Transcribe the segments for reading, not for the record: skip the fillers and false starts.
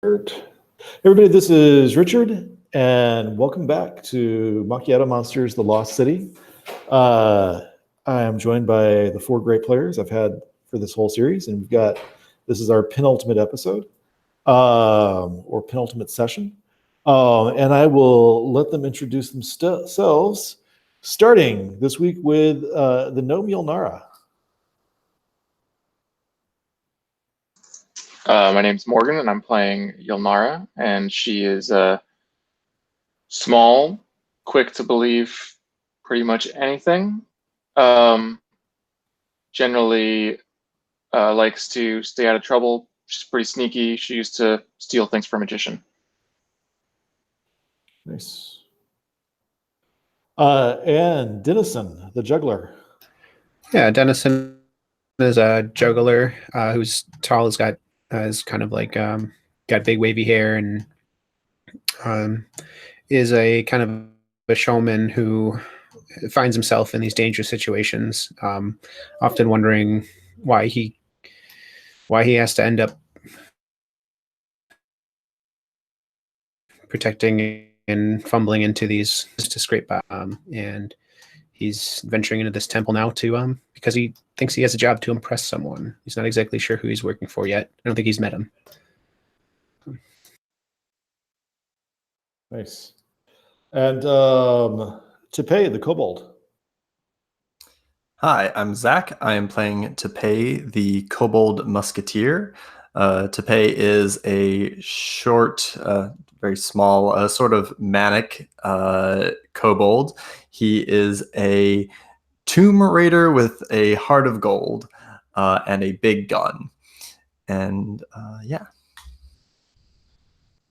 Everybody, this is Richard, and welcome back to Macchiato Monsters, The Lost City. I am joined by the four great players I've had for this whole series, and this is our penultimate episode, or penultimate session, and I will let them introduce themselves, starting this week with the gnome Yelnara. My name's Morgan, and I'm playing Yelnara, and she is small, quick to believe pretty much anything. Generally likes to stay out of trouble. She's pretty sneaky. She used to steal things from a magician. Nice. And Dennison, the juggler. Yeah, Dennison is a juggler who's tall, has kind of like got big wavy hair, and is a kind of a showman who finds himself in these dangerous situations, often wondering why he has to end up protecting and fumbling into these to scrape by, and he's venturing into this temple now to because he thinks he has a job to impress someone. He's not exactly sure who he's working for yet. I don't think he's met him. Nice. And Tapay, the kobold. Hi, I'm Zach. I am playing Tapay, the kobold musketeer. Tapay is a short, very small, sort of manic kobold. He is a tomb raider with a heart of gold and a big gun. And yeah.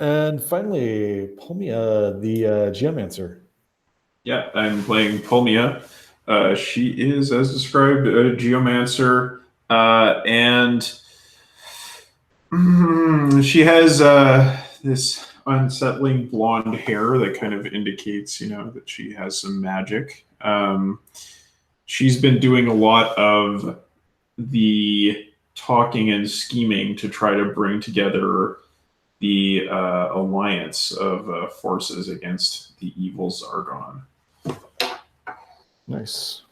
And finally, Pulmia, the geomancer. Yeah, I'm playing Pulmia. She is, as described, a geomancer, and she has this unsettling blonde hair that kind of indicates, that she has some magic. She's been doing a lot of the talking and scheming to try to bring together the alliance of forces against the evil Zargon. Nice.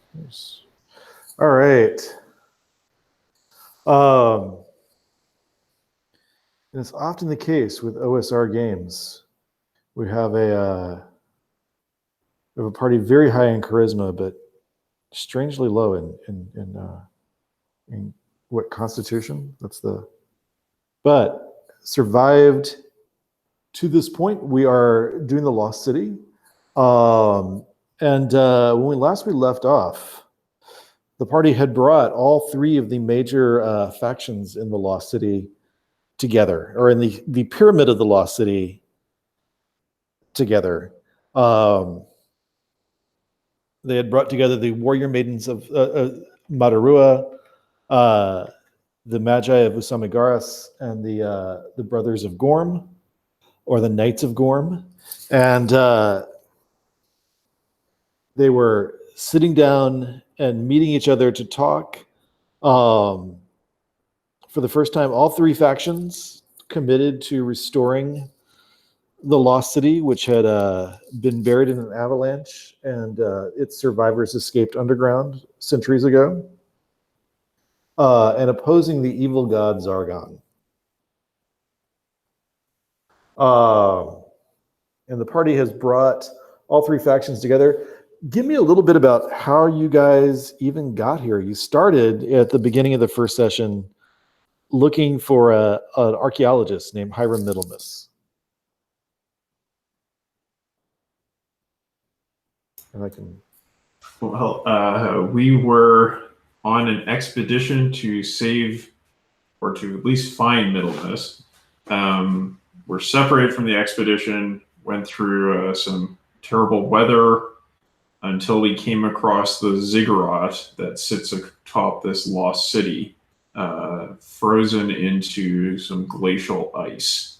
All right. It's often the case with OSR games. We have a party very high in charisma, but strangely low in what Constitution? But survived to this point. We are doing the Lost City. And when we left off, the party had brought all three of the major factions in the Lost City together, or in the pyramid of the Lost City together. They had brought together the Warrior Maidens of Madarua, the Magi of Usamagaras, and the Brothers of Gorm, or the Knights of Gorm. And they were sitting down and meeting each other to talk. For the first time, all three factions committed to restoring the Lost City, which had been buried in an avalanche, and its survivors escaped underground centuries ago, and opposing the evil god Zargon. And the party has brought all three factions together. Give me a little bit about how you guys even got here. You started at the beginning of the first session looking for an archaeologist named Hiram Middlemas. And I can... Well, we were on an expedition to save, or to at least find Middlemas. We're separated from the expedition, went through some terrible weather, until we came across the ziggurat that sits atop this lost city, frozen into some glacial ice.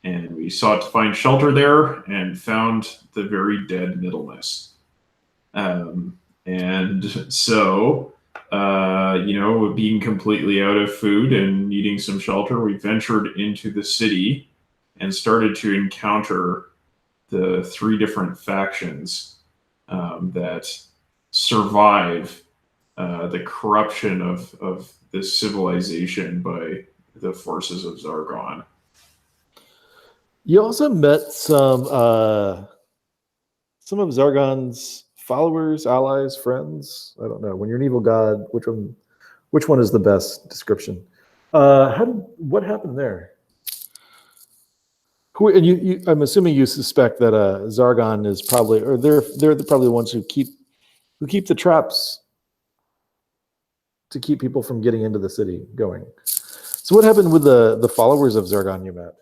And we sought to find shelter there and found the very dead Middlemas. And so, being completely out of food and needing some shelter, we ventured into the city and started to encounter the 3 different factions that survive the corruption of this civilization by the forces of Zargon. You also met some of Zargon's followers, allies, friends. I don't know. When you're an evil god, which one is the best description? What happened there? And I'm assuming you suspect that Zargon is probably, or they're probably the ones who keep the traps to keep people from getting into the city going. So what happened with the followers of Zargon you met?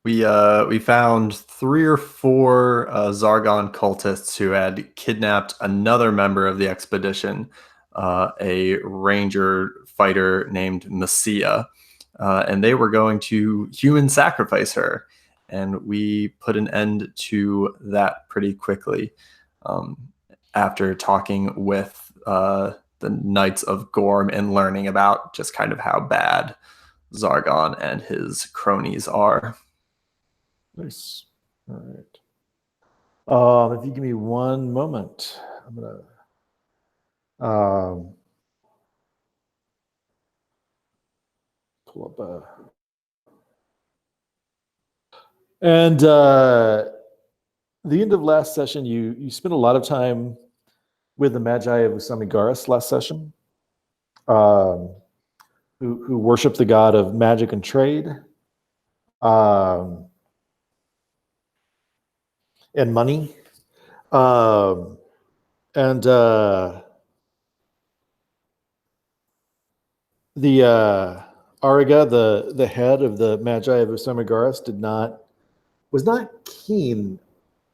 We found 3 or 4 Zargon cultists who had kidnapped another member of the expedition, a ranger fighter named Messia, and they were going to human sacrifice her. And we put an end to that pretty quickly after talking with the Knights of Gorm and learning about just kind of how bad Zargon and his cronies are. Nice. All right. If you give me one moment, I'm gonna pull up and the end of last session, you spent a lot of time with the Magi of Usamigaris last session, who worship the god of magic and trade. And money, and the Ariga, the head of the Magi of Usamigaris, was not keen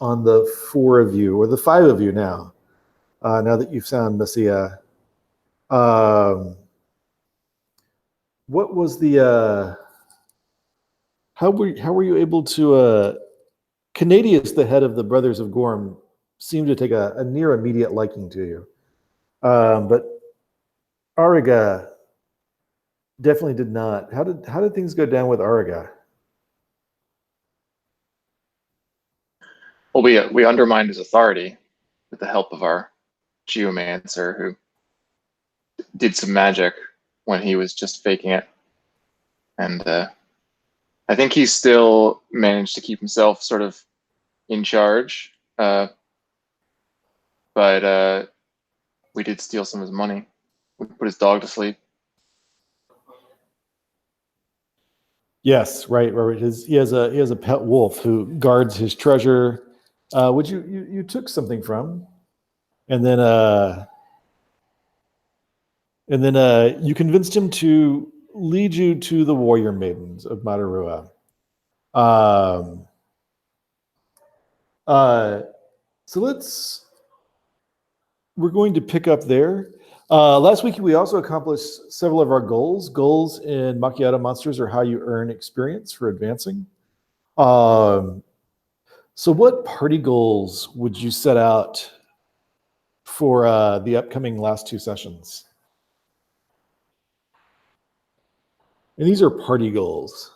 on the 4 of you, or the 5 of you now. Now that you've found Messia, what was the? How were you able to? Canadius, the head of the Brothers of Gorm, seemed to take a near immediate liking to you. But Ariga definitely did not. How did things go down with Ariga? Well, we undermined his authority with the help of our geomancer, who did some magic when he was just faking it. And I think he still managed to keep himself sort of in charge. But we did steal some of his money. We put his dog to sleep. Yes, right. He has a pet wolf who guards his treasure, which you took something from, and then you convinced him to lead you to the Warrior Maidens of Matarua. So we're going to pick up there. Last week, we also accomplished several of our goals. Goals in Macchiato Monsters are how you earn experience for advancing. So what party goals would you set out for the upcoming last 2 sessions? And these are party goals.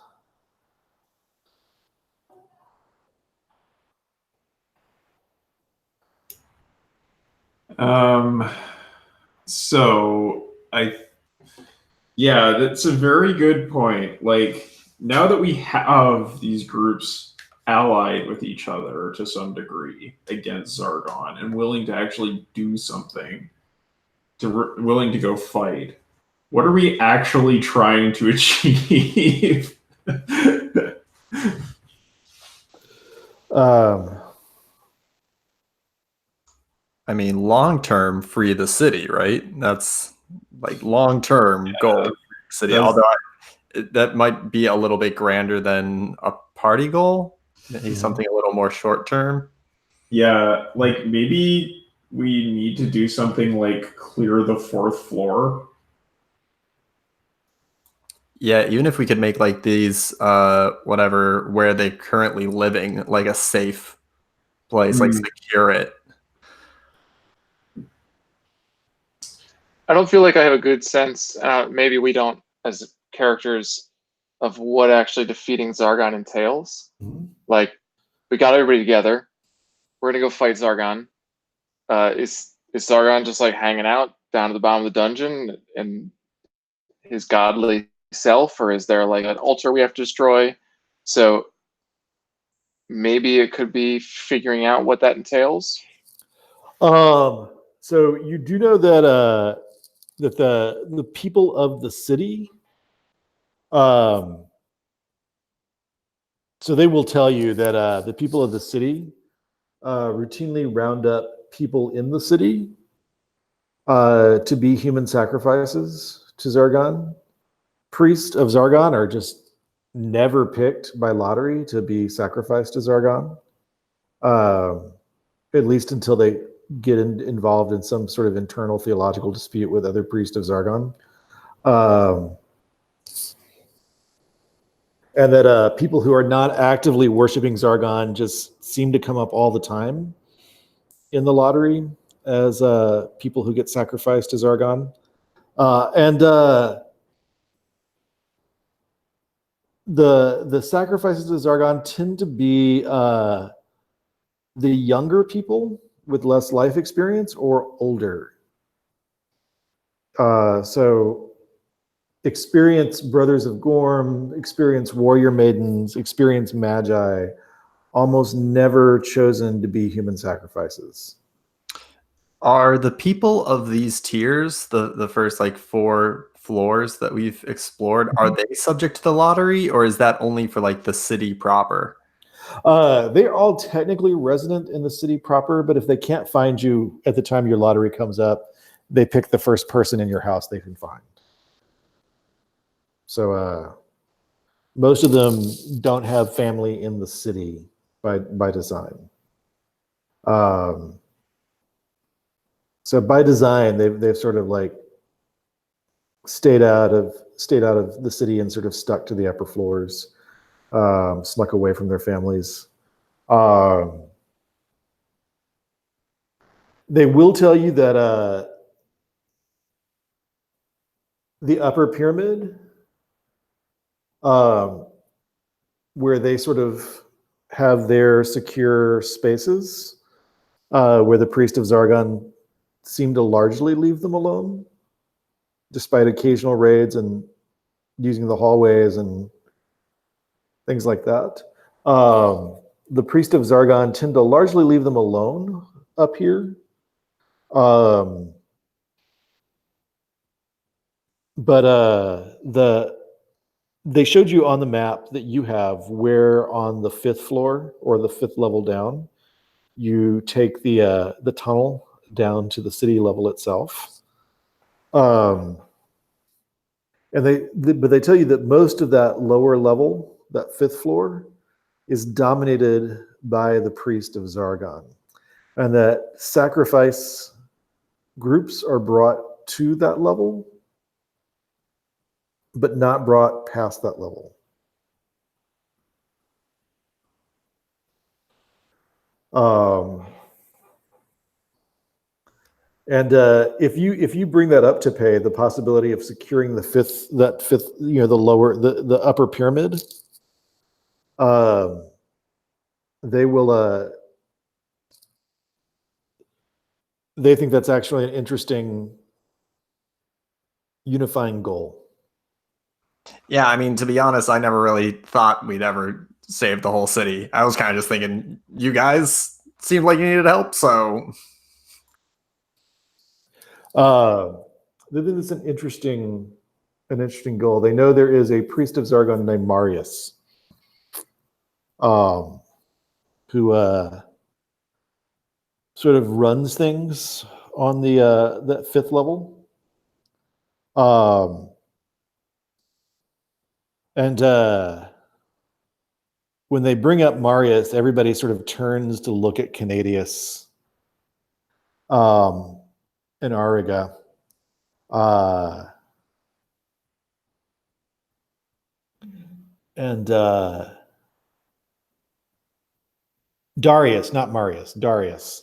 Yeah, that's a very good point. Like, now that we have these groups allied with each other to some degree against Zargon and willing to actually do something, willing to go fight, what are we actually trying to achieve? I mean, long term, free the city, right? That's like long term goal for the city. Although that might be a little bit grander than a party goal. Maybe something a little more short term. Yeah, like maybe we need to do something like clear the 4th floor. Yeah, even if we could make like these whatever where they're currently living like a safe place, like secure it. I don't feel like I have a good sense. Maybe we don't, as characters, of what actually defeating Zargon entails. Mhm. Like, we got everybody together. We're gonna go fight Zargon. Is Zargon just like hanging out down at the bottom of the dungeon and his godly self, or is there like an altar we have to destroy? So maybe it could be figuring out what that entails. So you do know that that the people of the city, so they will tell you that the people of the city routinely round up people in the city to be human sacrifices to Zargon. Priests of Zargon are just never picked by lottery to be sacrificed to Zargon, at least until they get involved in some sort of internal theological dispute with other priests of Zargon. And that people who are not actively worshiping Zargon just seem to come up all the time in the lottery as people who get sacrificed to Zargon. And the sacrifices to Zargon tend to be the younger people with less life experience or older. So experience Brothers of Gorm, experience Warrior Maidens, experience Magi, almost never chosen to be human sacrifices. Are the people of these tiers, the first like 4 floors that we've explored, are they subject to the lottery, or is that only for like the city proper? They're all technically resident in the city proper, but if they can't find you at the time your lottery comes up, they pick the first person in your house they can find. So most of them don't have family in the city by design. So by design, they've sort of like stayed out of the city and sort of stuck to the upper floors, snuck away from their families. They will tell you that the upper pyramid, where they sort of have their secure spaces, where the priest of Zargon seem to largely leave them alone, despite occasional raids and using the hallways and things like that. The priest of Zargon tend to largely leave them alone up here. But they showed you on the map that you have where on the 5th floor or the 5th level down, you take the tunnel down to the city level itself. And but they tell you that most of that lower level, that 5th floor, is dominated by the priest of Zargon, and that sacrifice groups are brought to that level, but not brought past that level. And if you bring that up to pay the possibility of securing the fifth, the lower, the upper pyramid, they will. They think that's actually an interesting unifying goal. Yeah, I mean, to be honest, I never really thought we'd ever save the whole city. I was kind of just thinking, you guys seemed like you needed help, so. They think it's an interesting goal. They know there is a priest of Zargon named Marius, who sort of runs things on that 5th level. And when they bring up Marius, everybody sort of turns to look at Canadius and Ariga. And Darius, not Marius, Darius.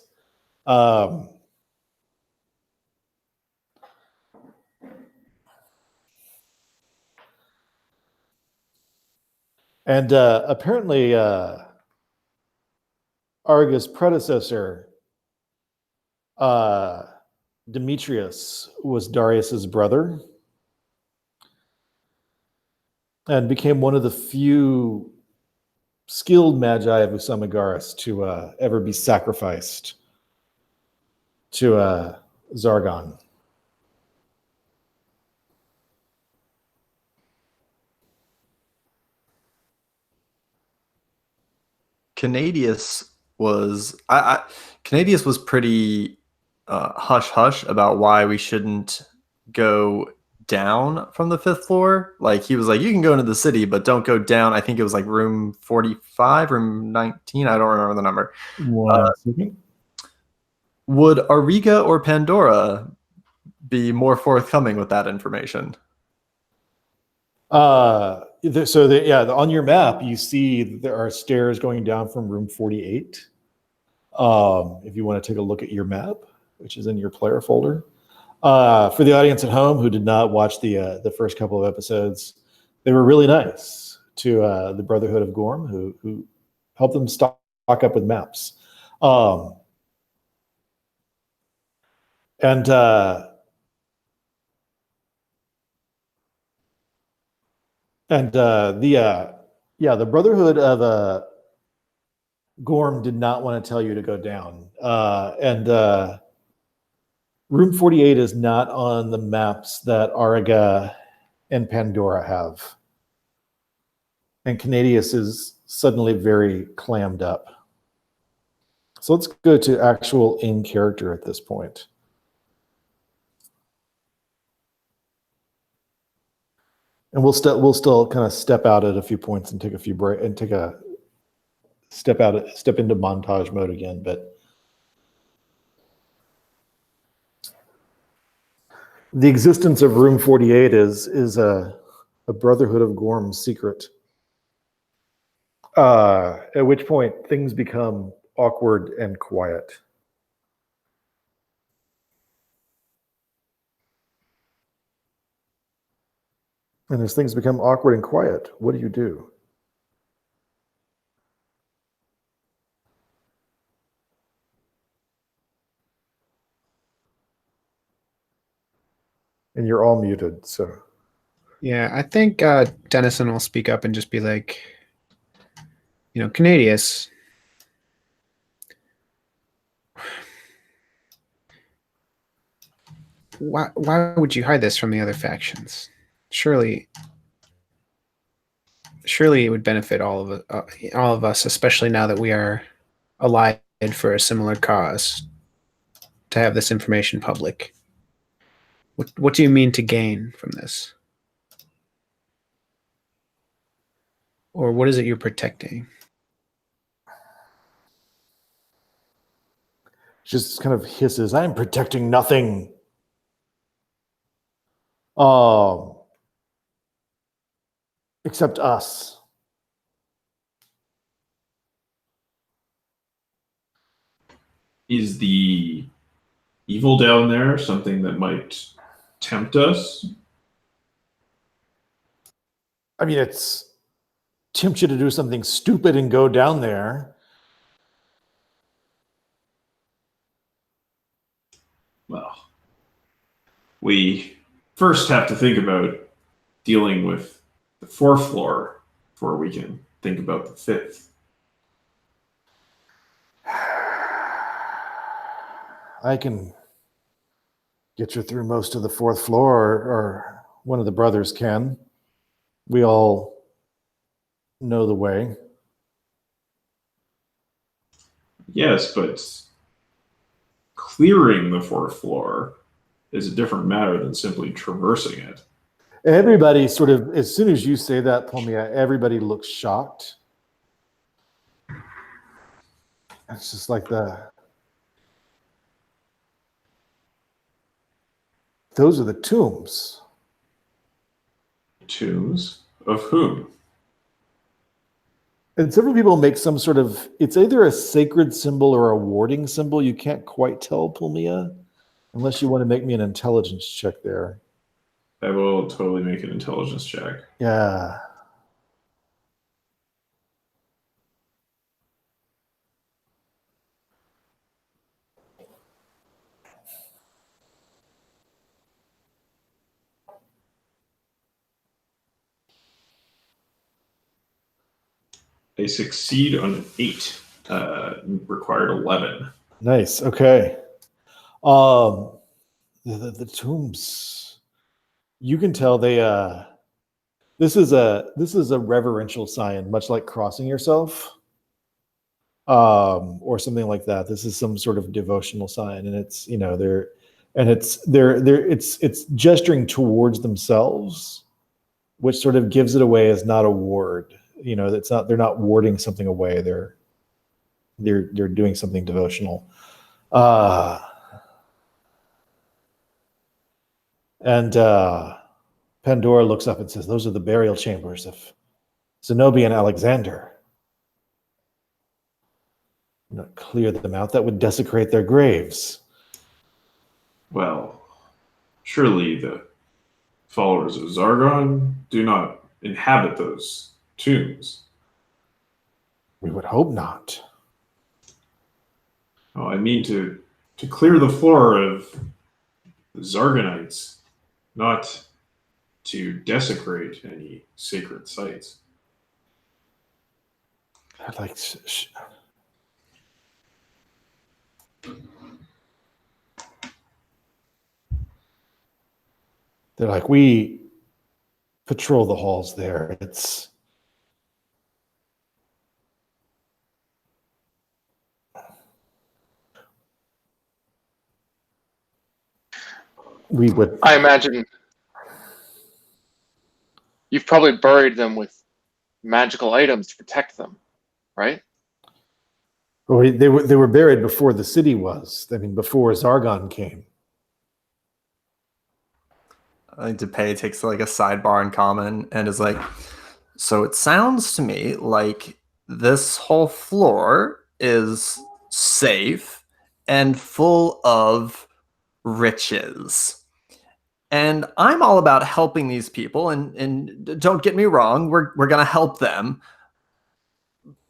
And apparently, Arga's predecessor, Demetrius, was Darius's brother and became one of the few skilled magi of Usamagaris to ever be sacrificed to Zargon. Canadius was Canadius was pretty hush hush about why we shouldn't go down from the 5th floor. Like he was like, you can go into the city, but don't go down. I think it was like room 45, room 19. I don't remember the number. One second. Would Ariga or Pandora be more forthcoming with that information? On your map, you see there are stairs going down from room 48. If you want to take a look at your map, which is in your player folder. For the audience at home who did not watch the first couple of episodes, they were really nice to the Brotherhood of Gorm, who helped them stock up with maps. The Brotherhood of Gorm did not want to tell you to go down. Room 48 is not on the maps that Ariga and Pandora have. And Canadius is suddenly very clammed up. So let's go to actual in-character at this point. And we'll still kind of step out at a few points and take a few break and step into montage mode again. But the existence of Room 48 is a Brotherhood of Gorm secret. At which point things become awkward and quiet. And as things become awkward and quiet, what do you do? And you're all muted, so. Yeah, I think Dennison will speak up and just be like, Canadius, why would you hide this from the other factions? Surely it would benefit all of us, especially now that we are allied for a similar cause, to have this information public. What do you mean to gain from this? Or what is it you're protecting? Just kind of hisses, I'm protecting nothing. Except us. Is the evil down there something that might tempt us? I mean, it's tempt you to do something stupid and go down there. Well, we first have to think about dealing with the 4th floor before we can think about the 5th. I can get you through most of the 4th floor, or one of the brothers can. We all know the way. Yes, but clearing the 4th floor is a different matter than simply traversing it. Everybody sort of, as soon as you say that, Pulmia, everybody looks shocked. It's just like those are the tombs. Tombs of whom? And several people make some sort of, it's either a sacred symbol or a warding symbol. You can't quite tell, Pulmia, unless you want to make me an intelligence check there. I will totally make an intelligence check. Yeah. I succeed on an 8. Required 11. Nice. Okay. The tombs. You can tell they this is a reverential sign, much like crossing yourself, or something like that. This is some sort of devotional sign, and it's it's gesturing towards themselves, which sort of gives it away as not a ward. That's not, they're not warding something away. They're doing something devotional. And Pandora looks up and says, "Those are the burial chambers of Zenobia and Alexander. Not clear them out. That would desecrate their graves." Well, surely the followers of Zargon do not inhabit those tombs. We would hope not. Oh, I mean to clear the floor of the Zargonites, not to desecrate any sacred sites. I'd like they're like, we patrol the halls there. We would. I imagine you've probably buried them with magical items to protect them, right? Well, they were buried before the city was. I mean, before Zargon came. I think Tapay takes like a sidebar in common and is like, so it sounds to me like this whole floor is safe and full of riches. And I'm all about helping these people, and don't get me wrong, we're gonna help them.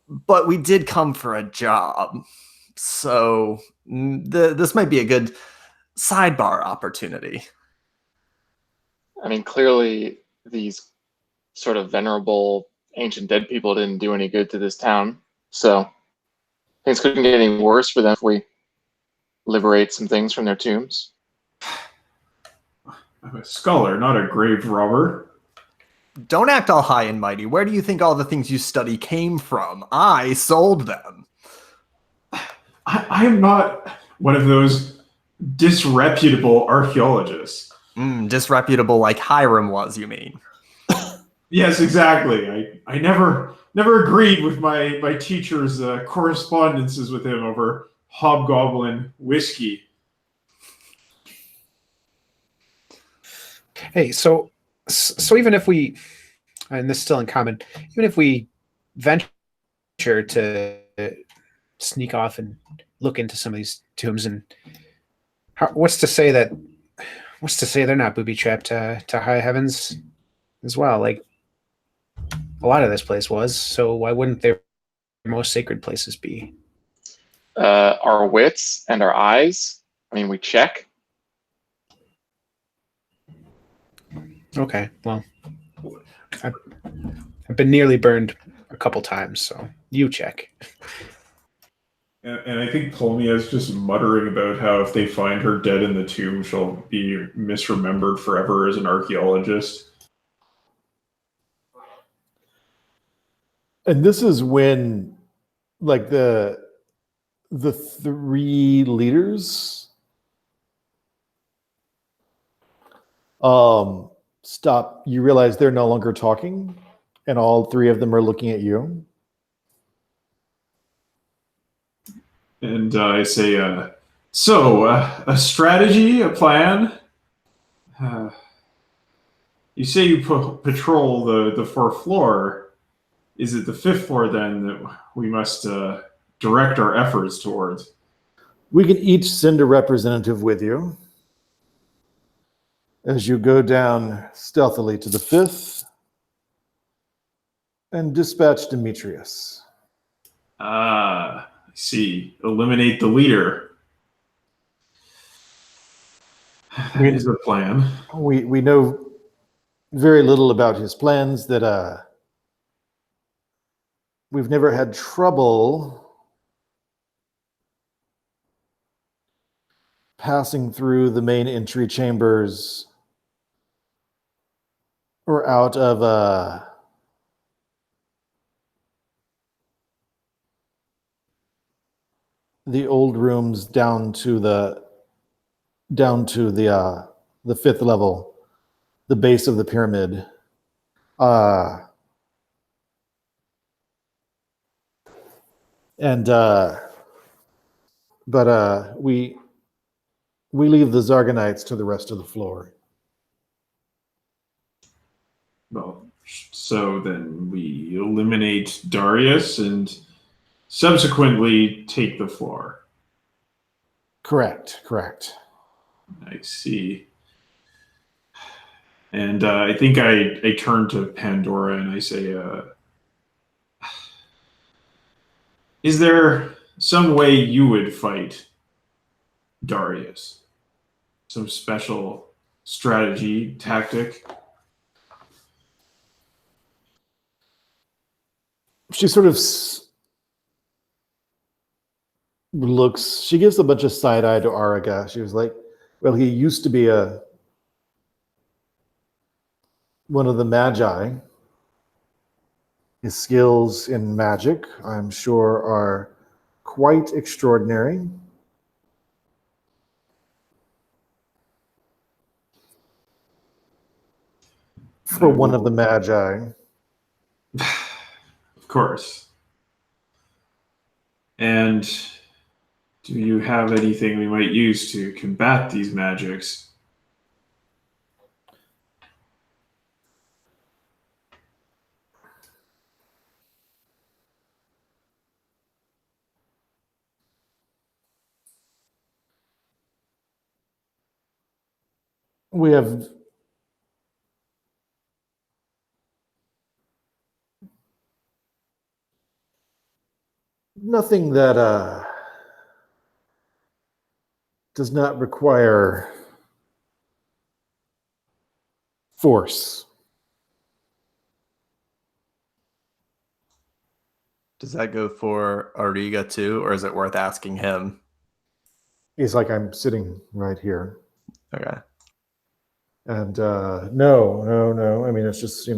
But we did come for a job. So this might be a good sidebar opportunity. I mean, clearly these sort of venerable ancient dead people didn't do any good to this town. So things couldn't get any worse for them if we liberate some things from their tombs. I'm a scholar, not a grave robber. Don't act all high and mighty. Where do you think all the things you study came from? I sold them. I am not one of those disreputable archaeologists. Disreputable like Hiram was, you mean? Yes, exactly. I never agreed with my teacher's correspondences with him over hobgoblin whiskey. Hey, so even if we, and this is still in common, even if we venture to sneak off and look into some of these tombs, and what's to say they're not booby trapped to high heavens as well? Like a lot of this place was, so why wouldn't their most sacred places be? Our wits and our eyes. I mean, we check. Okay, well, I've been nearly burned a couple times, so you check. And I think Pulmia is just muttering about how if they find her dead in the tomb, she'll be misremembered forever as an archaeologist. And this is when, like, the three leaders stop. You realize they're no longer talking, and all three of them are looking at you. And I say, so, a strategy, a plan? You say you patrol the fourth floor. Is it the fifth floor, then, that we must direct our efforts towards? We can each send a representative with you as you go down stealthily to the fifth and dispatch Demetrius. I see. Eliminate the leader. That is the plan. We know very little about his plans. That we've never had trouble passing through the main entry chambers or out of the old rooms down to the fifth level, the base of the pyramid. But we leave the Zargonites to the rest of the floor. Well, so then we eliminate Darius and subsequently take the floor. Correct. I see. And I think I turn to Pandora and I say, is there some way you would fight Darius? Some special strategy, tactic? She sort of looks, she gives a bunch of side eye to Araga. She was like, well, he used to be one of the magi. His skills in magic, I'm sure, are quite extraordinary. For one of the magi. Of course. And do you have anything we might use to combat these magics? We have nothing that does not require force. Does that go for Ariga too, or is it worth asking him? He's like, I'm sitting right here. Okay. And no. I mean, it's just,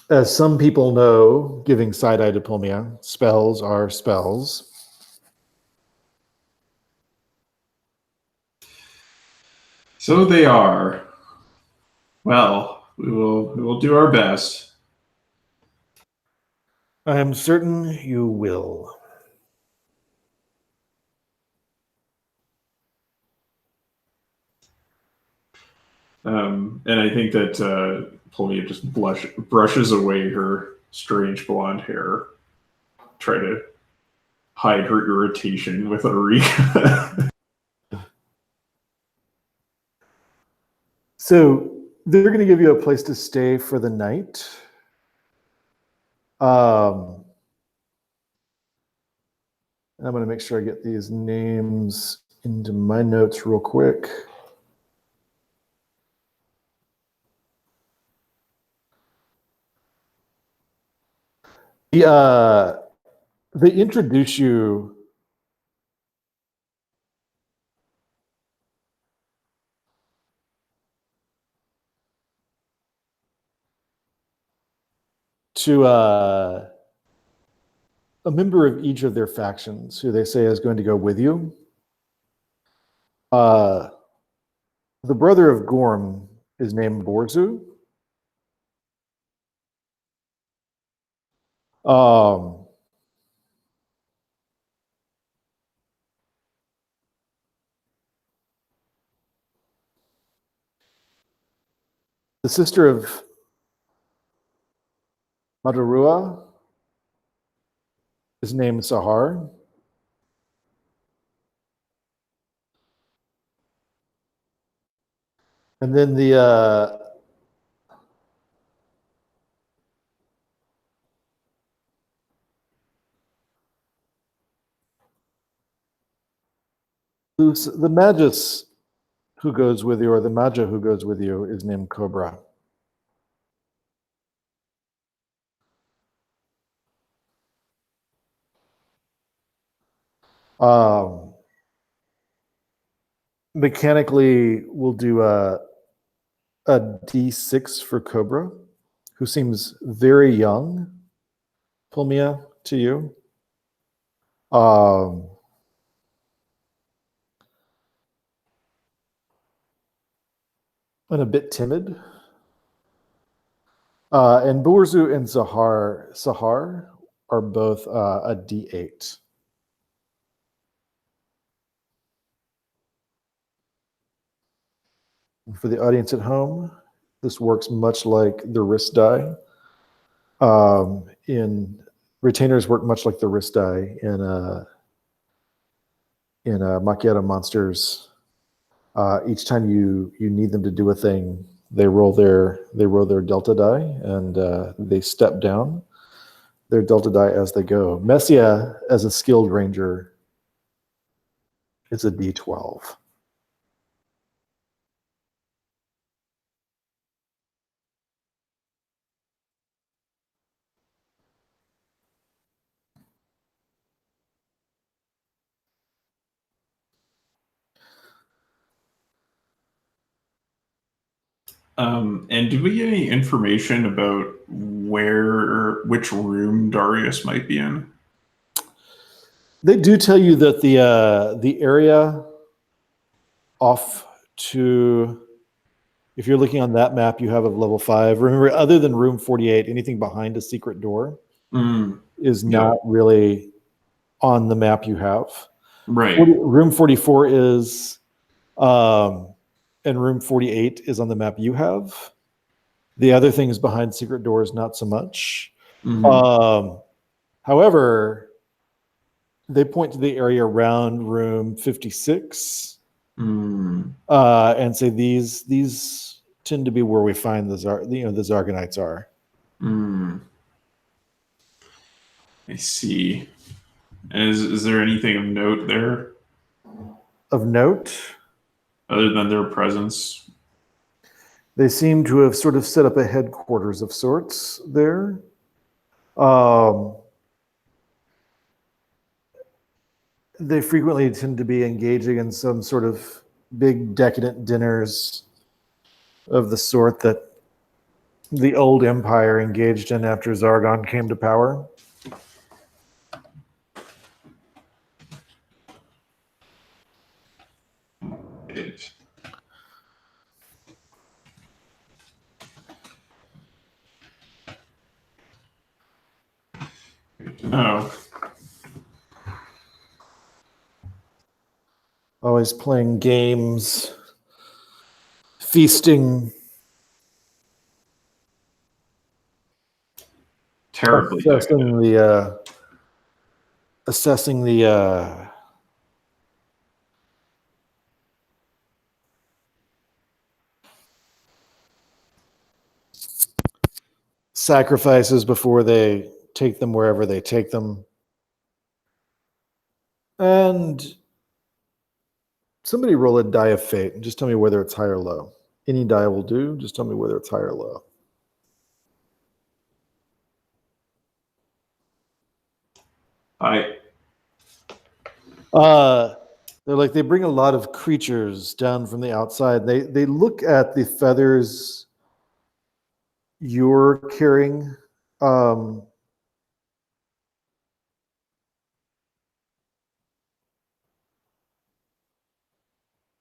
as some people know, giving side-eye to Pulmia, spells are spells. So they are. Well, we will do our best. I am certain you will. And I think that Pulmia just brushes away her strange blonde hair, try to hide her irritation with Ariga. So they're going to give you a place to stay for the night. I'm going to make sure I get these names into my notes real quick. They introduce you to a member of each of their factions who they say is going to go with you. The brother of Gorm is named Borzu. The sister of Madarua is named Sahar. And then the Magus who goes with you, or the Maja who goes with you, is named Cobra. Mechanically, we'll do a D6 for Cobra, who seems very young. Pulmia, to you. And a bit timid. And Borzu and Sahar are both a D8. And for the audience at home, this works much like the wrist die. In retainers work much like the wrist die in Macchiato Monsters. Each time you need them to do a thing, they roll their delta die, and they step down their delta die as they go. Messia, as a skilled ranger, is a D12. And did we get any information about which room Darius might be in? They do tell you that the area off to, if you're looking on that map, you have of level 5. Remember, other than room 48, anything behind a secret door is not really on the map you have. Right. Room 44 is, and room 48 is on the map you have. The other things behind secret doors, not so much. However, they point to the area around room 56 and say these tend to be where we find the Zargonites are. I see. And is there anything of note there? Of note? Other than their presence? They seem to have sort of set up a headquarters of sorts there. They frequently tend to be engaging in some sort of big decadent dinners of the sort that the old empire engaged in after Zargon came to power. Oh. Always playing games, feasting, Terribly assessing the sacrifices before they take them wherever they take them. And somebody roll a die of fate and just tell me whether it's high or low. Any die will do. Just tell me whether it's high or low. They bring a lot of creatures down from the outside. They look at the feathers you're carrying.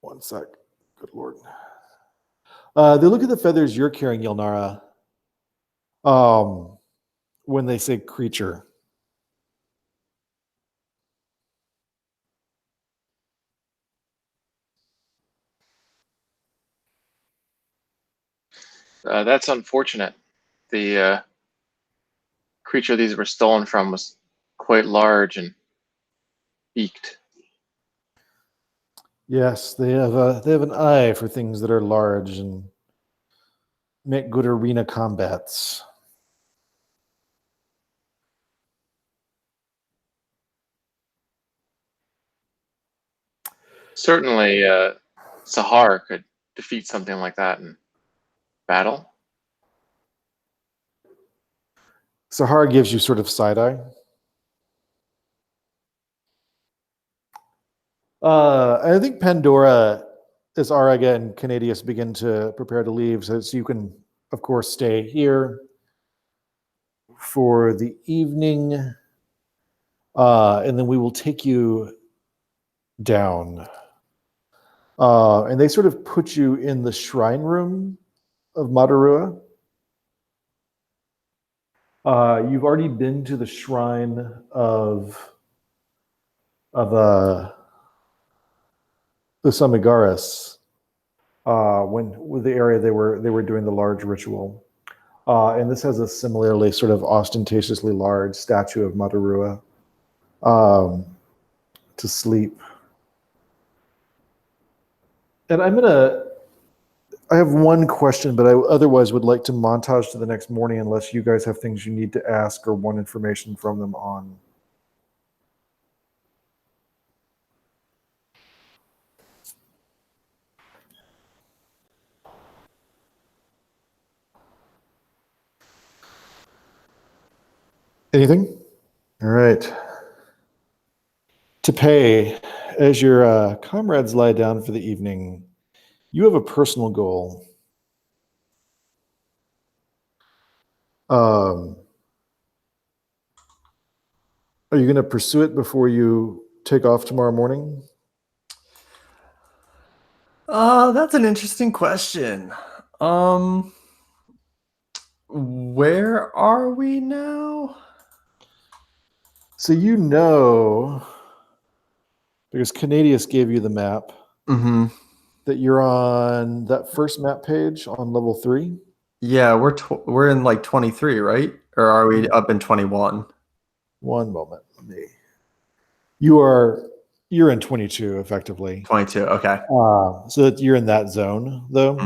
One sec. Good Lord. They look at the feathers you're carrying, Yelnara, when they say creature. That's unfortunate. The creature these were stolen from was quite large and beaked. Yes, they have an eye for things that are large and make good arena combats. Certainly, Sahar could defeat something like that in battle. Sahara gives you sort of side eye. I think Pandora, as Araga and Canadius begin to prepare to leave, so you can, of course, stay here for the evening, and then we will take you down. And they sort of put you in the shrine room of Madarua. You've already been to the shrine of the Samigaris with the area they were doing the large ritual. And this has a similarly sort of ostentatiously large statue of Madarua to sleep. And I have one question, but I otherwise would like to montage to the next morning unless you guys have things you need to ask or want information from them on. Anything? All right. Tapay, as your comrades lie down for the evening, you have a personal goal. Are you going to pursue it before you take off tomorrow morning? That's an interesting question. Where are we now? So you know, because Canadius gave you the map, that you're on that first map page on level 3. Yeah, we're in like 23, right? Or are we up in 21? One moment. You're in 22 effectively. 22. Okay. So that you're in that zone though.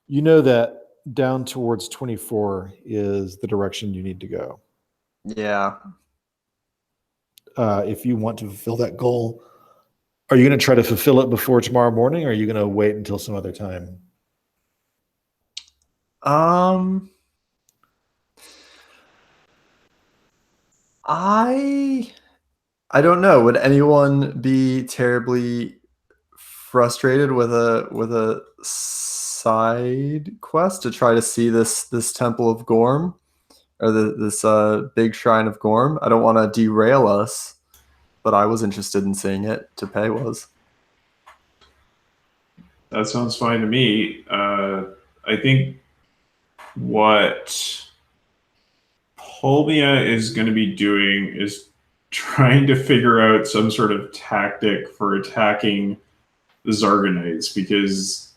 You know that down towards 24 is the direction you need to go. Yeah. If you want to fulfill that goal, are you going to try to fulfill it before tomorrow morning, or are you going to wait until some other time? I don't know. Would anyone be terribly frustrated with a side quest to try to see this temple of Gorm, or this big shrine of Gorm? I don't want to derail us, but I was interested in seeing it. Tapay was. That sounds fine to me. I think what Pulmia is going to be doing is trying to figure out some sort of tactic for attacking the Zargonites, because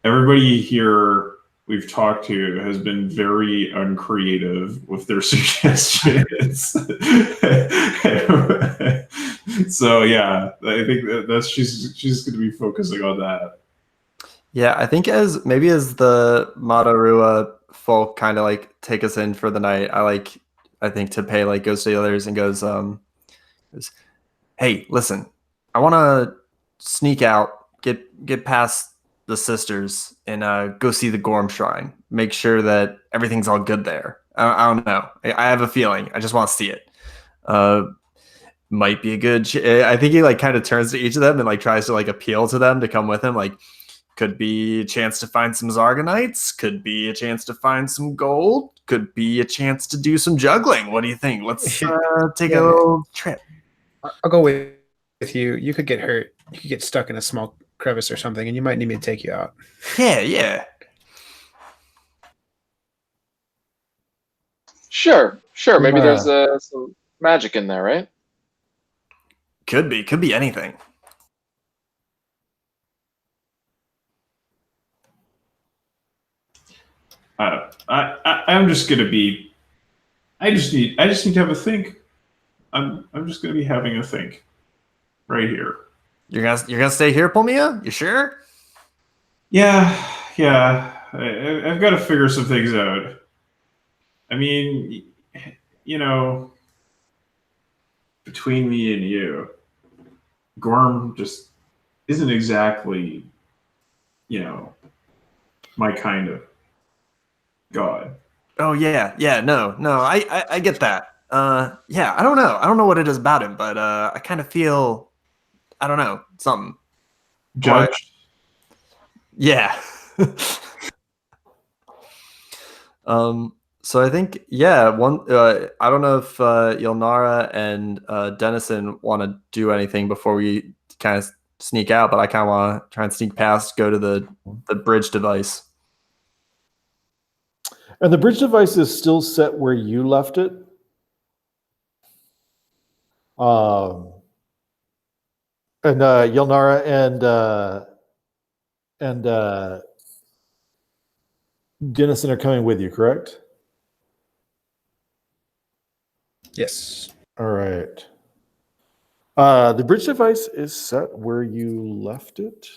everybody here we've talked to has been very uncreative with their suggestions. So yeah, I think that's she's going to be focusing on that. Yeah, I think as the Madarua folk kind of like take us in for the night, I think Tapay like goes to the others and goes, hey, listen, I want to sneak out, get past the sisters, and go see the Gorm shrine. Make sure that everything's all good there. I don't know. I have a feeling. I just want to see it. Might be a good. I think he like kind of turns to each of them and like tries to like appeal to them to come with him. Like, could be a chance to find some Zargonites. Could be a chance to find some gold. Could be a chance to do some juggling. What do you think? Let's take a little trip. I'll go with you. You could get hurt. You could get stuck in a small crevice or something, and you might need me to take you out. Yeah. Sure. Maybe there's some magic in there, right? Could be anything. I'm just gonna be. I just need to have a think. I'm just gonna be having a think, right here. You're gonna stay here, Pulmia? You sure? Yeah. I've got to figure some things out. I mean, between me and you, Gorm just isn't exactly, my kind of god. Oh yeah, no, I get that. Yeah, I don't know. I don't know what it is about him, but I kind of feel, I don't know, something. Judged. Yeah. So I think, yeah, I don't know if Yelnara and Dennison want to do anything before we kind of sneak out, but I kind of want to try and sneak past, go to the bridge device. And the bridge device is still set where you left it. And Yelnara and Dennison are coming with you, correct? Yes. All right. The bridge device is set where you left it.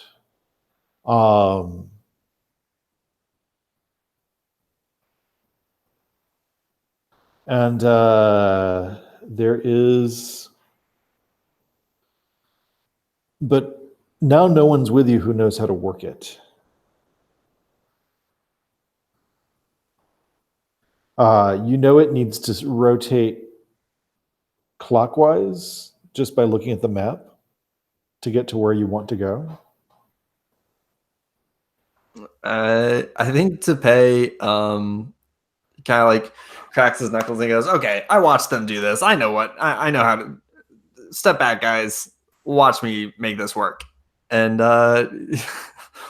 And there is, but now no one's with you who knows how to work it. You know it needs to rotate clockwise just by looking at the map to get to where you want to go. I think Tapay kind of like cracks his knuckles and goes, "Okay, I watched them do this. I know I know how to step back, guys. Watch me make this work." And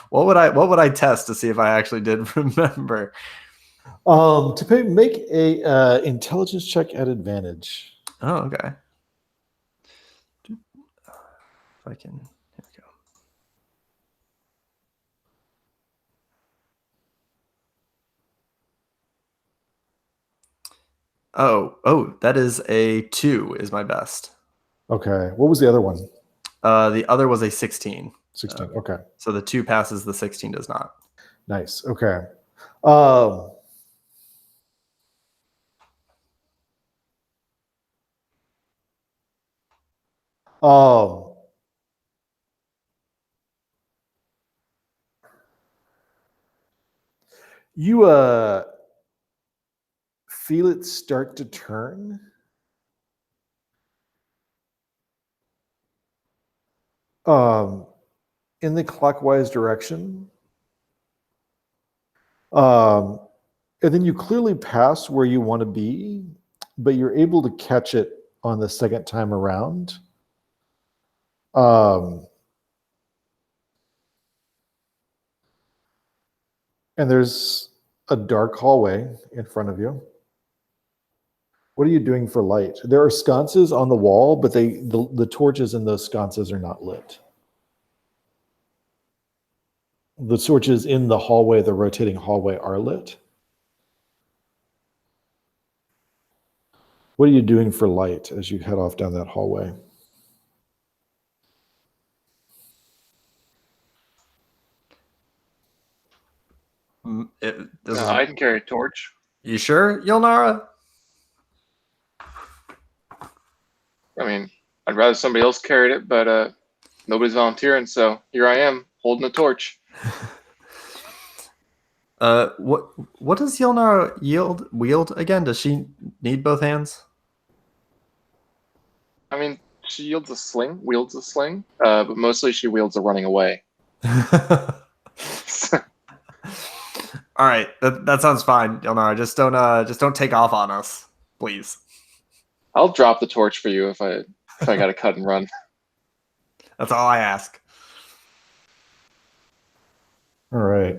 what would I test to see if I actually did remember? To make a intelligence check at advantage. Oh, okay. If I can, here we go. Oh, that is a 2 is my best. Okay. What was the other one? The other was a 16. 16. Okay. So the 2 passes, the 16 does not. Nice. Okay. Um, um, you feel it start to turn. In the clockwise direction. And then you clearly pass where you want to be, but you're able to catch it on the second time around. And there's a dark hallway in front of you. What are you doing for light? There are sconces on the wall, but the torches in those sconces are not lit. The torches in the hallway, the rotating hallway, are lit. What are you doing for light as you head off down that hallway? I can carry a torch. You sure, Yelnara? I mean, I'd rather somebody else carried it, but nobody's volunteering, so here I am holding a torch. What does Yelnara wield again? Does she need both hands? I mean, she wields a sling, but mostly she wields a running away. All right, that sounds fine, Yelnara. Just don't take off on us, please. I'll drop the torch for you if I got to cut and run. That's all I ask. All right.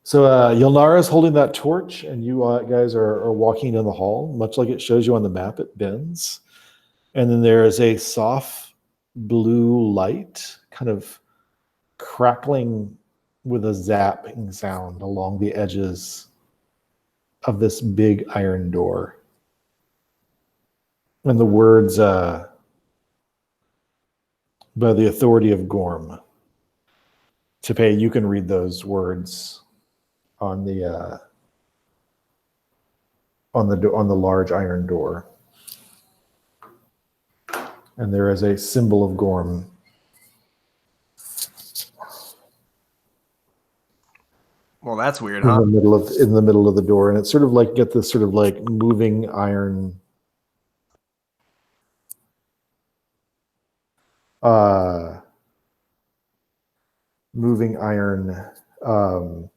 So Yelnara is holding that torch, and you guys are walking down the hall, much like it shows you on the map. It bends, and then there is a soft blue light, kind of crackling with a zapping sound along the edges of this big iron door. And the words, by the authority of Gorm. Tapay, you can read those words on the large iron door. And there is a symbol of Gorm. Well, that's weird, in huh? the middle of the door, and it's sort of like get this sort of like moving iron. Moving iron, or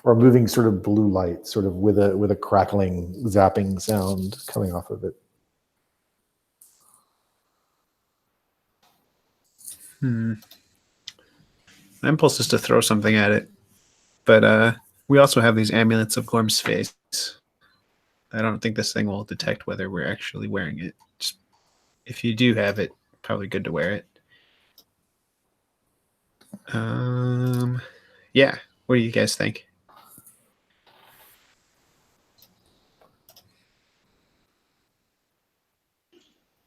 moving sort of blue light, sort of with a crackling, zapping sound coming off of it. My impulse is to throw something at it, but we also have these amulets of Gorm's face. I don't think this thing will detect whether we're actually wearing it. Just, if you do have it, probably good to wear it. Yeah. What do you guys think?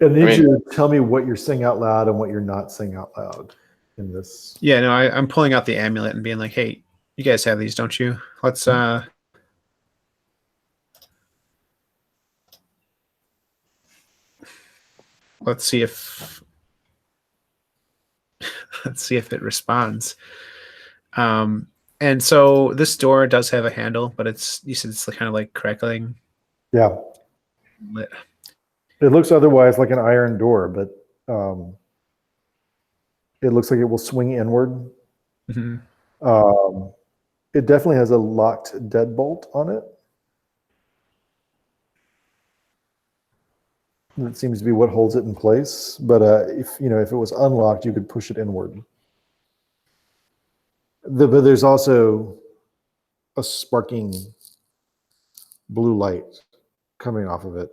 I need you to tell me what you're saying out loud and what you're not saying out loud in this. Yeah, no, I'm pulling out the amulet and being like, hey, you guys have these, don't you? Let's see if it responds. And so this door does have a handle, but you said it's kind of like crackling. Yeah. It looks otherwise like an iron door, but it looks like it will swing inward. Mm-hmm. It definitely has a locked deadbolt on it. That seems to be what holds it in place. But if it was unlocked, you could push it inward. But there's also a sparking blue light coming off of it.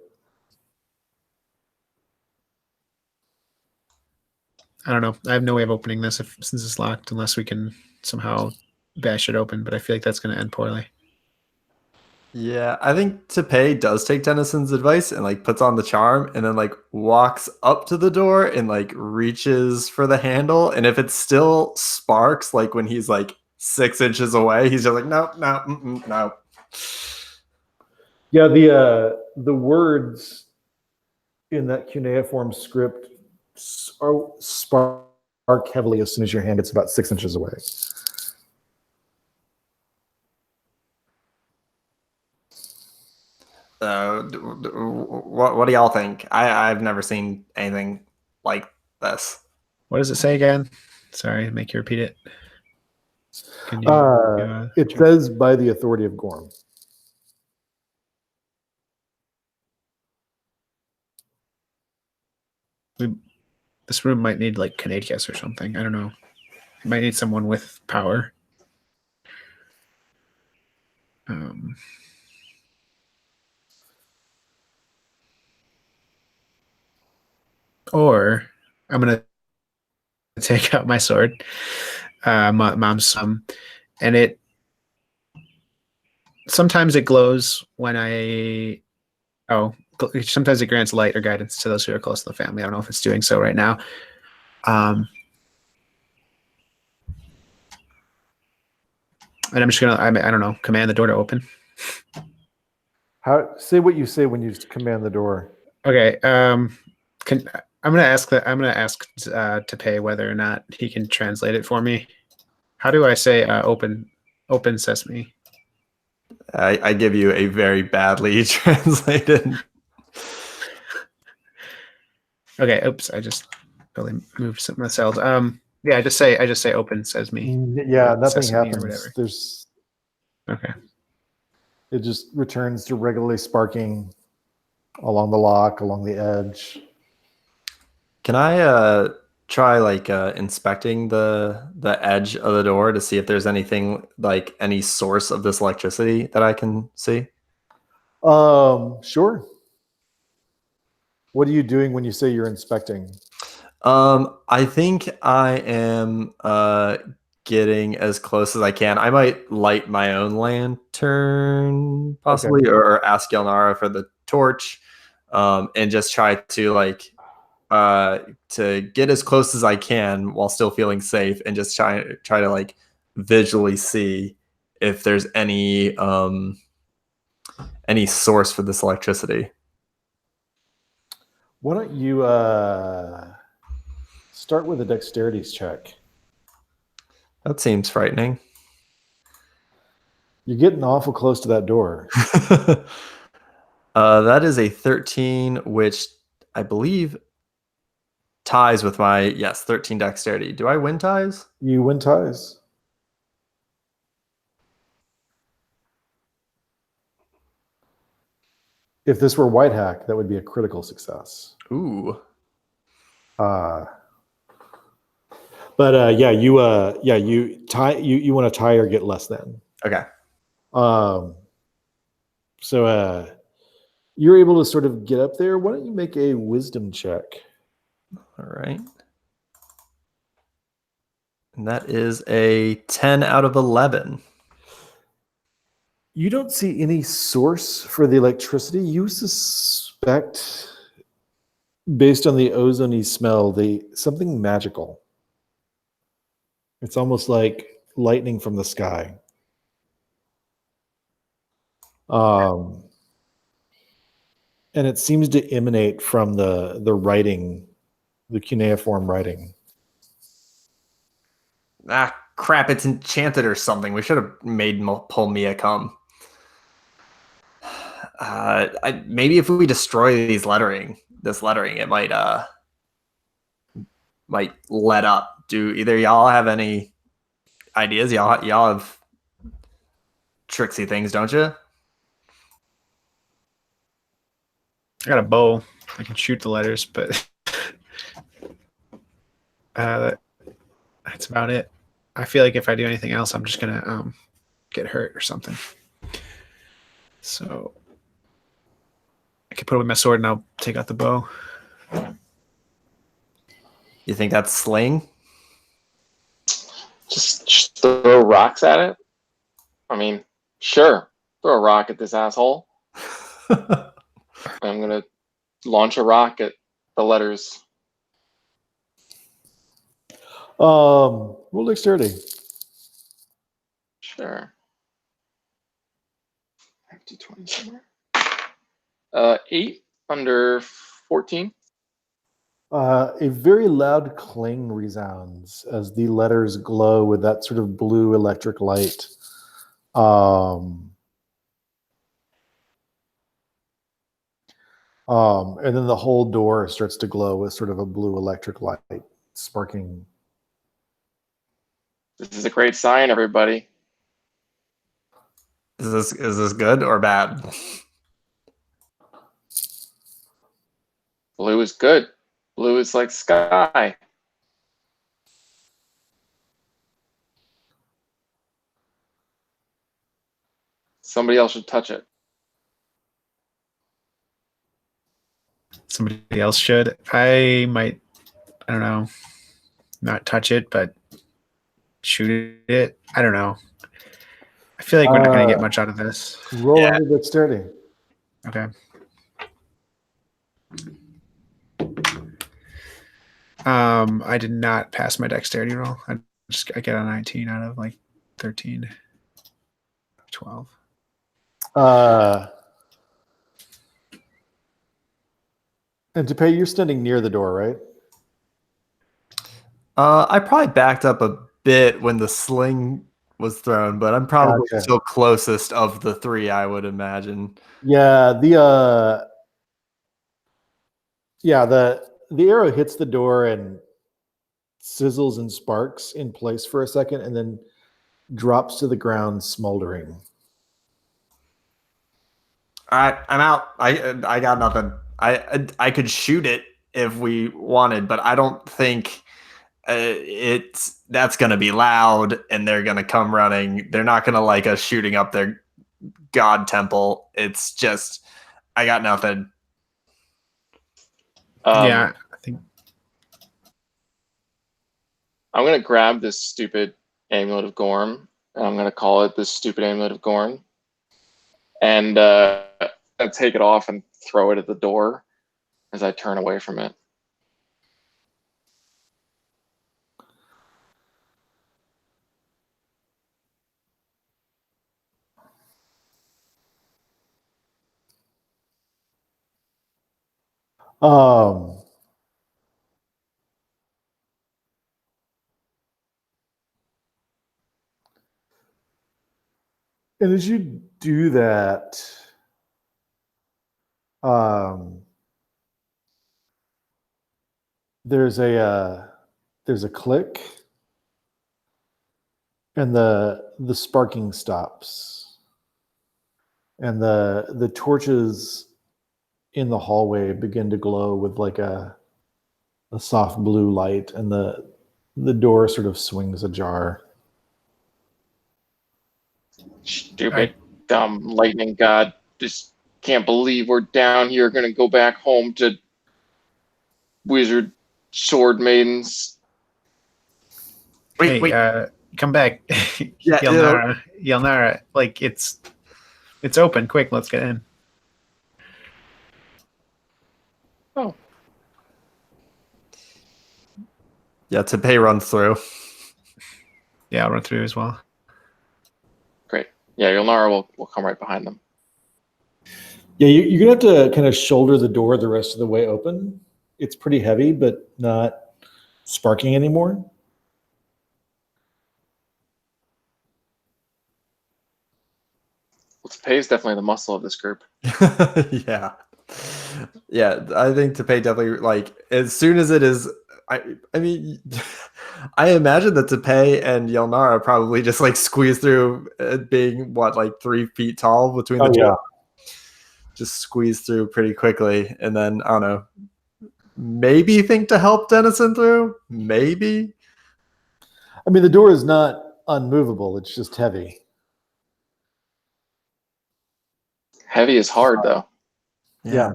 I don't know. I have no way of opening this since it's locked, unless we can somehow bash it open. But I feel like that's going to end poorly. Yeah, I think Tapay does take Denison's advice and like puts on the charm and then like walks up to the door and like reaches for the handle. And if it still sparks, like when he's like 6 inches away, he's just like, no. Yeah, the words in that cuneiform script spark heavily as soon as your hand gets about 6 inches away. What do y'all think? I've never seen anything like this. What does it say again? Sorry, make you repeat it. Can you, it says by the authority of Gorm. This room might need like Canadius or something. I don't know. It might need someone with power. Or I'm gonna take out my sword, mom's and it sometimes it glows when sometimes it grants light or guidance to those who are close to the family. I don't know if it's doing so right now. And I'm just gonna I don't know, command the door to open. Say what you say when you command the door. Okay. I'm gonna ask Tapay whether or not he can translate it for me. How do I say open sesame? I give you a very badly translated. Okay. Oops. I just really moved some of the cells. Yeah. I just say open sesame. Yeah. Nothing sesame happens. or whatever. There's. Okay. It just returns to regularly sparking along the lock, along the edge. Can I try like inspecting the edge of the door to see if there's anything like any source of this electricity that I can see? Sure. What are you doing when you say you're inspecting? I think I am getting as close as I can. I might light my own lantern possibly, Okay. or ask Yelnara for the torch, and just try to like to get as close as I can while still feeling safe, and just try to like visually see if there's any source for this electricity. Why don't you start with a dexterity check? That seems frightening. You're getting awful close to that door. That is a 13, which I believe ties with my 13 dexterity. Do I win ties? You win ties. If this were white hack, that would be a critical success. Ooh. But you tie. You want to tie or get less than. Okay. So you're able to sort of get up there. Why don't you make a wisdom check? All right. And that is a 10 out of 11. You don't see any source for the electricity. You suspect, based on the ozony smell, something magical. It's almost like lightning from the sky. And it seems to emanate from the writing, the cuneiform writing. Ah, crap, it's enchanted or something. We should have made Pulmia come. Maybe if we destroy this lettering, it might let up. Do either y'all have any ideas? Y'all have tricksy things, don't you? I got a bow. I can shoot the letters, but that's about it. I feel like if I do anything else, I'm just gonna get hurt or something. So I can put away my sword and I'll take out the bow. You think that's sling? Just throw rocks at it? I mean, sure. Throw a rock at this asshole. I'm going to launch a rock at the letters. Roll dexterity. Sure. I have D20 somewhere. 8 under 14. A very loud clang resounds as the letters glow with that sort of blue electric light. And then the whole door starts to glow with sort of a blue electric light sparking. This is a great sign, everybody. Is this good or bad? Blue is good. Blue is like sky. Somebody else should touch it. Somebody else should. I might, I don't know, not touch it, but shoot it. I don't know. I feel like we're not going to get much out of this. Roll under dexterity. Okay. I did not pass my dexterity roll. I get a 19 out of like 13, 12. And Tapay, you're standing near the door, right? I probably backed up a bit when the sling was thrown, but I'm probably still closest of the three, I would imagine. Yeah, the arrow hits the door and sizzles and sparks in place for a second and then drops to the ground smoldering. All right, I'm out. I got nothing. I could shoot it if we wanted, but I don't think that's gonna be loud and they're gonna come running. They're not gonna like us shooting up their god temple. It's just I got nothing. Yeah, I think I'm going to grab this stupid amulet of Gorm, and I'm going to call it this stupid amulet of Gorm, and take it off and throw it at the door as I turn away from it. And as you do that, there's a click, and the sparking stops, and the torches in the hallway begin to glow with like a soft blue light, and the door sort of swings ajar. Stupid, dumb lightning god. Just can't believe we're down here. Gonna go back home to wizard sword maidens. Hey, Wait. come back. Yeah, Yelnara, like it's open. Quick, let's get in. Oh, Yeah, Tapay runs through. Yeah, I'll run through as well. great. Yeah, Yelnara will come right behind them. Yeah, you're gonna have to kind of shoulder the door the rest of the way open. It's pretty heavy, but not sparking anymore. Well, Tapay is definitely the muscle of this group. Yeah. Yeah, I think Tapay definitely, like, as soon as it is, I mean, I imagine that Tapay and Yelnara probably just like squeeze through, being what, like 3 feet tall between the two. Yeah. Just squeeze through pretty quickly, and then I don't know, maybe think to help Dennison through. Maybe. I mean, the door is not unmovable; it's just heavy. Heavy is hard, though. Yeah.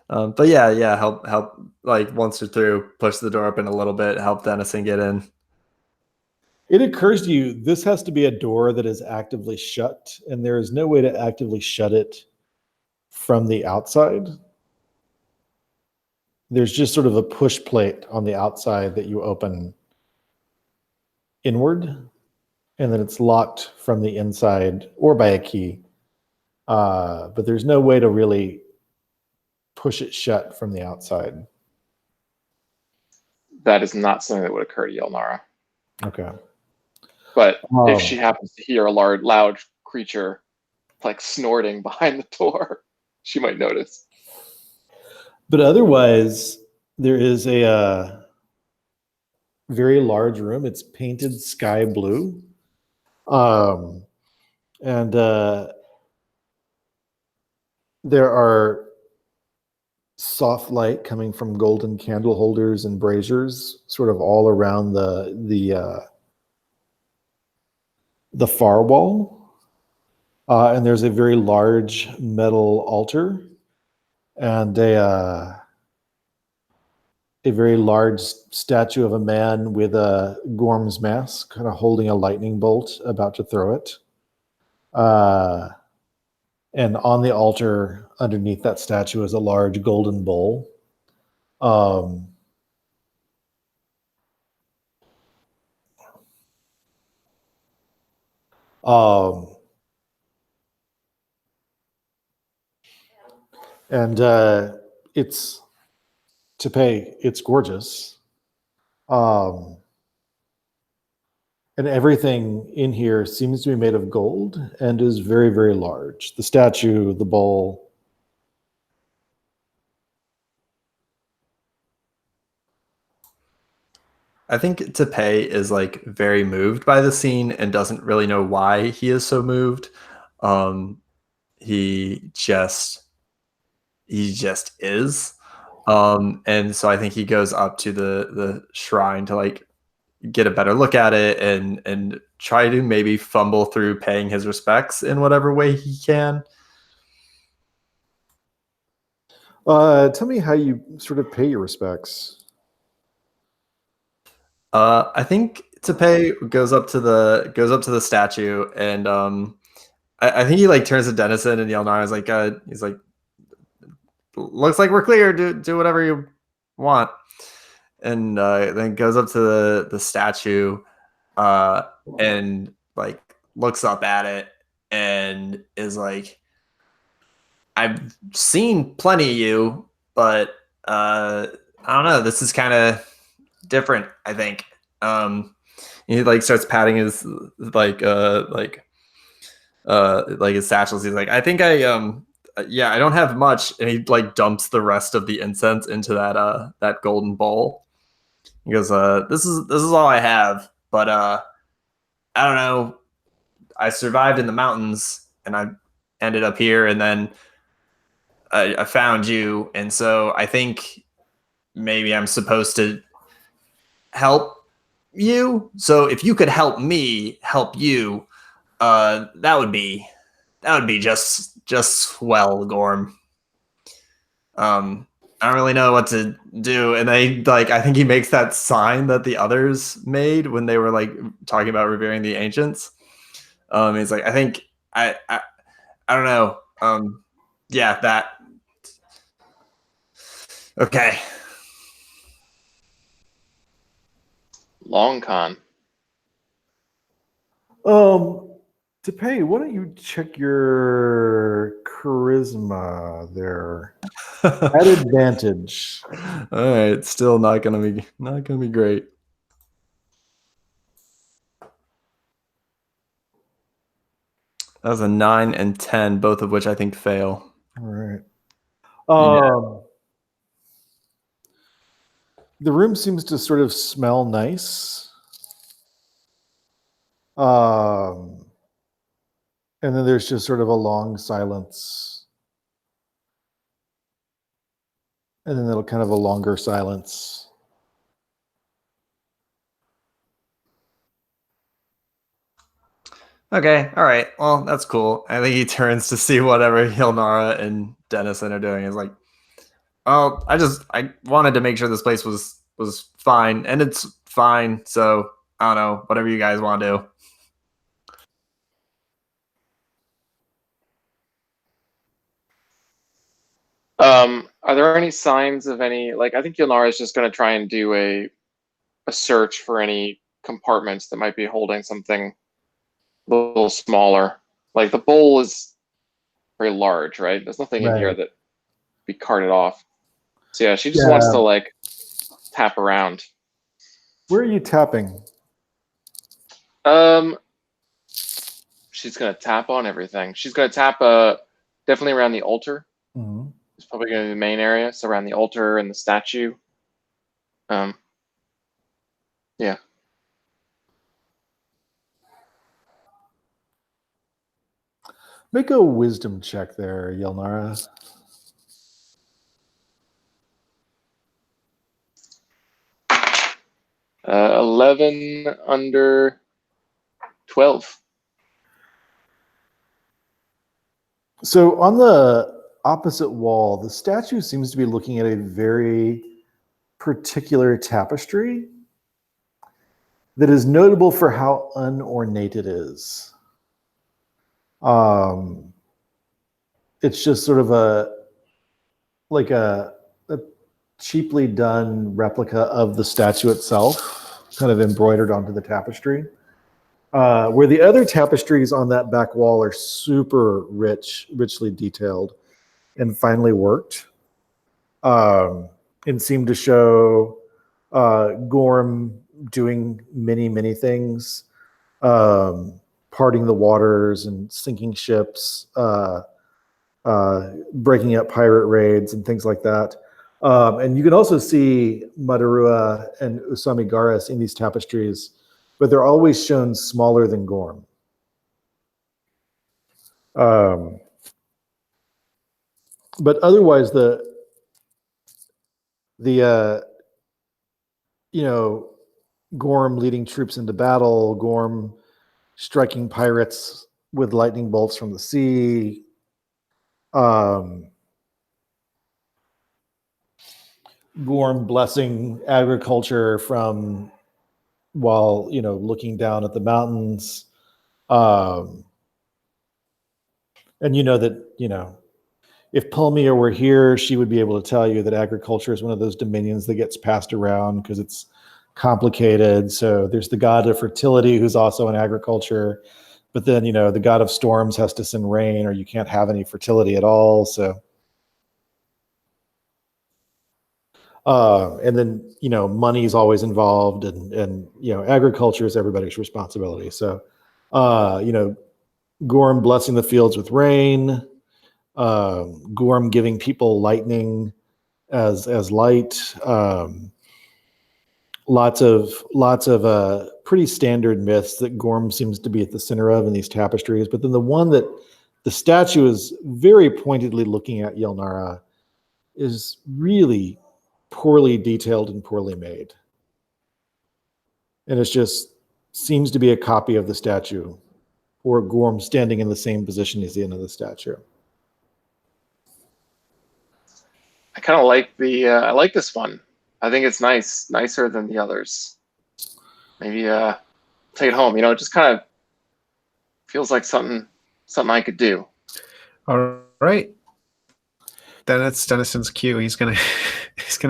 But yeah, help, like once you're through, push the door open a little bit, help Dennison get in. It occurs to you this has to be a door that is actively shut, and there is no way to actively shut it from the outside. There's just sort of a push plate on the outside that you open inward, and then it's locked from the inside or by a key. But there's no way to really push it shut from the outside. That is not something that would occur to Yelnara. Okay. But if she happens to hear a loud creature like snorting behind the door, she might notice. But otherwise, there is a very large room. It's painted sky blue. And there are soft light coming from golden candle holders and braziers sort of all around the far wall. And there's a very large metal altar and a very large statue of a man with a Gorm's mask, kind of holding a lightning bolt, about to throw it. And on the altar, underneath that statue, is a large golden bowl. And it's Tapay. It's gorgeous. And everything in here seems to be made of gold and is very, very large. The statue, the bowl. I think Tapay is like very moved by the scene and doesn't really know why he is so moved. He just is. And so I think he goes up to the shrine to like get a better look at it and try to maybe fumble through paying his respects in whatever way he can. Tell me how you sort of pay your respects. I think Tapay goes up to the statue, and I think he like turns to Dennison, and Yelnara is like, he's like, looks like we're clear. Do whatever you want, and then goes up to the statue, and like looks up at it, and is like, I've seen plenty of you, but I don't know. This is kind of different, I think. He like starts patting his like like his satchels. He's like, I think I yeah, I don't have much, and he like dumps the rest of the incense into that golden bowl. He goes, this is all I have, but I don't know. I survived in the mountains, and I ended up here, and then I found you, and so I think maybe I'm supposed to help you. So if you could help me help you, that would be just swell, Gorm. I don't really know what to do, and I think he makes that sign that the others made when they were like talking about revering the ancients. He's like, I think I don't know. Yeah, that. Okay. Long con. Tapay, why don't you check your charisma there? At advantage. All right, still not gonna be great. That was a 9 and 10, both of which I think fail. All right. Yeah. The room seems to sort of smell nice. And then there's just sort of a long silence. And then kind of a longer silence. Okay, all right. Well, that's cool. I think he turns to see whatever Yelnara and Dennison are doing. Is like, oh, I wanted to make sure this place was fine, and it's fine. So I don't know, whatever you guys want to do. Are there any signs of any, like, I think Yelnara is just going to try and do a search for any compartments that might be holding something a little smaller. Like the bowl is very large, right? There's nothing in here Right. that be carted off. So yeah, she just wants to like tap around. Where are you tapping? She's gonna tap on everything. She's gonna tap definitely around the altar. Mhm. It's probably gonna be the main area, so around the altar and the statue. Yeah. Make a wisdom check there, Yelnara. 11 under 12. So on the opposite wall, the statue seems to be looking at a very particular tapestry that is notable for how unornate it is. It's just sort of a cheaply done replica of the statue itself, kind of embroidered onto the tapestry. Where the other tapestries on that back wall are super richly detailed and finely worked, and seem to show Gorm doing many things, parting the waters and sinking ships, breaking up pirate raids and things like that. And you can also see Madarua and Usami Garas in these tapestries, but they're always shown smaller than Gorm. But otherwise, the Gorm leading troops into battle, Gorm striking pirates with lightning bolts from the sea, Gorm blessing agriculture from while looking down at the mountains, and that if Pulmia were here, she would be able to tell you that agriculture is one of those dominions that gets passed around because it's complicated. So there's the god of fertility who's also in agriculture, but then the god of storms has to send rain or you can't have any fertility at all. So and then money's always involved, and agriculture is everybody's responsibility. So Gorm blessing the fields with rain. Gorm giving people lightning as light. Lots of pretty standard myths that Gorm seems to be at the center of in these tapestries. But then the one that the statue is very pointedly looking at Yelnara is really poorly detailed and poorly made. And it just seems to be a copy of the statue, or Gorm standing in the same position as the end of the statue. I kind of like I like this one. I think it's nicer than the others. Maybe take it home. It just kind of feels like something I could do. All right. Then it's Denison's cue. He's gonna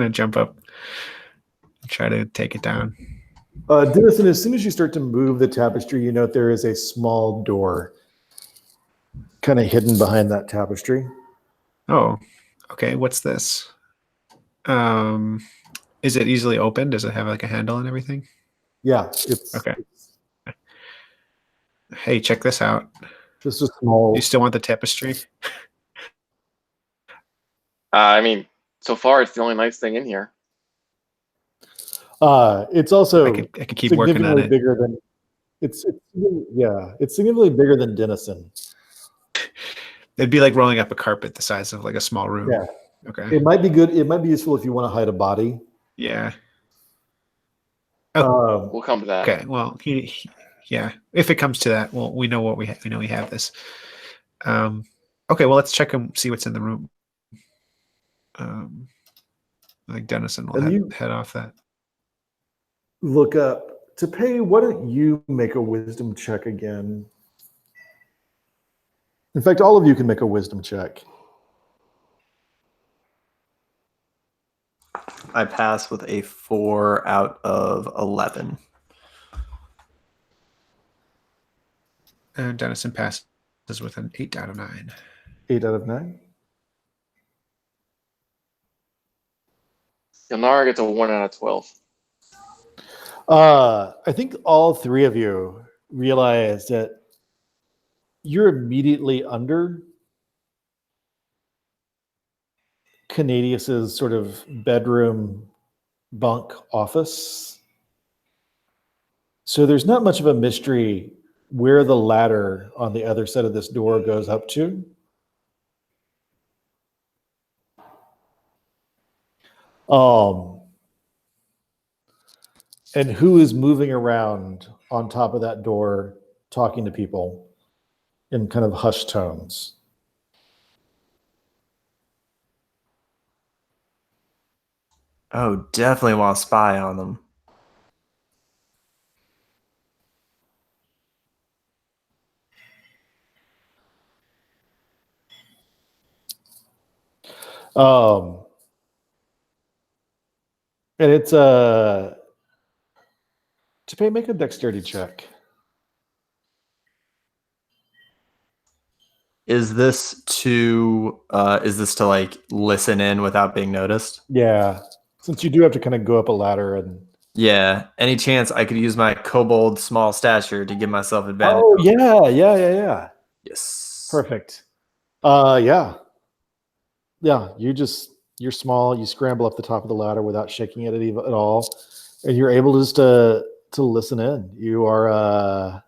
jump up and try to take it down. Denison, as soon as you start to move the tapestry, you note there is a small door kind of hidden behind that tapestry. Oh, okay. What's this? Is it easily opened? Does it have like a handle and everything? Yeah, it's okay. Hey, check this out. Just a small. You still want the tapestry? I mean, so far it's the only nice thing in here. It's also I could keep working on it. Bigger than it's significantly bigger than Denison. It'd be like rolling up a carpet the size of like a small room. Yeah. Okay. It might be good. It might be useful if you want to hide a body. Yeah. We'll come to that. Okay. Well, yeah. If it comes to that, well, we know what we have. We know we have this. Okay. Well, let's check and see what's in the room. I think Denison will head off that. Look up Tapay. Why don't you make a wisdom check again? In fact, all of you can make a wisdom check. I pass with a 4 out of 11. And Denison passes with an 8 out of 9. 8 out of 9. Yelnara gets a 1 out of 12. I think all three of you realize that you're immediately under Canadius's sort of bedroom bunk office. So there's not much of a mystery where the ladder on the other side of this door goes up to. And who is moving around on top of that door talking to people in kind of hushed tones. Oh, definitely want to spy on them. And it's Tapay, make a dexterity check. Is this to like listen in without being noticed? Yeah, since you do have to kind of go up a ladder and. Yeah. Any chance I could use my kobold small stature to give myself advantage? Oh yeah. Yes. Perfect. Yeah. You're small. You scramble up the top of the ladder without shaking it at all, and you're able just to listen in. You are.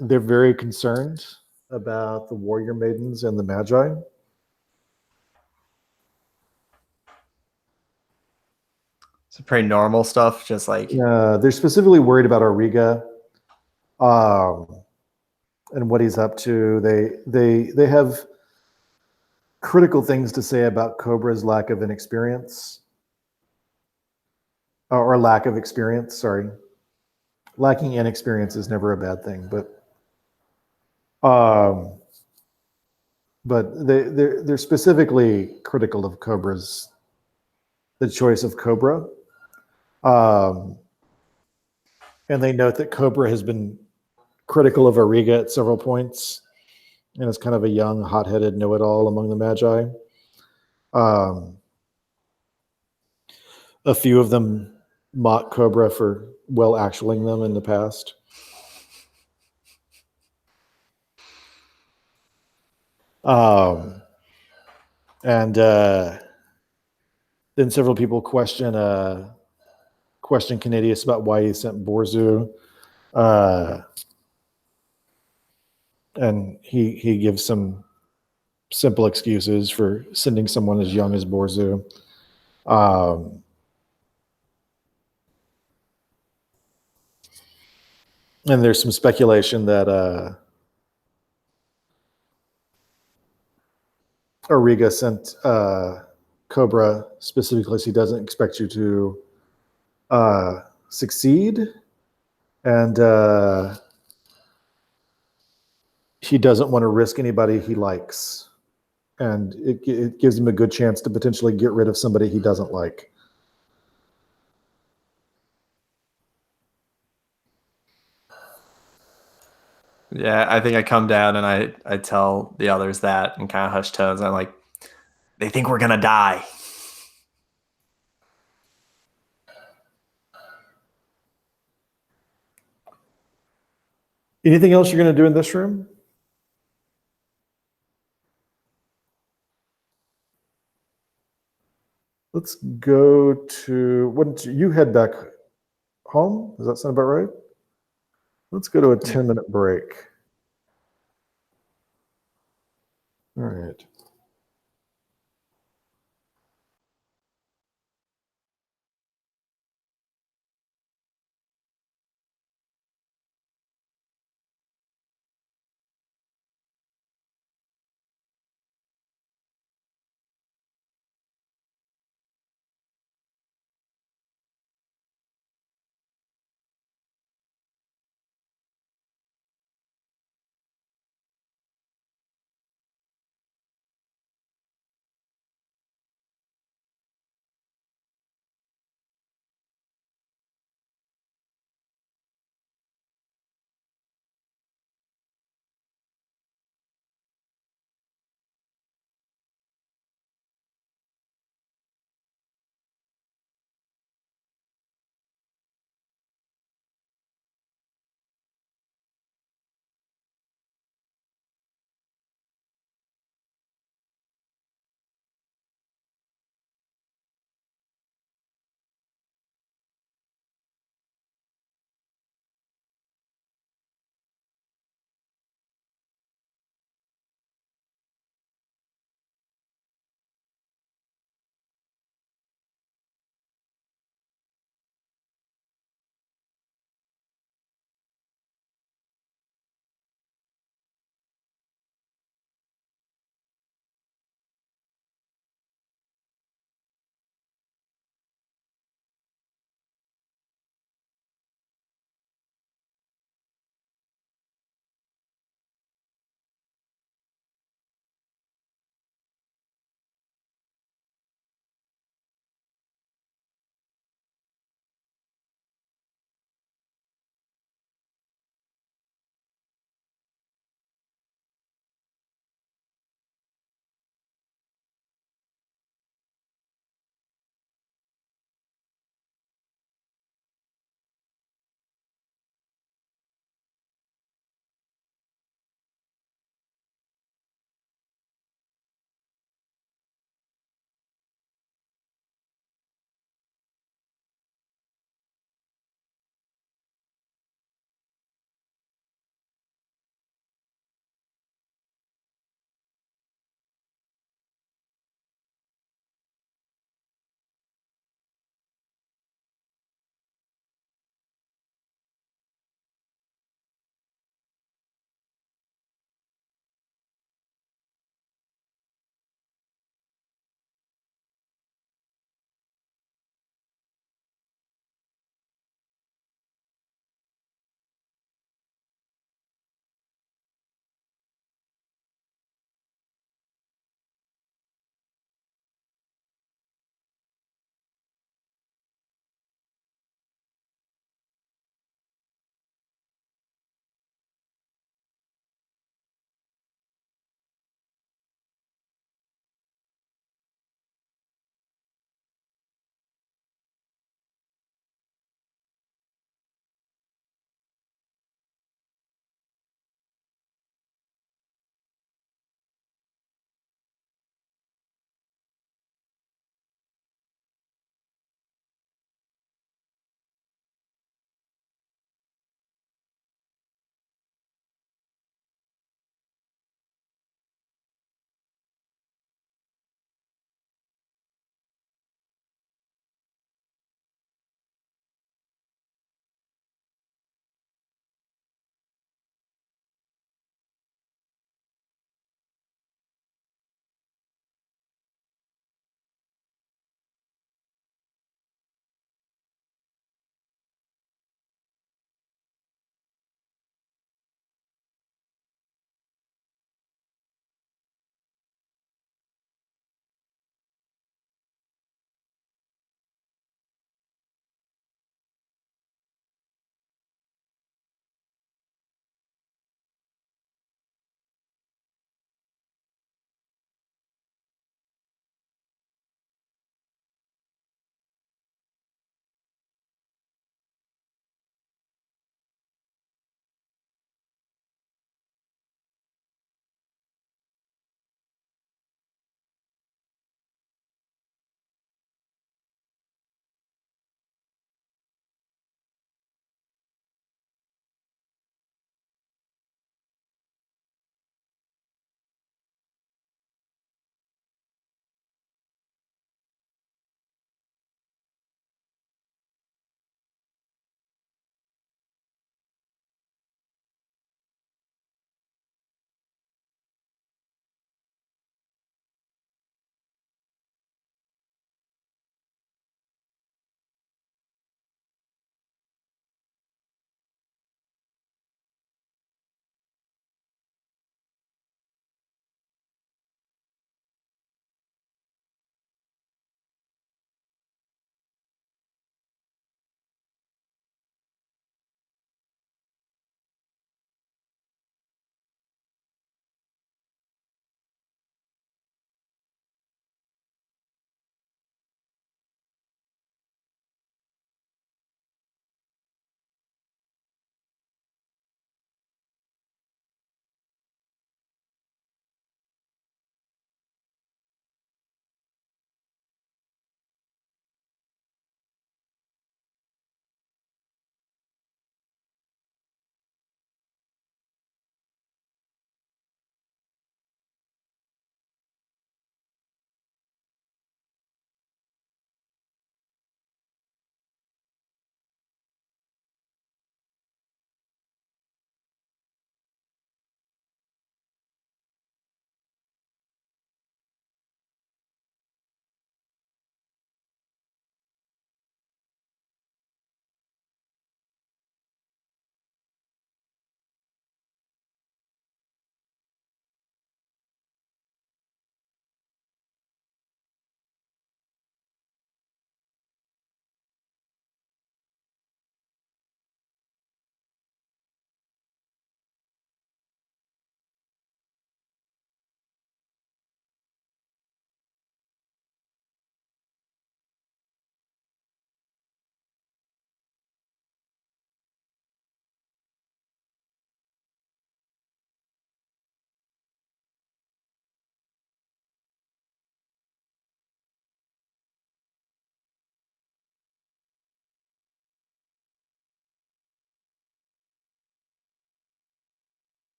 They're very concerned about the Warrior Maidens and the Magi. It's pretty normal stuff, just like they're specifically worried about Auriga, and what he's up to. They have critical things to say about Cobra's lack of inexperience, or lack of experience. Sorry, lacking inexperience is never a bad thing, but they're specifically critical of the choice of Cobra. And they note that Cobra has been critical of Auriga at several points, and is kind of a young, hot-headed know-it-all among the Magi. A few of them mock Cobra for well-actualing them in the past. And then several people question Canadius about why he sent Borzu. And he gives some simple excuses for sending someone as young as Borzu. And there's some speculation that Auriga sent Cobra specifically so he doesn't expect you to succeed. And he doesn't want to risk anybody he likes. And it gives him a good chance to potentially get rid of somebody he doesn't like. Yeah, I think I come down and I tell the others that in kind of hushed tones. I'm like, they think we're gonna die. Anything else you're going to do in this room? Let's go to, wouldn't you head back home? Does that sound about right? Let's go to a 10-minute break. All right.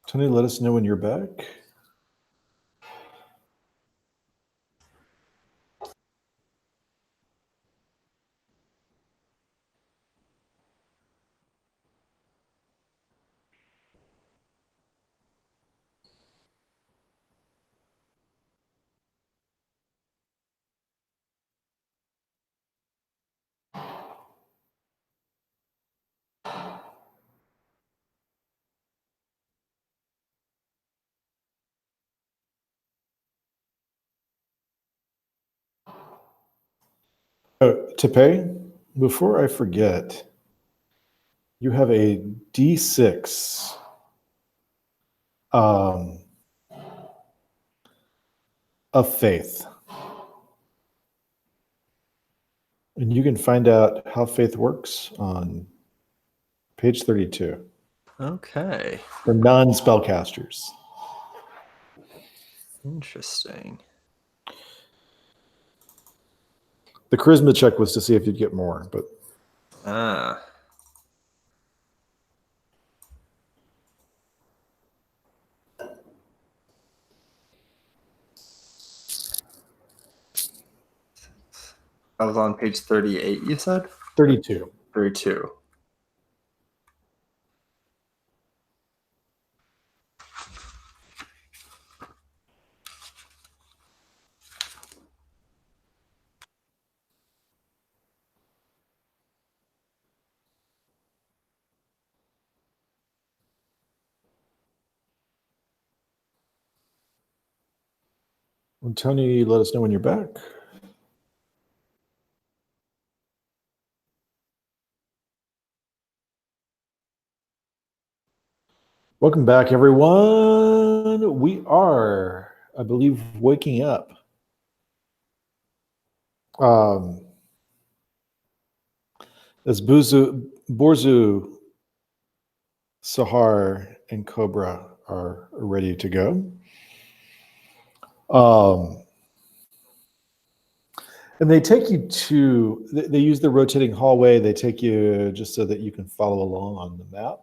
Tony, let us know when you're back. Oh, Tapay, before I forget, you have a D6 of faith. And you can find out how faith works on page 32 Okay. for non-spellcasters. Interesting. The charisma check was to see if you'd get more, but Ah. I was on page 38, you said? 32. 32. Well, Tony, let us know when you're back. Welcome back, everyone. We are, I believe, waking up. As Borzu, Sahar, and Cobra are ready to go. And they take you to, they use the rotating hallway. They take you just so that you can follow along on the map.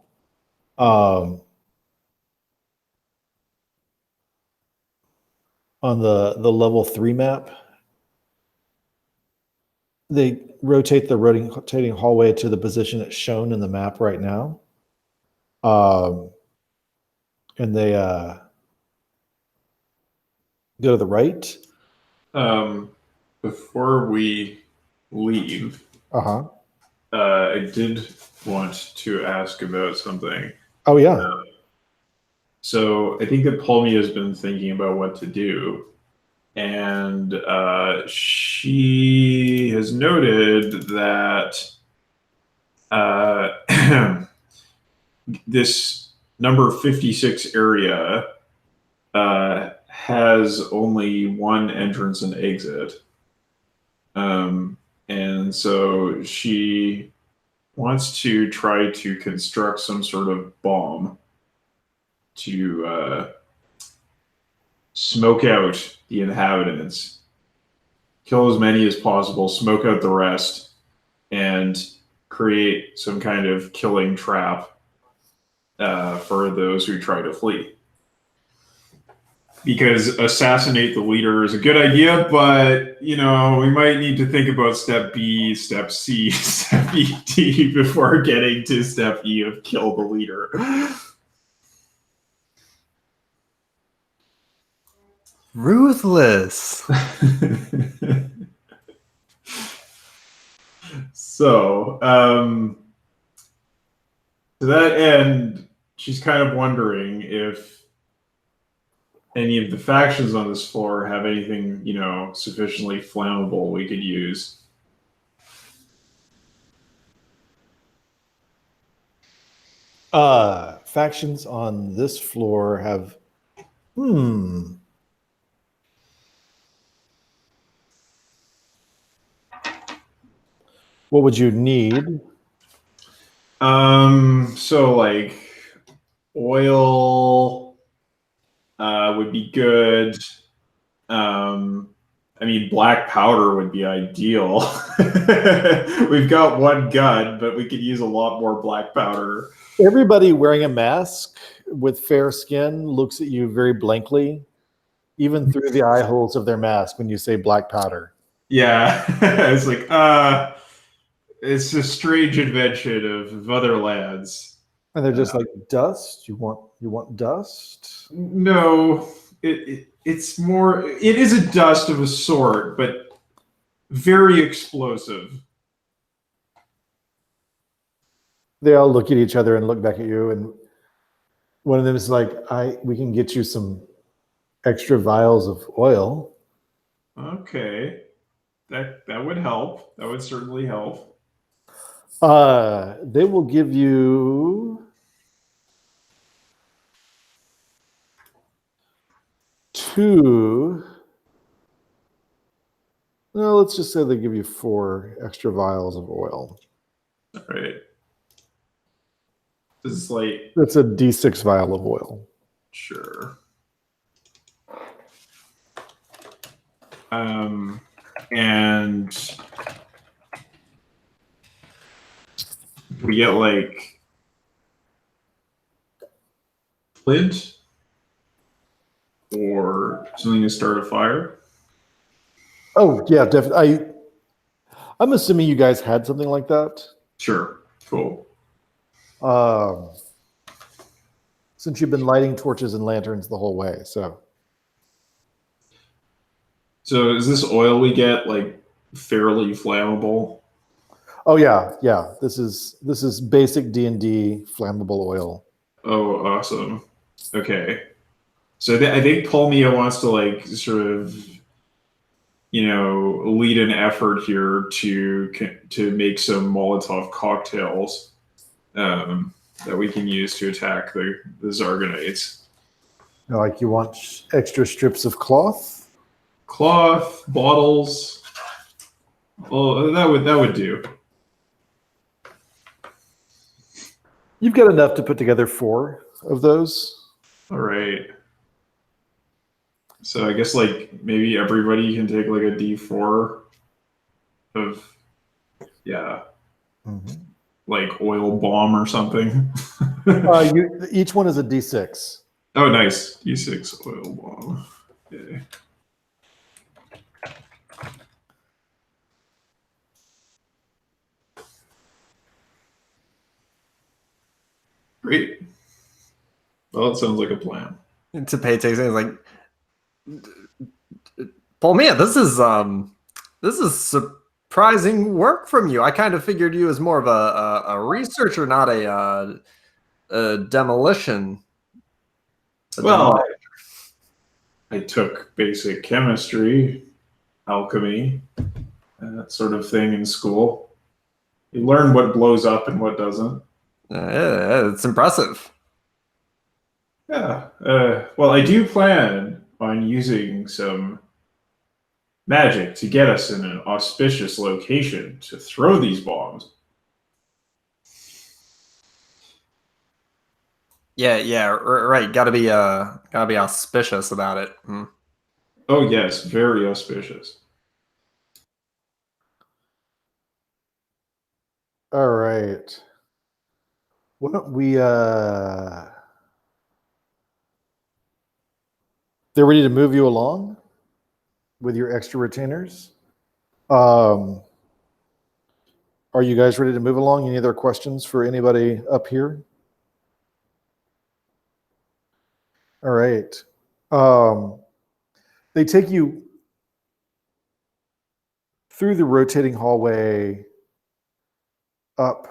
On the level 3 map, they rotate the rotating hallway to the position that's shown in the map right now. And they go to the right. Before we leave, I did want to ask about something. Oh, yeah. So I think that Pulmia has been thinking about what to do. And she has noted that this number 56 area has only one entrance and exit. And so she wants to try to construct some sort of bomb to smoke out the inhabitants, kill as many as possible, smoke out the rest, and create some kind of killing trap for those who try to flee. Because assassinate the leader is a good idea, but, you know, we might need to think about step B, step C, step E, D before getting to step E of kill the leader. Ruthless. So, to that end, she's kind of wondering if any of the factions on this floor have anything, sufficiently flammable we could use. Factions on this floor have. What would you need? So like oil would be good. I mean, black powder would be ideal. We've got one gun, but we could use a lot more black powder. Everybody wearing a mask with fair skin looks at you very blankly, even through the eye holes of their mask when you say black powder. Yeah, it's like, it's a strange invention of other lands. And they're just like, dust? You want dust? No, it's more. It is a dust of a sort, but very explosive. They all look at each other and look back at you, and one of them is like, we can get you some extra vials of oil. Okay, that would help. That would certainly help. They will give you 2. No, let's just say they give you 4 extra vials of oil. All right. This is like, That's a D6 vial of oil. sure. And we get like flint or something to start a fire. Oh yeah, definitely. I'm assuming you guys had something like that. Sure. Cool. Since you've been lighting torches and lanterns the whole way, so. So is this oil we get like fairly flammable? Oh yeah. This is basic D&D flammable oil. Oh, awesome. Okay. So I think Pulmia wants to like sort of, lead an effort here to make some Molotov cocktails that we can use to attack the Zargonites. Like you want extra strips of cloth? Cloth, bottles. Well, that would do. You've got enough to put together 4 of those. All right. So I guess like maybe everybody can take like a D4 of, like oil bomb or something. Each one is a D6. Oh, nice. D6 oil bomb. Okay. Great. Well, it sounds like a plan. Tapay takes it like, Pulmia, this is surprising work from you. I kind of figured you as more of a researcher, not a demolition. Well, I took basic chemistry, alchemy, that sort of thing in school. You learn what blows up and what doesn't. It's impressive. Yeah. Well, I do plan on using some magic to get us in an auspicious location to throw these bombs. Yeah, right. Gotta be auspicious about it. Oh yes, very auspicious. All right. Why don't we they're ready to move you along with your extra retainers. Are you guys ready to move along? Any other questions for anybody up here? All right. They take you through the rotating hallway up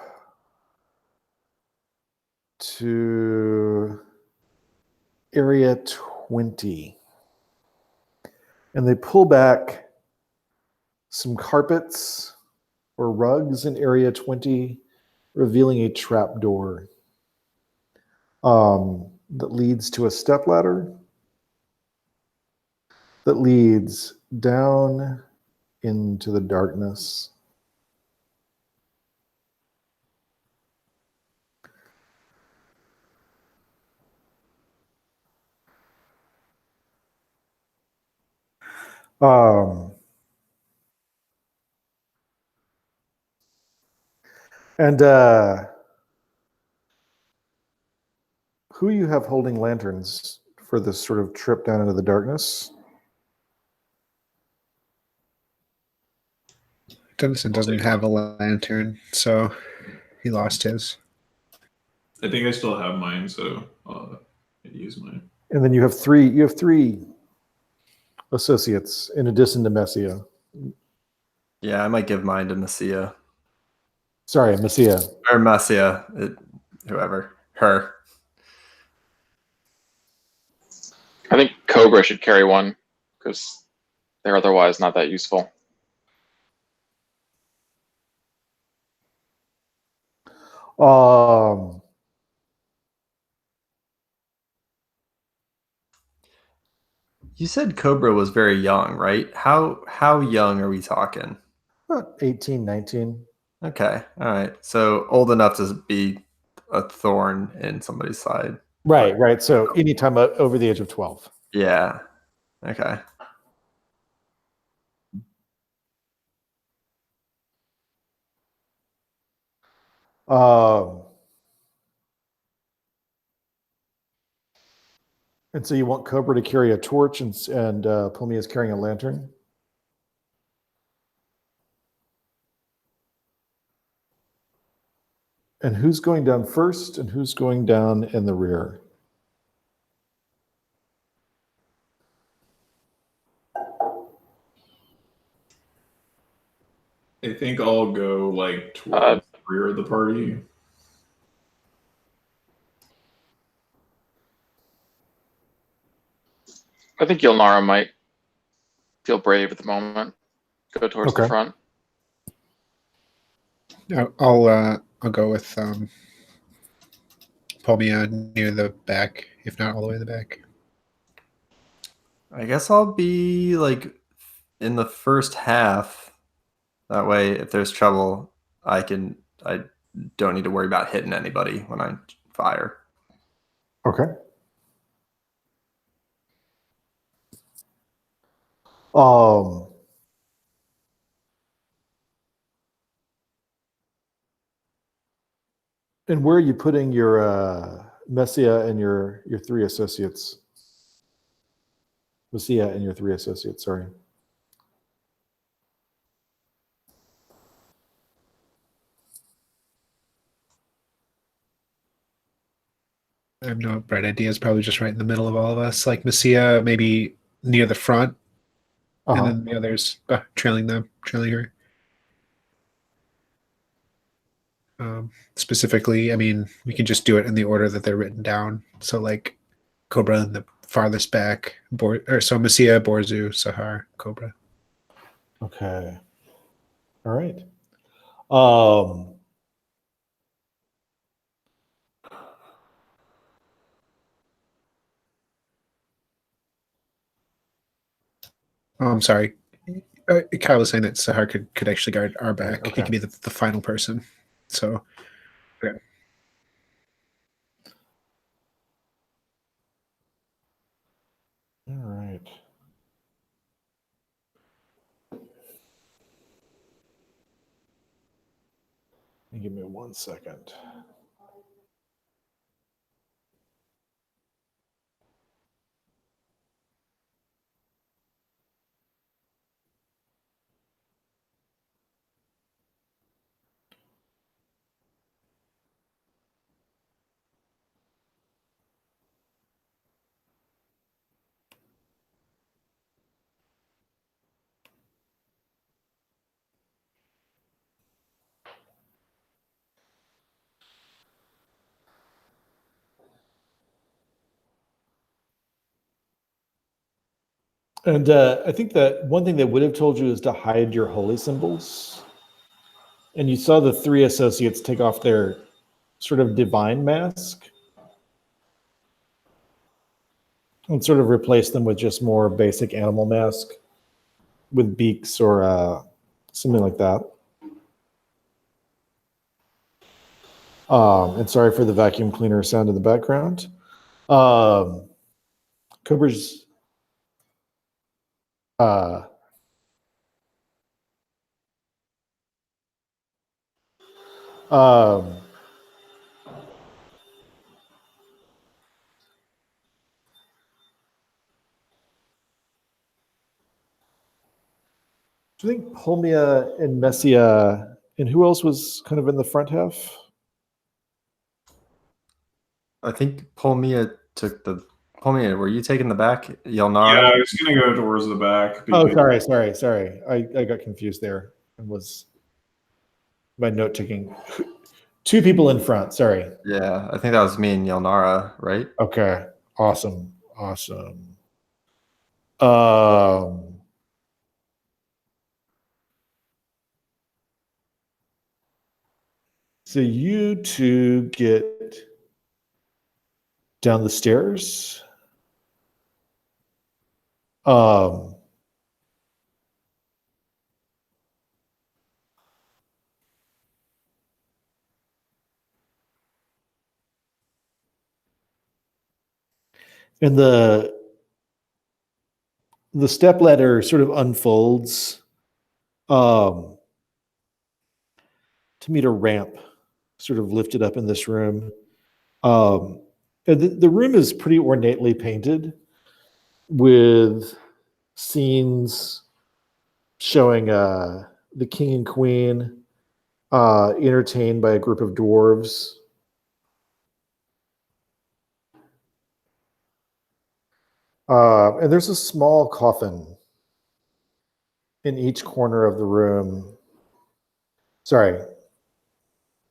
to area 20. And they pull back some carpets or rugs in area 20, revealing a trap door that leads to a stepladder that leads down into the darkness. And who you have holding lanterns for this sort of trip down into the darkness? Dennison doesn't have a lantern, so he lost his. I think I still have mine, so I'll use mine. And then you have three associates in addition to Messia. Yeah, I might give mine to Messia. Sorry, Messia. Or Messia, whoever. Her. I think Cobra should carry one because they're otherwise not that useful. You said Cobra was very young, right? How young are we talking? About 18, 19. Okay, all right. So old enough to be a thorn in somebody's side. Right. So anytime over the age of 12. Yeah. Okay. And so you want Cobra to carry a torch and Pulmia is carrying a lantern? And who's going down first and who's going down in the rear? I think I'll go like towards the rear of the party. I think Yelnara might feel brave at the moment. Go towards the front. I'll go with Pulmia near the back, if not all the way to the back. I guess I'll be like in the first half. That way, if there's trouble, I don't need to worry about hitting anybody when I fire. Okay. And where are you putting your Messia and your three associates? Messia and your three associates, sorry. I have no bright ideas. Probably just right in the middle of all of us. Like Messia, maybe near the front, and then the others trailing her. Specifically, I mean, we can just do it in the order that they're written down. So, like, Cobra in the farthest back, so Messia, Borzu, Sahar, Cobra. Okay. All right. I'm sorry. Kyle was saying that Sahar could actually guard our back. Okay. He could be the final person. So, okay. All right. Give me 1 second. And I think that one thing they would have told you is to hide your holy symbols. And you saw the three associates take off their sort of divine mask and sort of replace them with just more basic animal mask with beaks or something like that. And sorry for the vacuum cleaner sound in the background. Cobra's I think Pulmia and Messia, and who else was kind of in the front half? I think Pulmia took the. Pulmia, were you taking the back? Yeah, Yelnara? I was going to go towards the back. Oh, because- sorry. I got confused there. It was my note taking. Two people in front. Sorry. Yeah, I think that was me and Yelnara, right? Okay. Awesome. So you two get down the stairs. And the step ladder sort of unfolds to meet a ramp sort of lifted up in this room. And the room is pretty ornately painted with scenes showing the king and queen entertained by a group of dwarves. And there's a small coffin in each corner of the room. Sorry.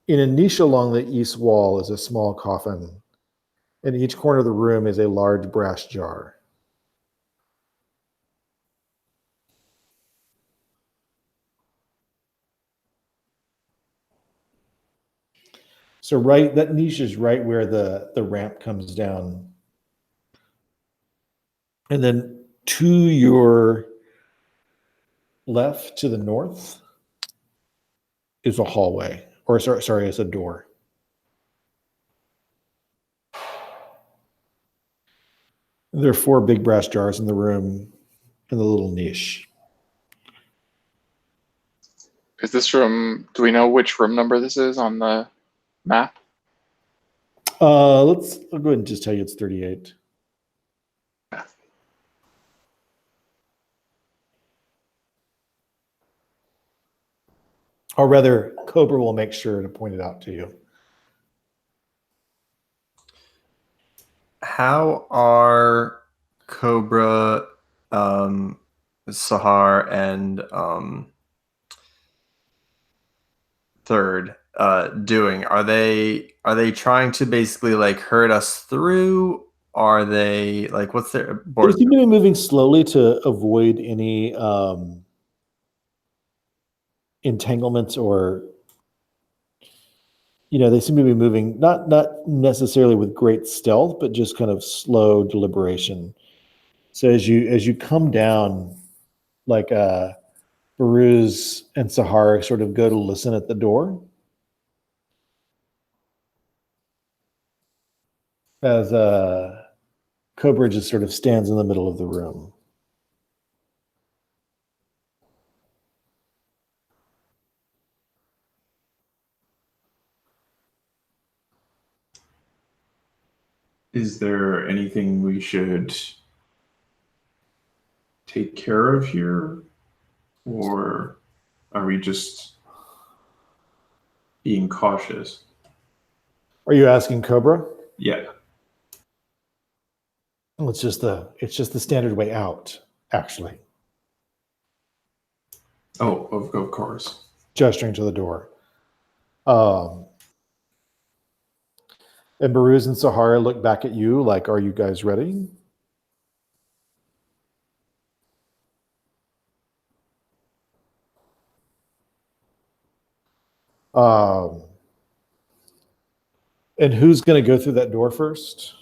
In a niche along the east wall is a small coffin. In each corner of the room is a large brass jar. So that niche is right where the ramp comes down. And then to your left, to the north, is a hallway. Or sorry, it's a door. There are 4 big brass jars in the room in the little niche. Is this room? Do we know which room number this is on the map? I'll go ahead and just tell you it's 38. Or rather, Cobra will make sure to point it out to you. How are Cobra, Sahar, and Third doing? Are they trying to basically like herd us through? Are they like what's their They board? seem to be moving slowly to avoid any entanglements or they seem to be moving not necessarily with great stealth, but just kind of slow deliberation. So as you come down, like Baruz and Sahar sort of go to listen at the door, as Cobra just sort of stands in the middle of the room. Is there anything we should take care of here? Or are we just being cautious? Are you asking Cobra? Yeah. Well, it's just the standard way out, actually. Oh, of course. Gesturing to the door. And Baruz and Sahara look back at you like, are you guys ready? And who's going to go through that door first?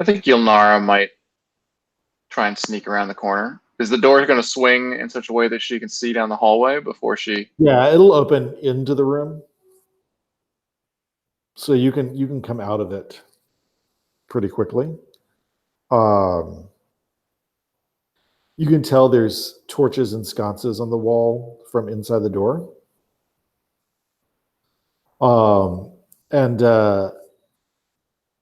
I think Yelnara might try and sneak around the corner. Is the door going to swing in such a way that she can see down the hallway before she? Yeah, it'll open into the room, so you can come out of it pretty quickly. You can tell there's torches and sconces on the wall from inside the door. And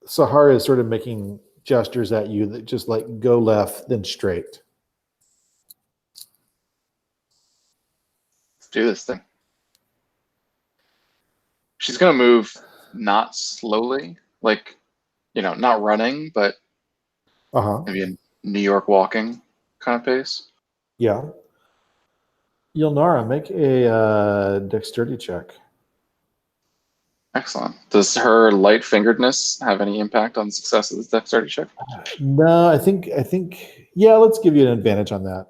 Sahara is sort of making gestures at you that just like go left, then straight. Let's do this thing. She's going to move not slowly, like, not running, but maybe a New York walking kind of pace. Yeah. Yelnara, make a dexterity check. Excellent. Does her light-fingeredness have any impact on the success of this dexterity check? No, I think yeah, let's give you an advantage on that.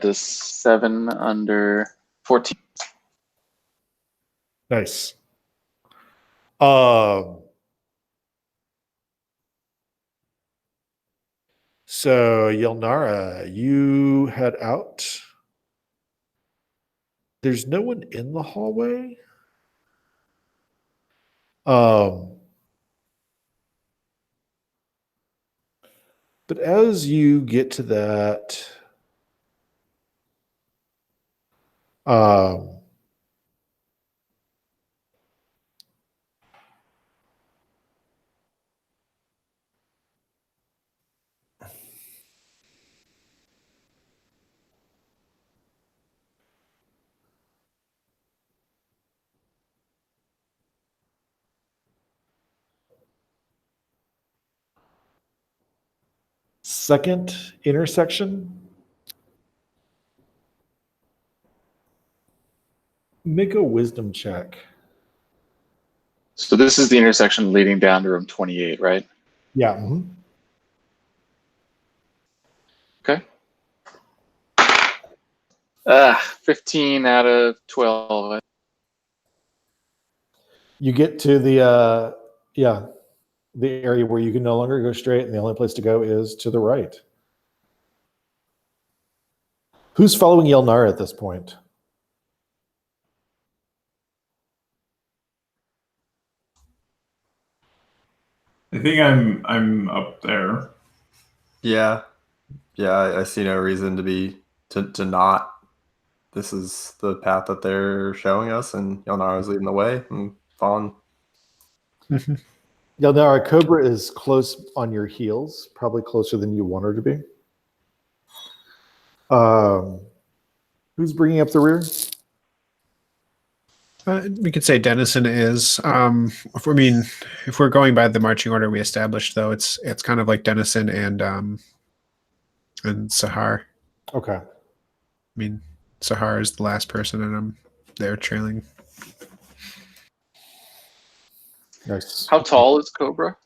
Does 7 under 14? Nice. So Yelnara, you head out. There's no one in the hallway. But as you get to that, second intersection, make a wisdom check. So this is the intersection leading down to room 28, right? Yeah. Okay. 15 out of 12. You get to the the area where you can no longer go straight, and the only place to go is to the right. Who's following Yelnara at this point? I think I'm up there. Yeah, I see no reason to not. This is the path that they're showing us, and Yelnara's leading the way and following. Yelnara, Cobra is close on your heels, probably closer than you want her to be. Who's bringing up the rear? We could say Dennison is. If we're going by the marching order we established, though, it's kind of like Dennison and Sahar. Okay. Sahar is the last person, and I'm there trailing. Nice. How tall is Cobra?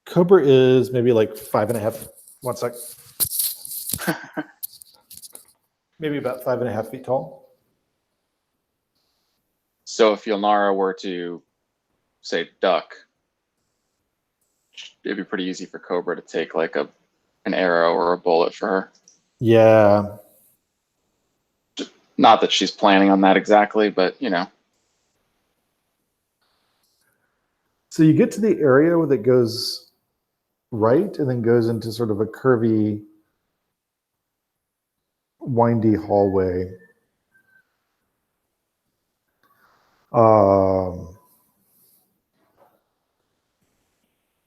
Cobra is maybe like 5.5. 1 sec. Maybe about 5.5 feet tall. So if Yelnara were to, say, duck, it'd be pretty easy for Cobra to take like an arrow or a bullet for her. Yeah. Not that she's planning on that exactly, but So you get to the area that goes right and then goes into sort of a curvy, windy hallway.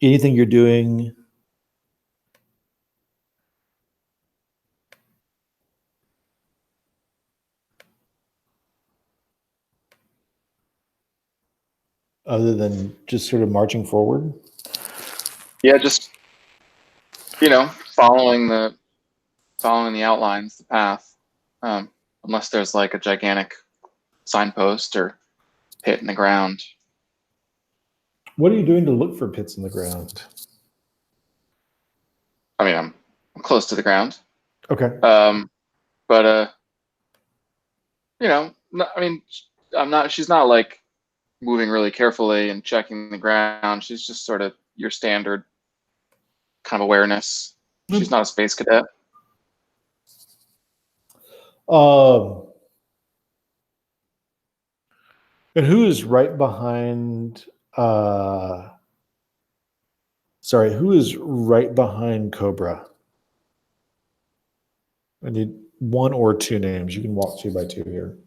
Anything you're doing other than just sort of marching forward? Yeah, just following the outlines, the path. Unless there's like a gigantic signpost or pit in the ground. What are you doing to look for pits in the ground? I mean, I'm close to the ground. Okay. But I mean, I'm not. She's not like moving really carefully and checking the ground. She's just sort of your standard kind of awareness. She's not a space cadet. And who is right behind? Sorry, who is right behind Cobra? I need one or two names. You can walk 2 by 2 here.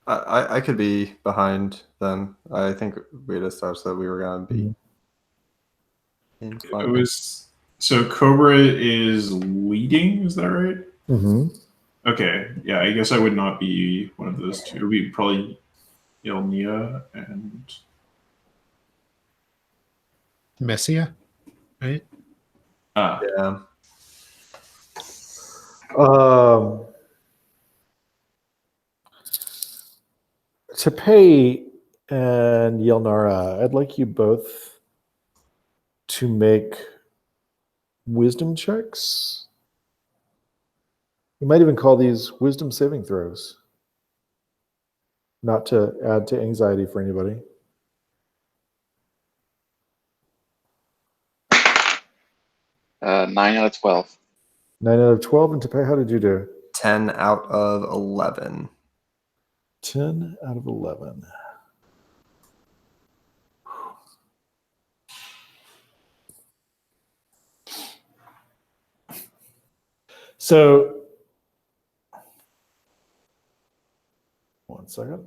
I could be behind them. I think we had established that we were going to be in front. It was so Cobra is leading. Is that right? Mm-hmm. Okay. Yeah, I guess I would not be one of those two. It would be probably Yelnara and Messia, right? Yeah. Tapay and Yelnara, I'd like you both to make wisdom checks. You might even call these wisdom saving throws. Not to add to anxiety for anybody. 9 out of 12. 9 out of 12. And Tapay, how did you do? 10 out of 11. 10 out of 11. So, one second.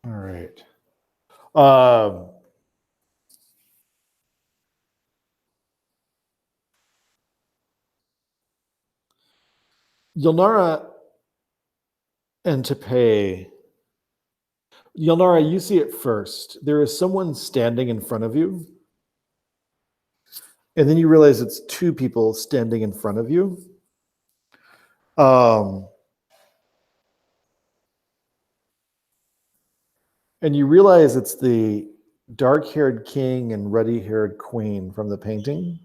All right. Yelnara and Tapay. Yelnara, you see it first. There is someone standing in front of you. And then you realize it's 2 people standing in front of you. And you realize it's the dark-haired king and ruddy-haired queen from the painting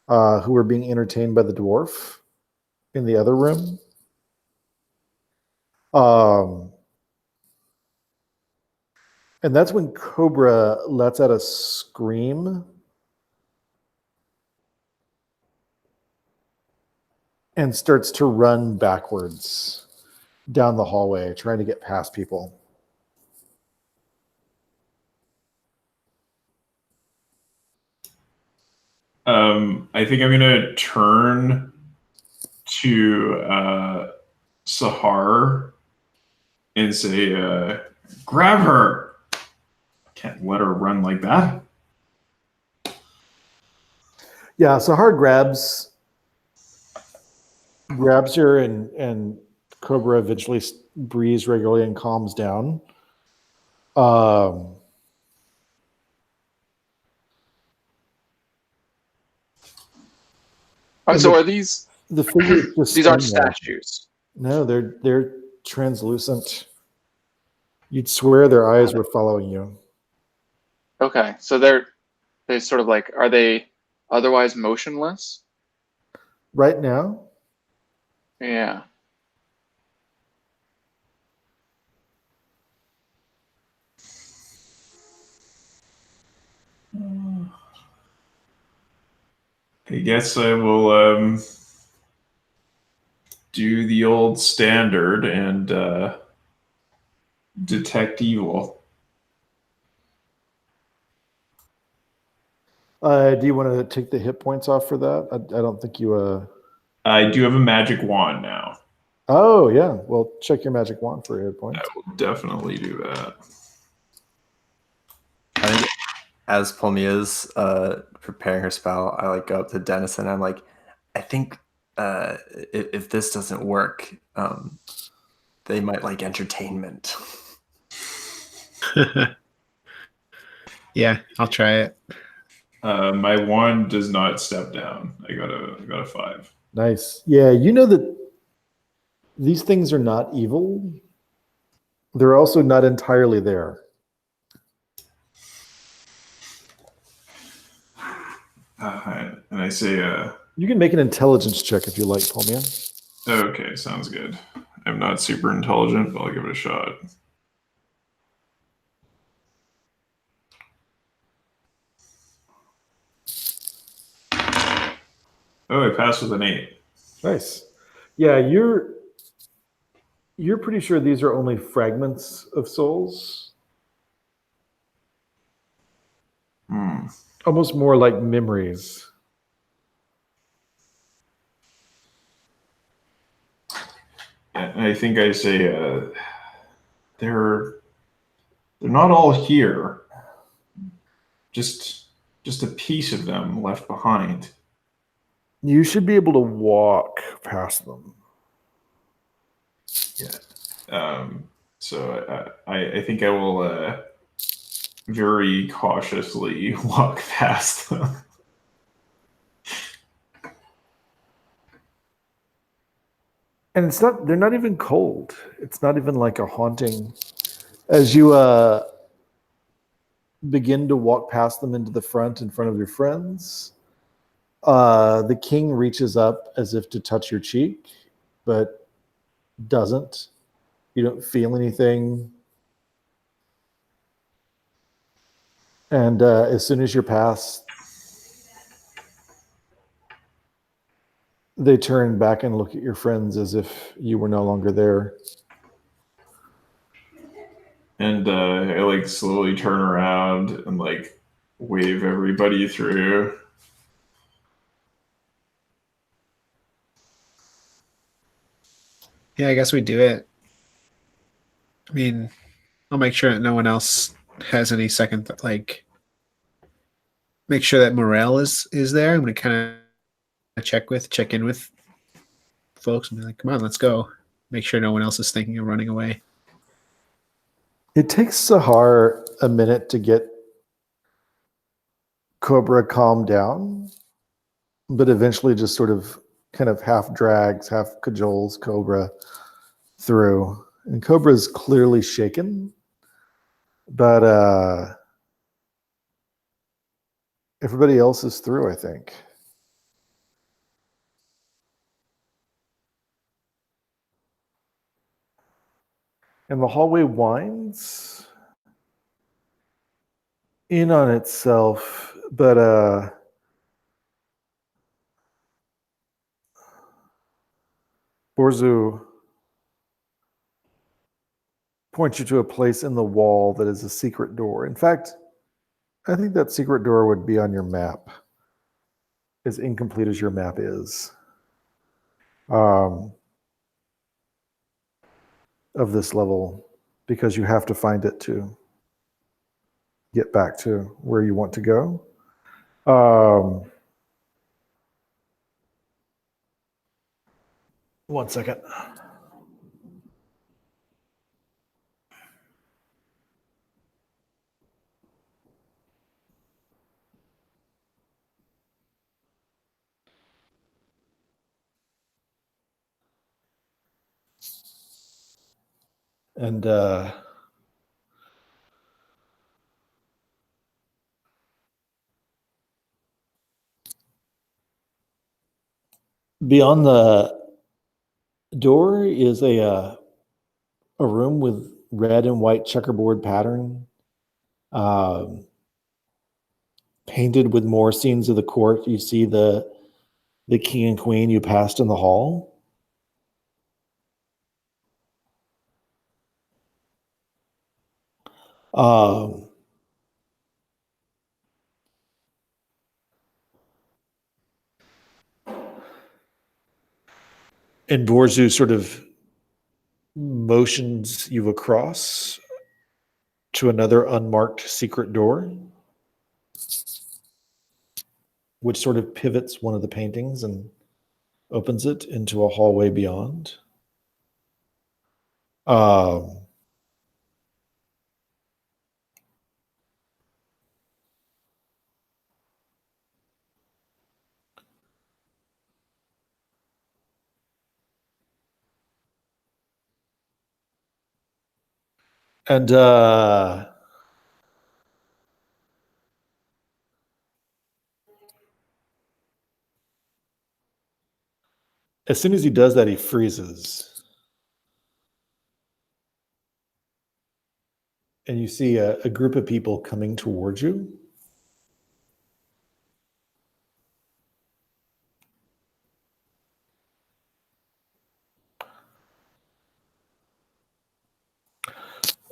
who are being entertained by the dwarf in the other room. And that's when Cobra lets out a scream and starts to run backwards down the hallway, trying to get past people. I think I'm going to turn to Sahar and say, grab her. I can't let her run like that. Yeah, Sahar grabs her, and Cobra eventually breathes regularly and calms down. So are these the figures just these aren't stand there. statues? No, they're translucent. You'd swear their eyes were following you. Okay, so they sort of like, are they otherwise motionless? Right now, Yeah. I guess I will do the old standard and detect evil. do you want to take the hit points off for that? I don't think you... I do have a magic wand now. Oh, yeah. Well, check your magic wand for hit points. I will definitely do that. I think as Pulmia's preparing her spell, I like go up to Dennis and I'm like, I think if this doesn't work, they might like entertainment. Yeah, I'll try it. My wand does not step down. I got a 5. Nice. Yeah, you know that these things are not evil. They're also not entirely there. And I say, You can make an intelligence check if you like, Pulmia. okay, sounds good. I'm not super intelligent, but I'll give it a shot. Oh, I passed with an 8. Nice. Yeah, you're pretty sure these are only fragments of souls. Almost more like memories. Yeah, I think I say they're not all here. Just a piece of them left behind. You should be able to walk past them. Yeah. So I think I will very cautiously walk past them. And they're not even cold. It's not even like a haunting. As you begin to walk past them into the front in front of your friends, the king reaches up as if to touch your cheek, but doesn't. You don't feel anything. And as soon as you're past, they turn back and look at your friends as if you were no longer there. And I like slowly turn around and like wave everybody through. Yeah, I guess we do it. I mean, I'll make sure that no one else has any second, make sure that morale is there. I'm going to kind of check in with folks and be like, come on, let's go. Make sure no one else is thinking of running away. It takes Sahar a minute to get Cobra calmed down, but eventually just sort of kind of half drags, half cajoles Cobra through. And Cobra's clearly shaken, but everybody else is through, I think. And the hallway winds in on itself, but Borzu points you to a place in the wall that is a secret door. In fact, I think that secret door would be on your map, as incomplete as your map is, of this level, because you have to find it to get back to where you want to go. One second. And beyond the door is a room with red and white checkerboard pattern, painted with more scenes of the court. You see the king and queen you passed in the hall. And Borzu sort of motions you across to another unmarked secret door, which sort of pivots one of the paintings and opens it into a hallway beyond. And as soon as he does that, he freezes. And you see a group of people coming towards you.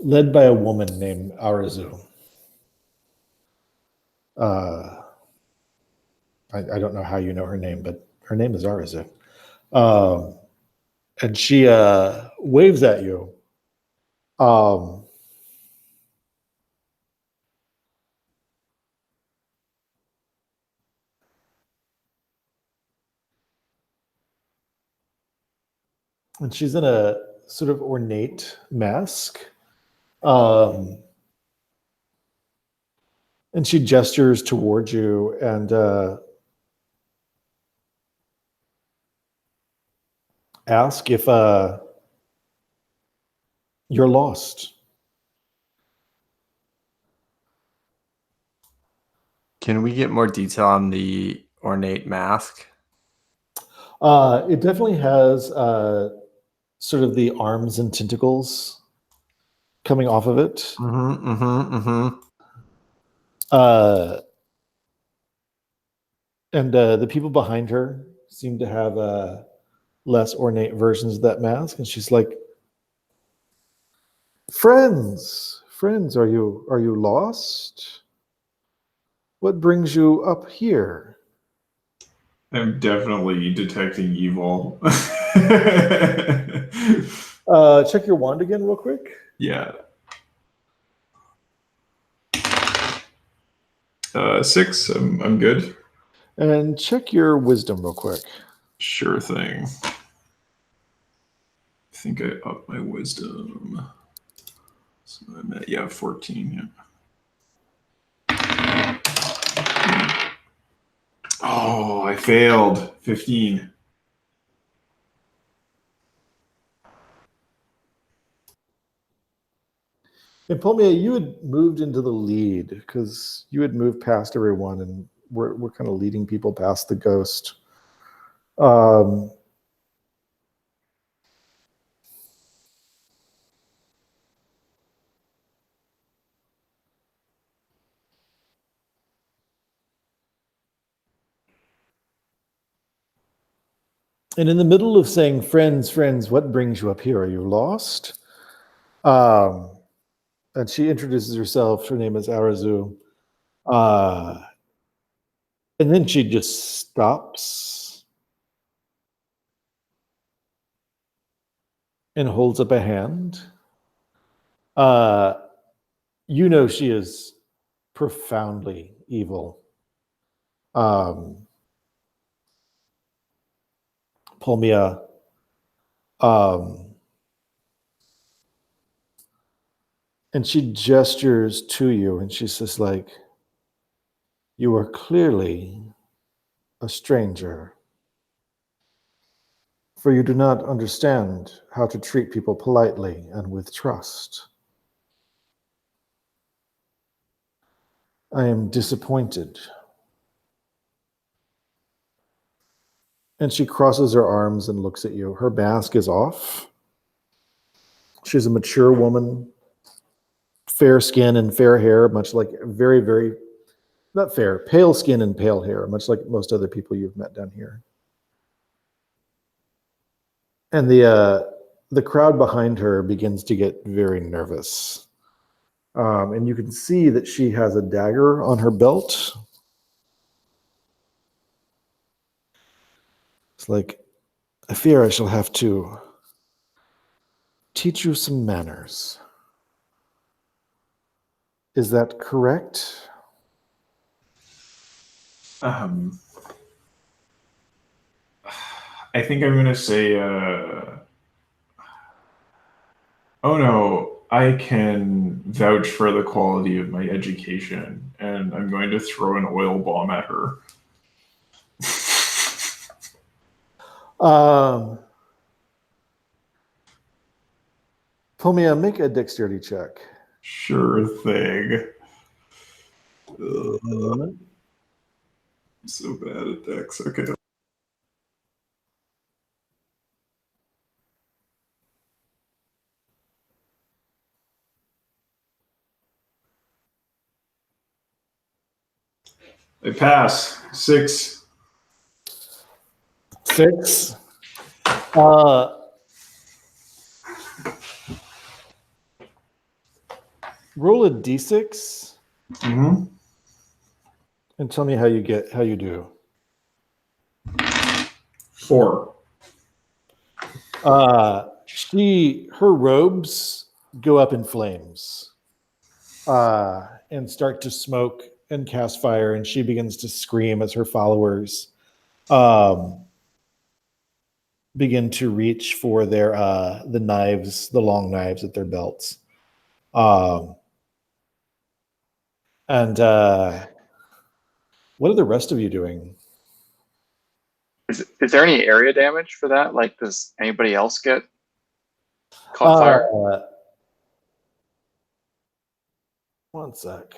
Led by a woman named Arazu. I don't know how you know her name, but her name is Arazu. And she waves at you. And she's in a sort of ornate mask. And she gestures towards you and ask if you're lost. Can we get more detail on the ornate mask? It definitely has sort of the arms and tentacles coming off of it. And the people behind her seem to have less ornate versions of that mask. And she's like, friends, are you lost? What brings you up here? I'm definitely detecting evil. Check your wand again real quick. Yeah. 6. I'm good. And check your wisdom real quick. Sure thing. I think I upped my wisdom. So I'm at 14. Yeah. Oh, I failed. 15. And Pulmia, you had moved into the lead because you had moved past everyone and we're kind of leading people past the ghost. And in the middle of saying, friends, what brings you up here? Are you lost? And she introduces herself. Her name is Arazu. And then she just stops and holds up a hand. You know she is profoundly evil. Pulmia, and she gestures to you and she says, like, you are clearly a stranger, for you do not understand how to treat people politely and with trust. I am disappointed. And she crosses her arms and looks at you. Her mask is off. She's a mature woman, fair skin and fair hair, much like very, very, not fair, pale skin and pale hair, much like most other people you've met down here. And the crowd behind her begins to get very nervous. And you can see that she has a dagger on her belt. It's like, I fear I shall have to teach you some manners. Is that correct? I think I'm going to say, oh no, I can vouch for the quality of my education, and I'm going to throw an oil bomb at her. Pulmia, make a dexterity check. Sure thing. Moment. I'm so bad at decks. Okay. I pass. 6. 6. Roll a d6 Mm-hmm. and tell me how you do. 4. Her robes go up in flames and start to smoke and cast fire, and she begins to scream as her followers begin to reach for their the knives, the long knives at their belts. And what are the rest of you doing? Is there any area damage for that? Like, does anybody else get caught fire? One sec.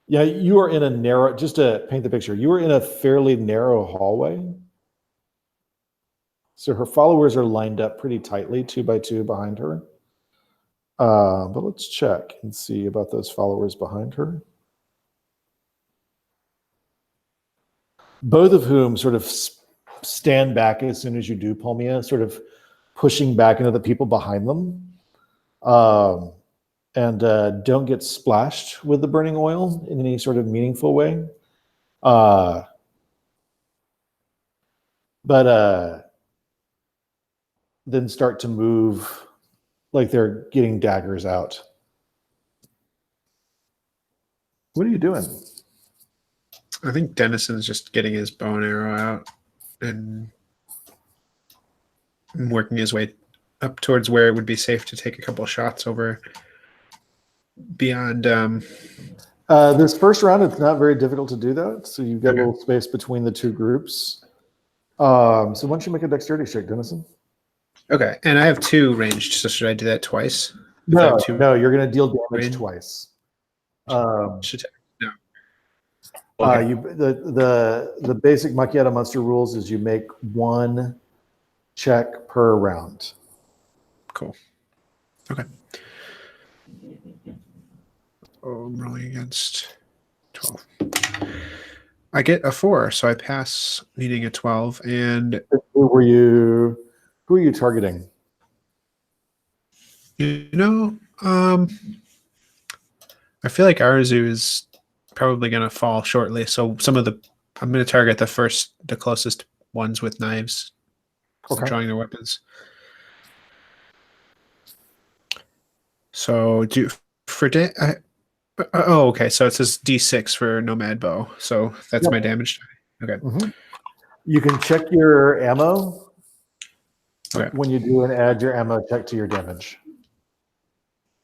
Yeah, you are in a narrow, just to paint the picture, you are in a fairly narrow hallway. So her followers are lined up pretty tightly, 2 by 2 behind her. But let's check and see about those followers behind her. Both of whom sort of stand back as soon as you do, Pulmia, sort of pushing back into the people behind them. And don't get splashed with the burning oil in any sort of meaningful way. But then start to move like they're getting daggers out. What are you doing? I think Dennison's just getting his bow and arrow out and working his way up towards where it would be safe to take a couple of shots over beyond. This first round, it's not very difficult to do that. So you've got a little space between the two groups. So why don't you make a dexterity check, Dennison? Okay, and I have 2 ranged, so should I do that twice? No, you're going to deal damage range? Twice. No. Okay. The basic Macchiato Monster rules is you make 1 check per round. Cool. Okay. Oh, I'm rolling against 12. I get a 4, so I pass, needing a 12. And Who are you targeting? I feel like Arzu is probably going to fall shortly. So I'm going to target the closest ones with knives, drawing their weapons. So okay. So it says D6 for Nomad Bow. So that's my damage. Okay. Mm-hmm. You can check your ammo when you do and add your ammo check to your damage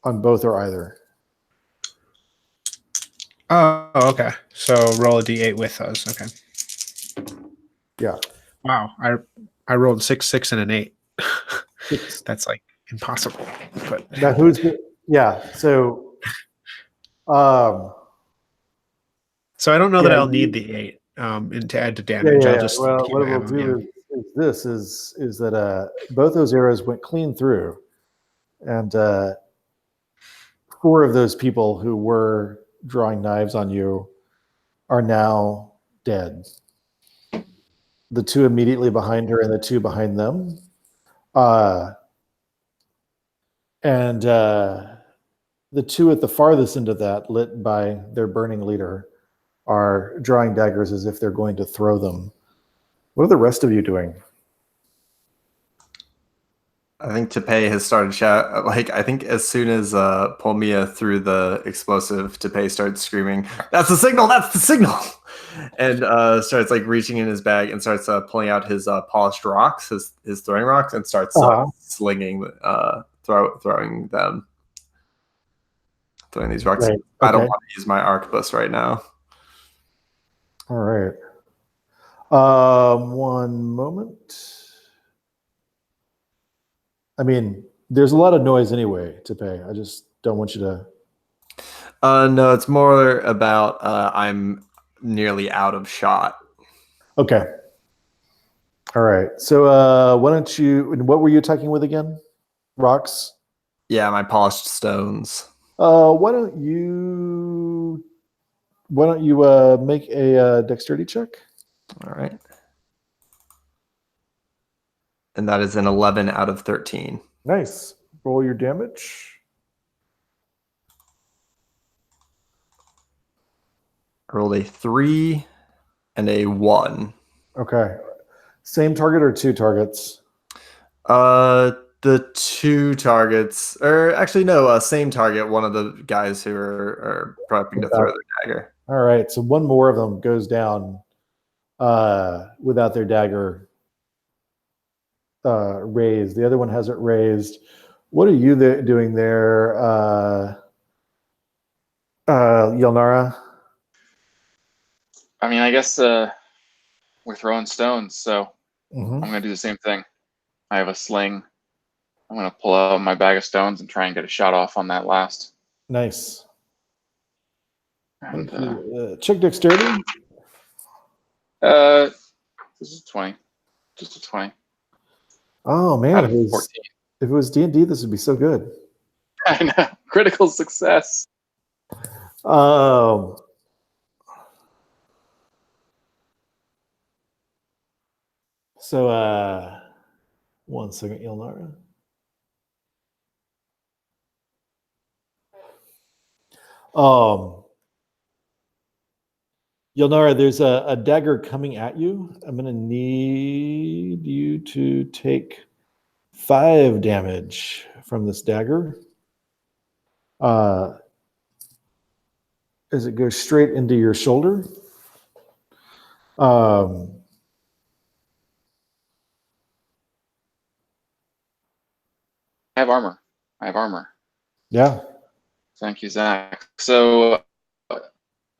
on both or either. Oh, okay. So roll a D8 with those. Okay. Yeah. Wow. I rolled 6, 6, and an 8. That's like impossible. But now So, so I don't know that I'll need the 8 and to add to damage. I'll just well, keep what my it will ammo, do is that both those arrows went clean through, and 4 of those people who were drawing knives on you are now dead. The 2 immediately behind her and the 2 behind them. And the 2 at the farthest end of that, lit by their burning leader, are drawing daggers as if they're going to throw them. What are the rest of you doing? I think Tapay has started shout. Like, I think as soon as Pulmia threw the explosive, Tapay starts screaming, "That's the signal! That's the signal!" And starts like reaching in his bag and starts pulling out his polished rocks, his throwing rocks, and starts slinging, throwing these rocks. Right. I don't want to use my arquebus right now. All right. One moment. I mean, there's a lot of noise anyway to pay. I just don't want you to. No, it's more about I'm nearly out of shot. Okay. All right. So why don't you? What were you attacking with again? Rocks. Yeah, my polished stones. Why don't you? Why don't you make a dexterity check? All right. And that is an 11 out of 13. Nice. Roll your damage. I rolled a 3 and a 1. Okay. Same target or two targets? The two targets, or actually no, same target. One of the guys who are prepping to throw their dagger. All right. So one more of them goes down without their dagger raised. The other one hasn't raised. What are you doing there, Yelnara? I mean, I guess we're throwing stones, so Mm-hmm. I'm going to do the same thing. I have a sling. I'm going to pull out my bag of stones and try and get a shot off on that last. Nice. And Check dexterity. this is 20. Just a 20. Oh man, Out if of 14. it was D&D, this would be so good. I know. Critical success. So 1 second, Yelnara. Yelnara, there's a dagger coming at you. I'm going to need you to take 5 damage from this dagger. As it goes straight into your shoulder. I have armor. Yeah. Thank you, Zach. So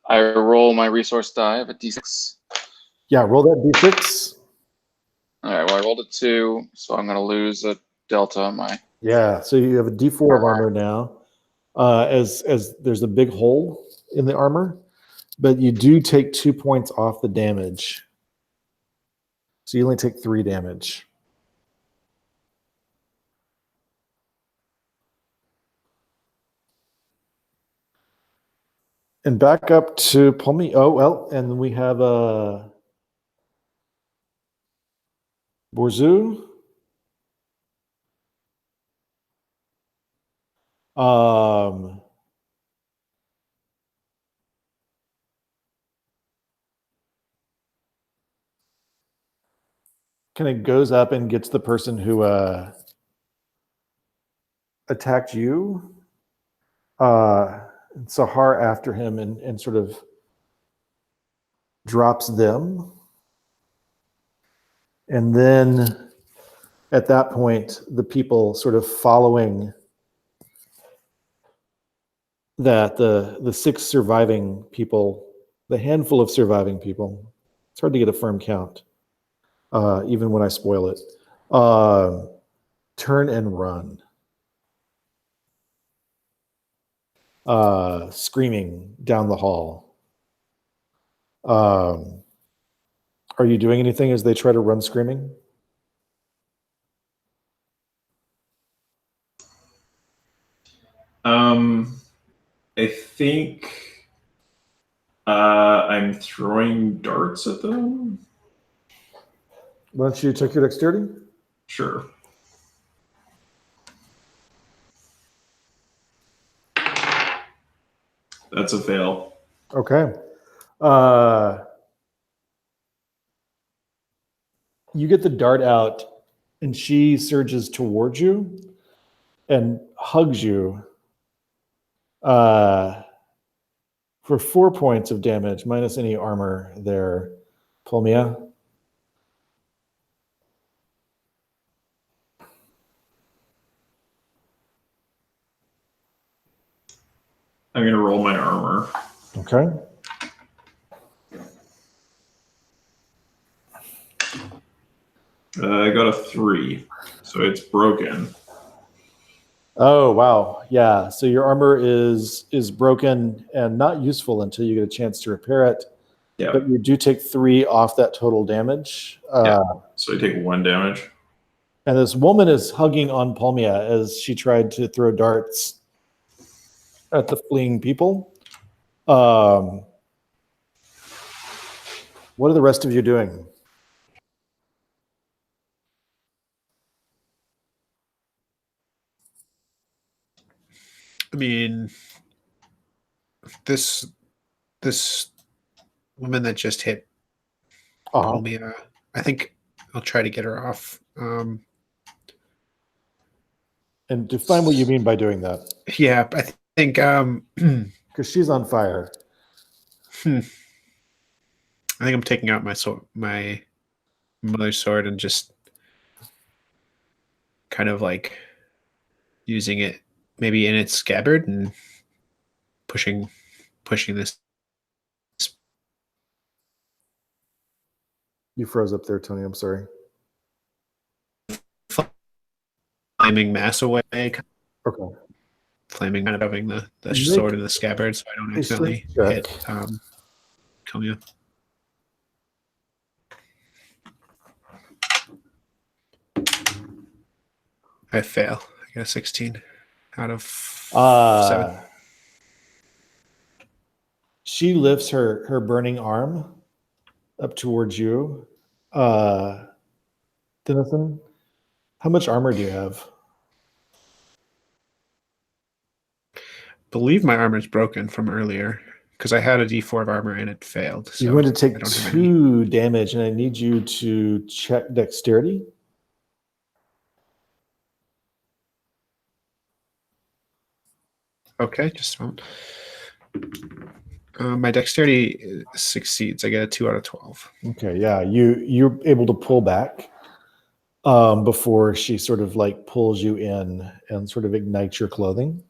I roll my resource die of a d6. Yeah, roll that d6. All right, well, I rolled a 2, so I'm going to lose a delta on my... Yeah, so you have a d4 of armor now. As there's a big hole in the armor, but you do take 2 points off the damage. So you only take 3 damage. And back up to Pulmia. Oh, well, and we have Borzu. Kind of goes up and gets the person who attacked you. Sahar after him and sort of drops them. And then at that point, the people sort of following that, the 6 surviving people, the handful of surviving people, it's hard to get a firm count, even when I spoil it, turn and run. Screaming down the hall. Are you doing anything as they try to run screaming? I think I'm throwing darts at them. Why don't you check your dexterity? Sure. That's a fail. Okay. You get the dart out, and she surges towards you and hugs you for 4 points of damage, minus any armor there, Pulmia. I'm going to roll my armor. Okay. I got a 3, so it's broken. Oh wow, yeah. So your armor is broken and not useful until you get a chance to repair it. Yeah. But you do take 3 off that total damage. So I take 1 damage. And this woman is hugging on Pulmia as she tried to throw darts at the fleeing people. What are the rest of you doing? I mean, this woman that just hit Pulmia, I think I'll try to get her off. And define what you mean by doing that. Yeah, I think Because she's on fire. I think I'm taking out my mother's sword, and just kind of like using it maybe in its scabbard and pushing this. You froze up there, Tony. I'm sorry. Flaming mass away, Okay. flaming, kind of having the Make sword in the scabbard, so I don't a accidentally strength hit check. Pulmia. I fail. I got a 16 out of 7. She lifts her burning arm up towards you. Denison, how much armor do you have? Believe my armor is broken from earlier because I had a D4 of armor and it failed. So You're going to I take don't have any. 2 damage, and I need you to check dexterity. Okay, just a moment. My dexterity succeeds. I get a 2 out of 12. Okay, yeah, you're able to pull back before she sort of like pulls you in and sort of ignites your clothing.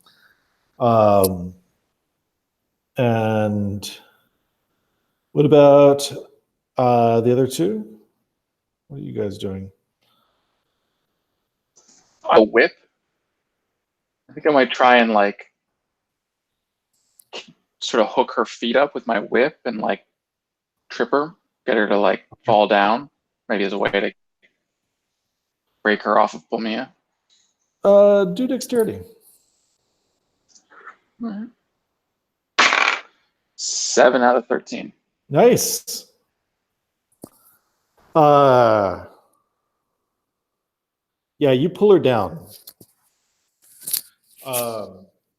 And what about the other 2? What are you guys doing? A whip. I think I might try and like sort of hook her feet up with my whip and like trip her, get her to like fall down, maybe as a way to break her off of Pulmia. Do dexterity. 7 out of 13. Nice. Yeah, you pull her down.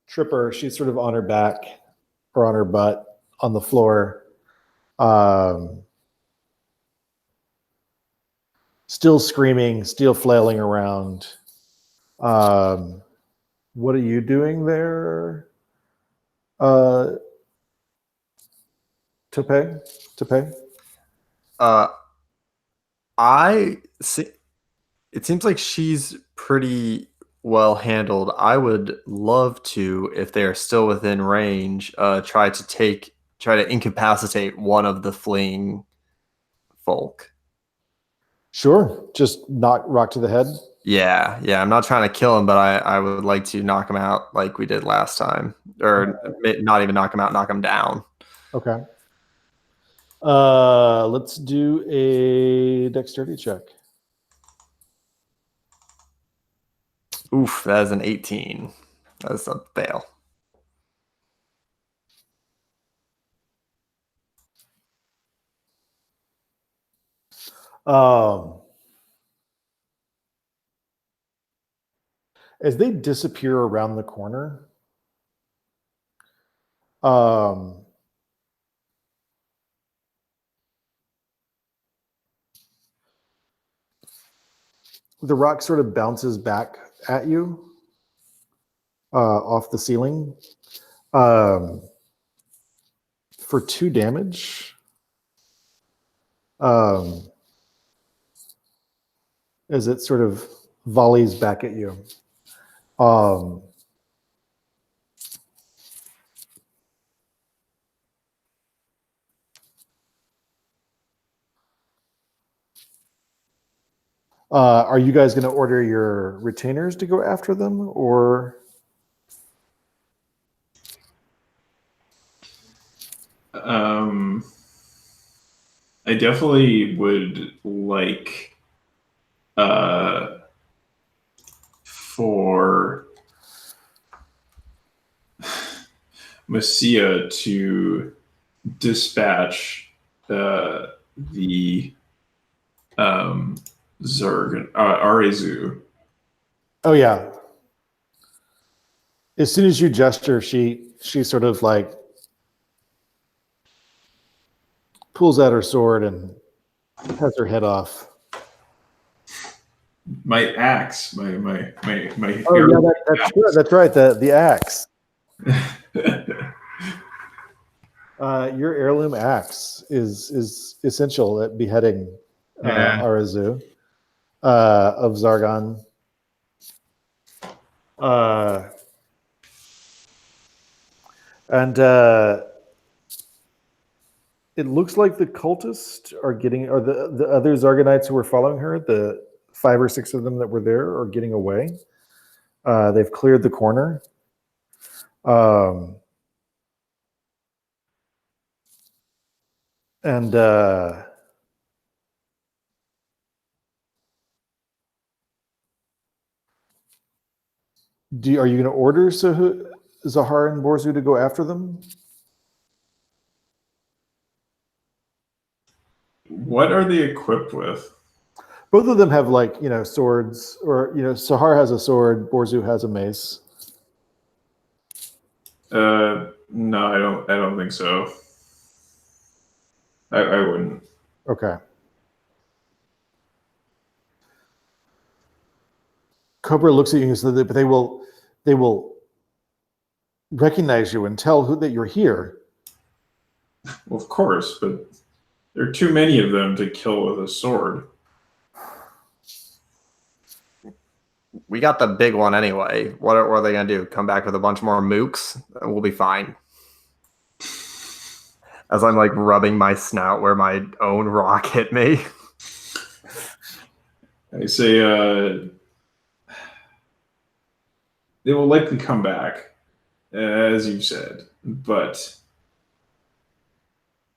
Trip her. She's sort of on her back or on her butt on the floor. Still screaming, still flailing around. What are you doing there? Tapay? I see. It seems like she's pretty well handled. I would love to, if they are still within range, try to incapacitate one of the fleeing folk. Sure. Just knock rock to the head. Yeah. I'm not trying to kill him, but I would like to knock him out like we did last time, or not even knock him out, knock him down. Okay. Let's do a dexterity check. Oof, that is an 18. That's a fail. As they disappear around the corner, the rock sort of bounces back at you off the ceiling for 2 damage. As it sort of volleys back at you. Are you guys going to order your retainers to go after them, or? I definitely would like for Messia to dispatch the Zargon, Arezu. Oh yeah. As soon as you gesture, she sort of like pulls out her sword and has her head off. My axe, my Oh yeah, that's right. The axe. Your heirloom axe is essential at beheading Arezu of Zargon. And it looks like the cultists are getting, or the other Zargonites who were following her, the 5 or 6 of them that were there, are getting away. They've cleared the corner. And are you going to order Zahar and Borzu to go after them? What are they equipped with? Both of them have swords, or Zahar has a sword, Borzu has a mace. No, I don't think so. I wouldn't. Okay. Cobra looks at you and says, but they will recognize you and tell that you're here. Well, of course, but there are too many of them to kill with a sword. We got the big one anyway. What are they going to do? Come back with a bunch more mooks? We'll be fine. As I'm like rubbing my snout where my own rock hit me. I say they will likely come back, as you said, but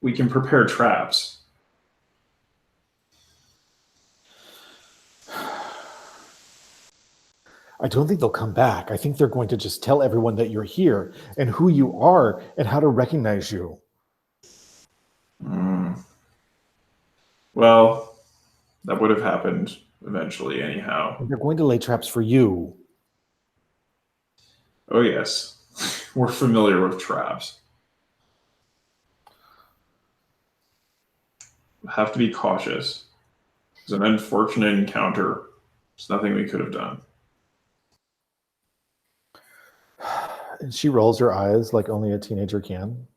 we can prepare traps. I don't think they'll come back. I think they're going to just tell everyone that you're here and who you are and how to recognize you. Well, that would have happened eventually anyhow. They're going to lay traps for you. Oh, yes. We're familiar with traps. Have to be cautious. It's an unfortunate encounter. There's nothing we could have done. And she rolls her eyes like only a teenager can.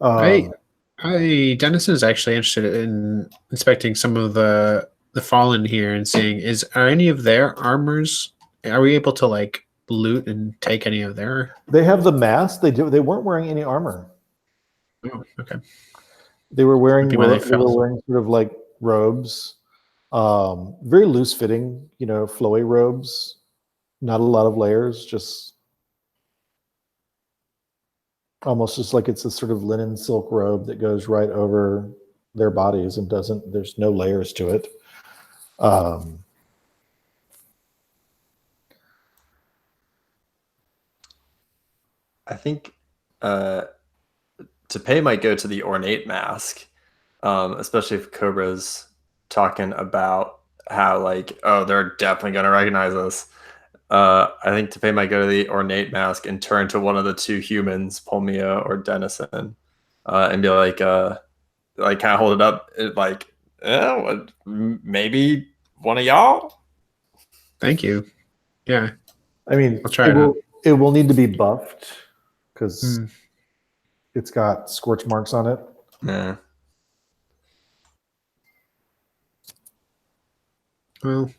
Dennis is actually interested in inspecting some of the fallen here and seeing, are any of their armors, are we able to like loot and take any of their? They have the mask. They weren't wearing any armor. Oh, okay. They were wearing fell. sort of like robes, very loose fitting, flowy robes, not a lot of layers, just almost just like it's a sort of linen silk robe that goes right over their bodies and there's no layers to it. I think Tapay might go to the ornate mask, especially if Cobra's talking about how they're definitely going to recognize us. I think Tapay might go to the ornate mask and turn to one of the 2 humans, Pulmia or Dennison, and be like kind of hold it up, maybe one of y'all. Thank you. Yeah. I mean, I'll try it will need to be buffed because it's got scorch marks on it. Yeah. Well,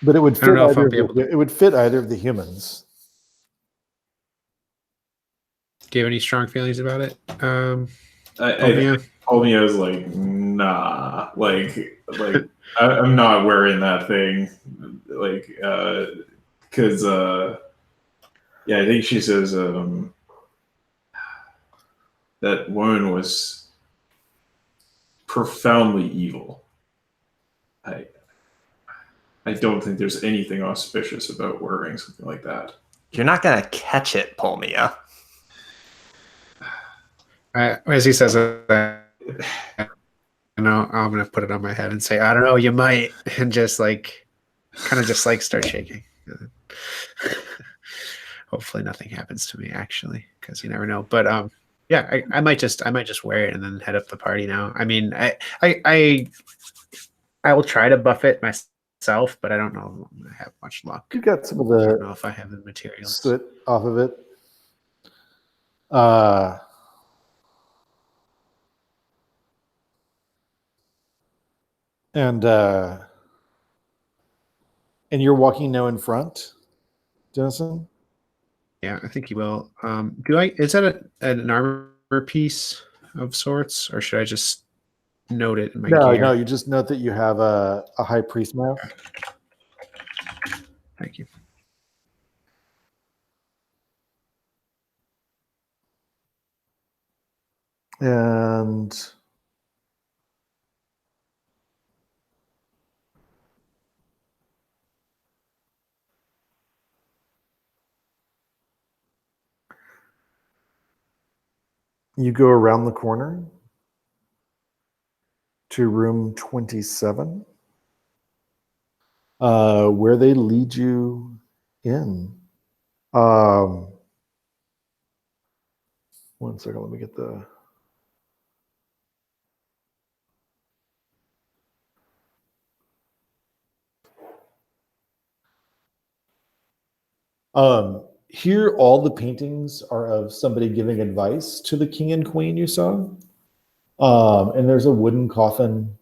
but it would fit it would fit either of the humans. Do you have any strong feelings about it? Pulmia is like, nah, I'm not wearing that thing, because yeah, I think she says that woman was profoundly evil. I don't think there's anything auspicious about wearing something like that. You're not gonna catch it, Pulmia. As he says that, I'm gonna put it on my head and say, I don't know, you might, and just like, kind of just like start shaking. Hopefully, nothing happens to me actually, because you never know. But yeah, I might just wear it and then head up the party now. I mean, I will try to buff it myself, but I don't know if I'm gonna have much luck. You got some of I don't know the if I have the materials. soot off of it. And you're walking now in front, Dennison? Yeah, I think you will. Is that an armor piece of sorts, or should I just note it in my gear? No, you just note that you have a high priest mask. Thank you. And you go around the corner to room 27, where they lead you in. One second, let me get the... Here, all the paintings are of somebody giving advice to the king and queen you saw. And there's a wooden coffin.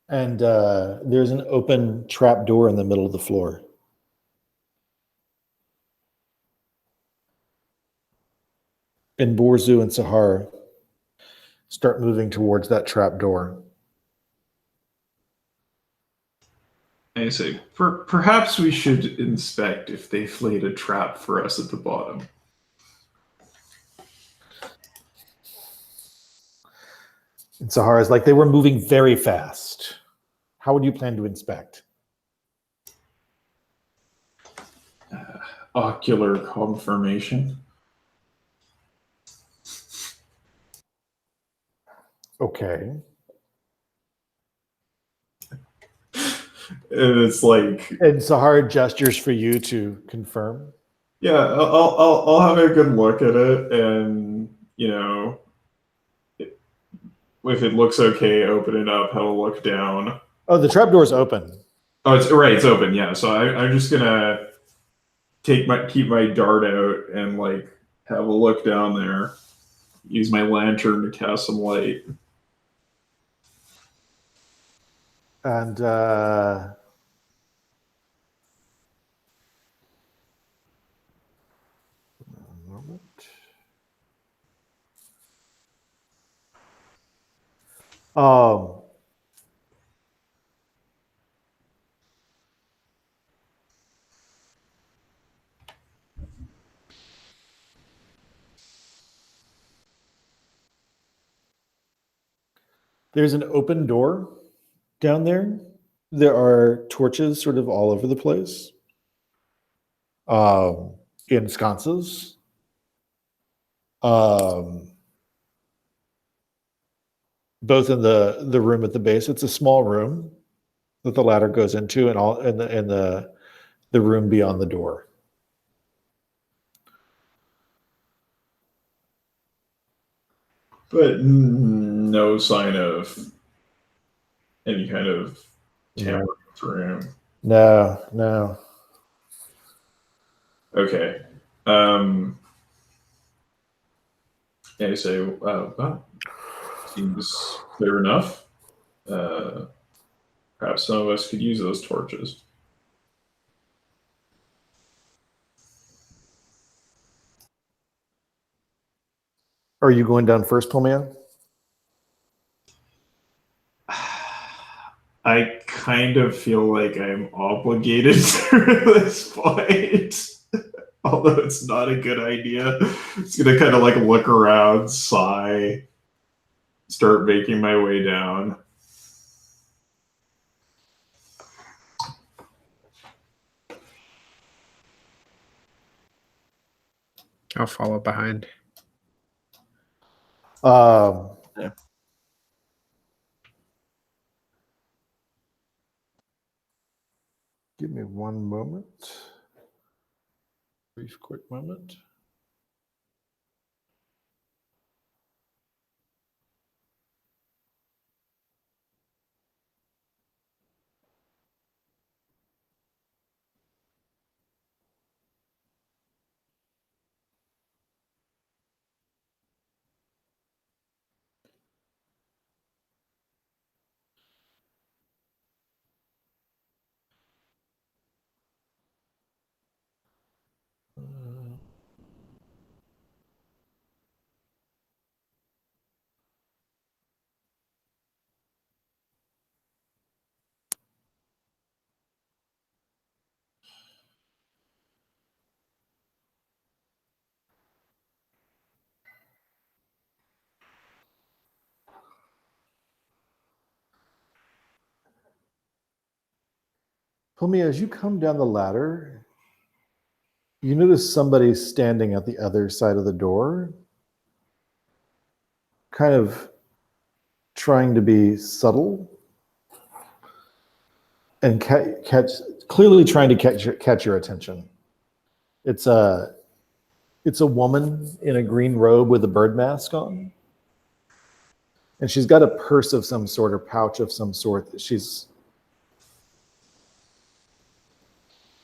And there's an open trap door in the middle of the floor. And Borzu and Sahar start moving towards that trap door. I say, perhaps we should inspect if they've laid a trap for us at the bottom. And Sahar is like, they were moving very fast. How would you plan to inspect? Ocular confirmation. Okay. And it's like, And Sahar gestures for you to confirm. yeah, I'll have a good look at it, and if it looks okay, open it up, have a look down. Oh, the trap door's open. Oh, it's right. It's open. Yeah. So I'm just gonna keep my dart out and have a look down there. Use my lantern to cast some light. And there's an open door down there. There are torches sort of all over the place. In sconces. Both in the room at the base. It's a small room that the ladder goes into, and all in the room beyond the door. But no sign of any kind of tampering with the room. No. Okay. I say, well, seems clear enough. Perhaps some of us could use those torches. Are you going down first, Pulmia? I kind of feel like I'm obligated to this point. Although it's not a good idea. It's gonna kind of like look around, sigh, start making my way down. I'll follow behind. Yeah. Give me one moment. Brief, quick moment. Pulmia, as you come down the ladder, you notice somebody standing at the other side of the door, kind of trying to be subtle and clearly trying to catch your attention. It's a woman in a green robe with a bird mask on, and she's got a purse of some sort or pouch of some sort that she's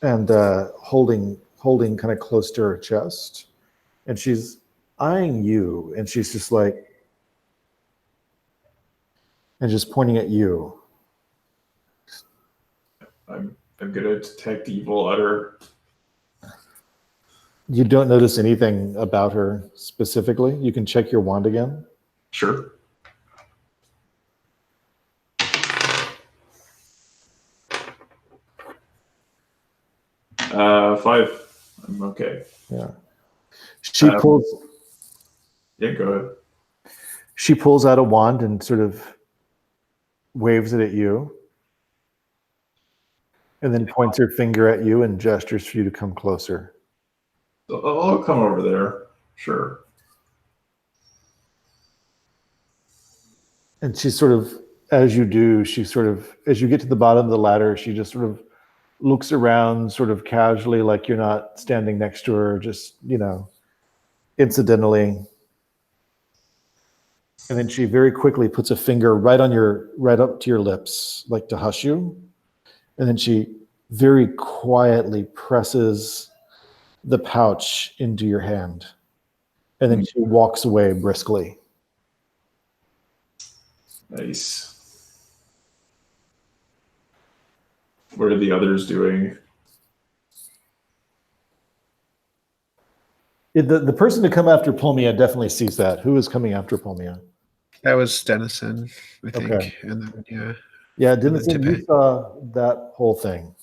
holding kind of close to her chest, and she's eyeing you, and she's just like, and just pointing at you. I'm gonna detect evil utter. You don't notice anything about her specifically. You can check your wand again. Sure. Five. I'm okay. Yeah. She pulls. Yeah, go ahead. She pulls out a wand and sort of waves it at you, and then points her finger at you and gestures for you to come closer. So I'll come over there. Sure. And she sort of, as you do, as you get to the bottom of the ladder, she just sort of looks around sort of casually, like you're not standing next to her, just, incidentally. And then she very quickly puts a finger right up to your lips, like to hush you. And then she very quietly presses the pouch into your hand. And then she walks away briskly. Nice. What are the others doing? The person to come after Pulmia definitely sees that. Who is coming after Pulmia? That was Dennison, I think. Okay. And then, yeah. Yeah, then Dennison, you Tapay. saw that whole thing.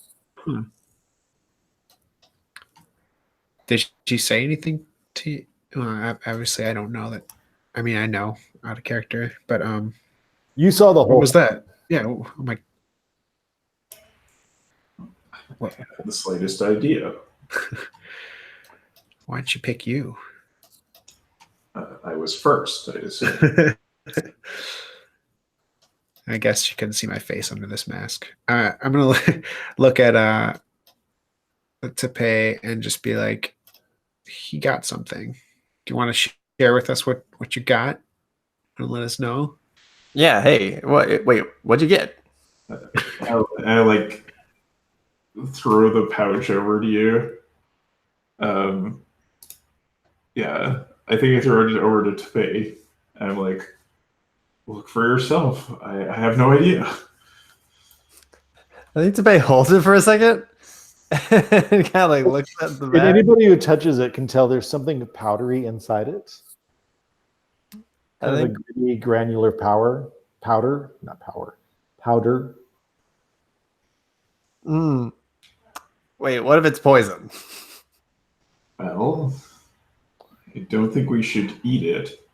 Did she say anything to you? Well, obviously, I don't know that. I mean, I know out of character, but You saw the whole what was that? Yeah. Oh my. What? The slightest idea. Why'd she pick you? I was first, I assume. I guess you couldn't see my face under this mask. I'm gonna look at Tapay and just be like, he got something. Do you want to share with us what you got and let us know? Yeah. Hey. What? Wait. What'd you get? I like throw the pouch over to you. Yeah. I think I throw it over to Tapay. And I'm like, look for yourself. I have no idea. I think Tapay holds it for a second and kind of like looks at the And bag. anybody who touches it can tell there's something powdery inside it. Kind of a gritty, granular powder. Wait, what if it's poison? Well, I don't think we should eat it.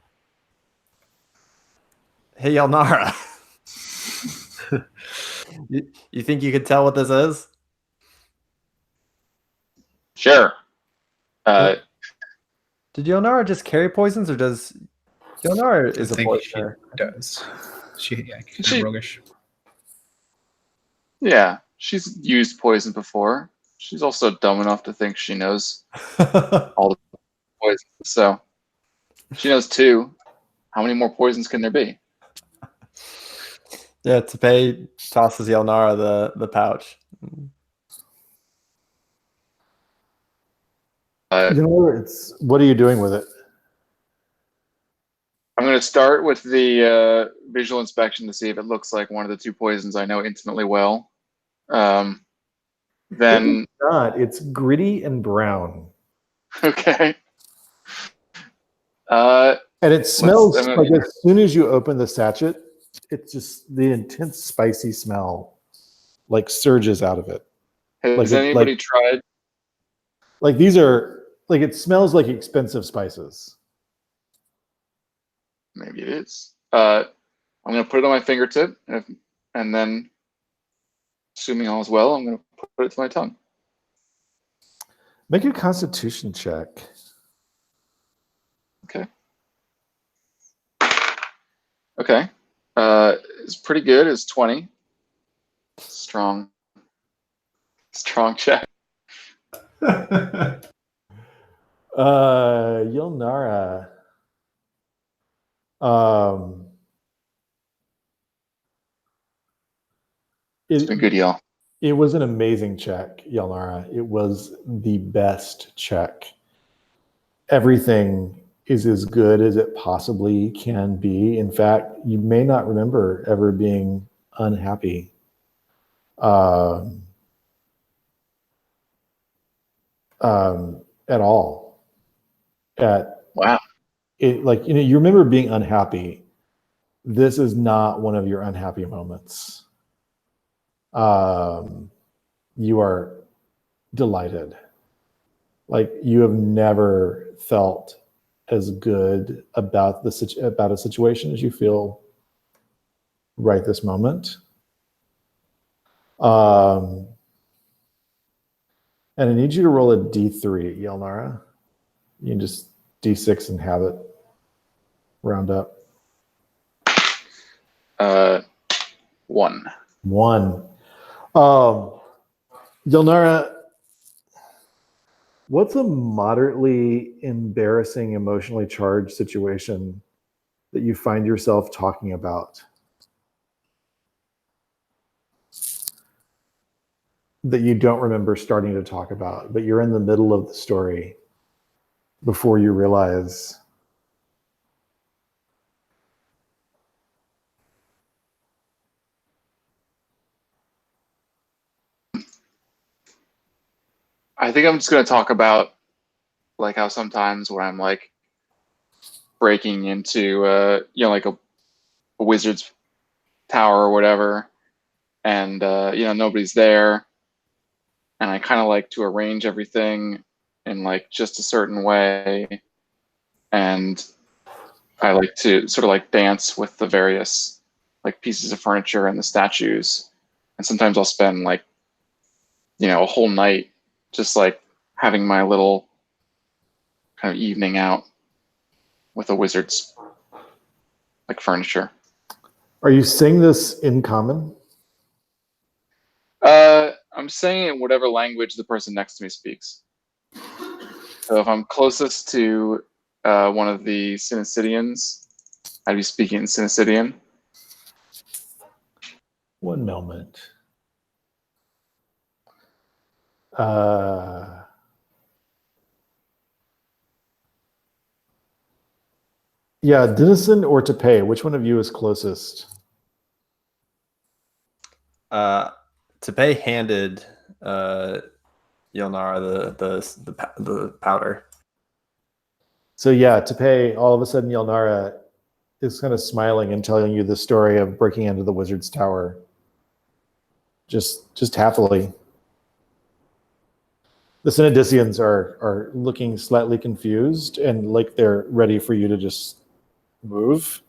Hey, Yelnara. you think you could tell what this is? Sure. Did Yelnara just carry poisons, or does Yelnara is I a think poisoner? she does. She She- roguish. Yeah, she's used poison before. She's also dumb enough to think she knows all the poisons. So she knows 2. How many more poisons can there be? Yeah, Tapay tosses Yelnara the pouch. What are you doing with it? I'm going to start with the visual inspection to see if it looks like one of the 2 poisons I know intimately well. Then, It's not. It's gritty and brown. okay. And it smells I'm gonna- like as soon as you open the sachet, it's just the intense spicy smell like surges out of it. Has anybody tried? Like these are like it smells like expensive spices. Maybe it is. I'm going to put it on my fingertip, and then, assuming all is well, I'm going to put it to my tongue. Make a constitution check. Okay. It's pretty good. It's 20. Strong check. Yelnara. It's been good, y'all. It was an amazing check, Yelnara. It was the best check. Everything is as good as it possibly can be. In fact, you may not remember ever being unhappy. At all. Wow. You remember being unhappy. This is not one of your unhappy moments. You are delighted. Like you have never felt as good about a situation as you feel right this moment. And I need you to roll a D3, Yelnara. You can just D6 and have it round up. 1. 1. Yelnara, what's a moderately embarrassing, emotionally charged situation that you find yourself talking about? That you don't remember starting to talk about, but you're in the middle of the story before you realize. I think I'm just going to talk about like how sometimes when I'm like breaking into like a wizard's tower or whatever, and nobody's there, and I kind of like to arrange everything in like just a certain way, and I like to sort of like dance with the various like pieces of furniture and the statues, and sometimes I'll spend like a whole night just like having my little kind of evening out with a wizard's like furniture. Are you saying this in common? I'm saying it in whatever language the person next to me speaks. So if I'm closest to one of the Sinicidians, I'd be speaking in Sinicidian. One moment. Yeah, Denison or Tapay, which one of you is closest? Tapay handed Yelnara the powder. So yeah, Tapay, all of a sudden Yelnara is kind of smiling and telling you the story of breaking into the wizard's tower. Just happily. The Synodicians are looking slightly confused and like they're ready for you to just move.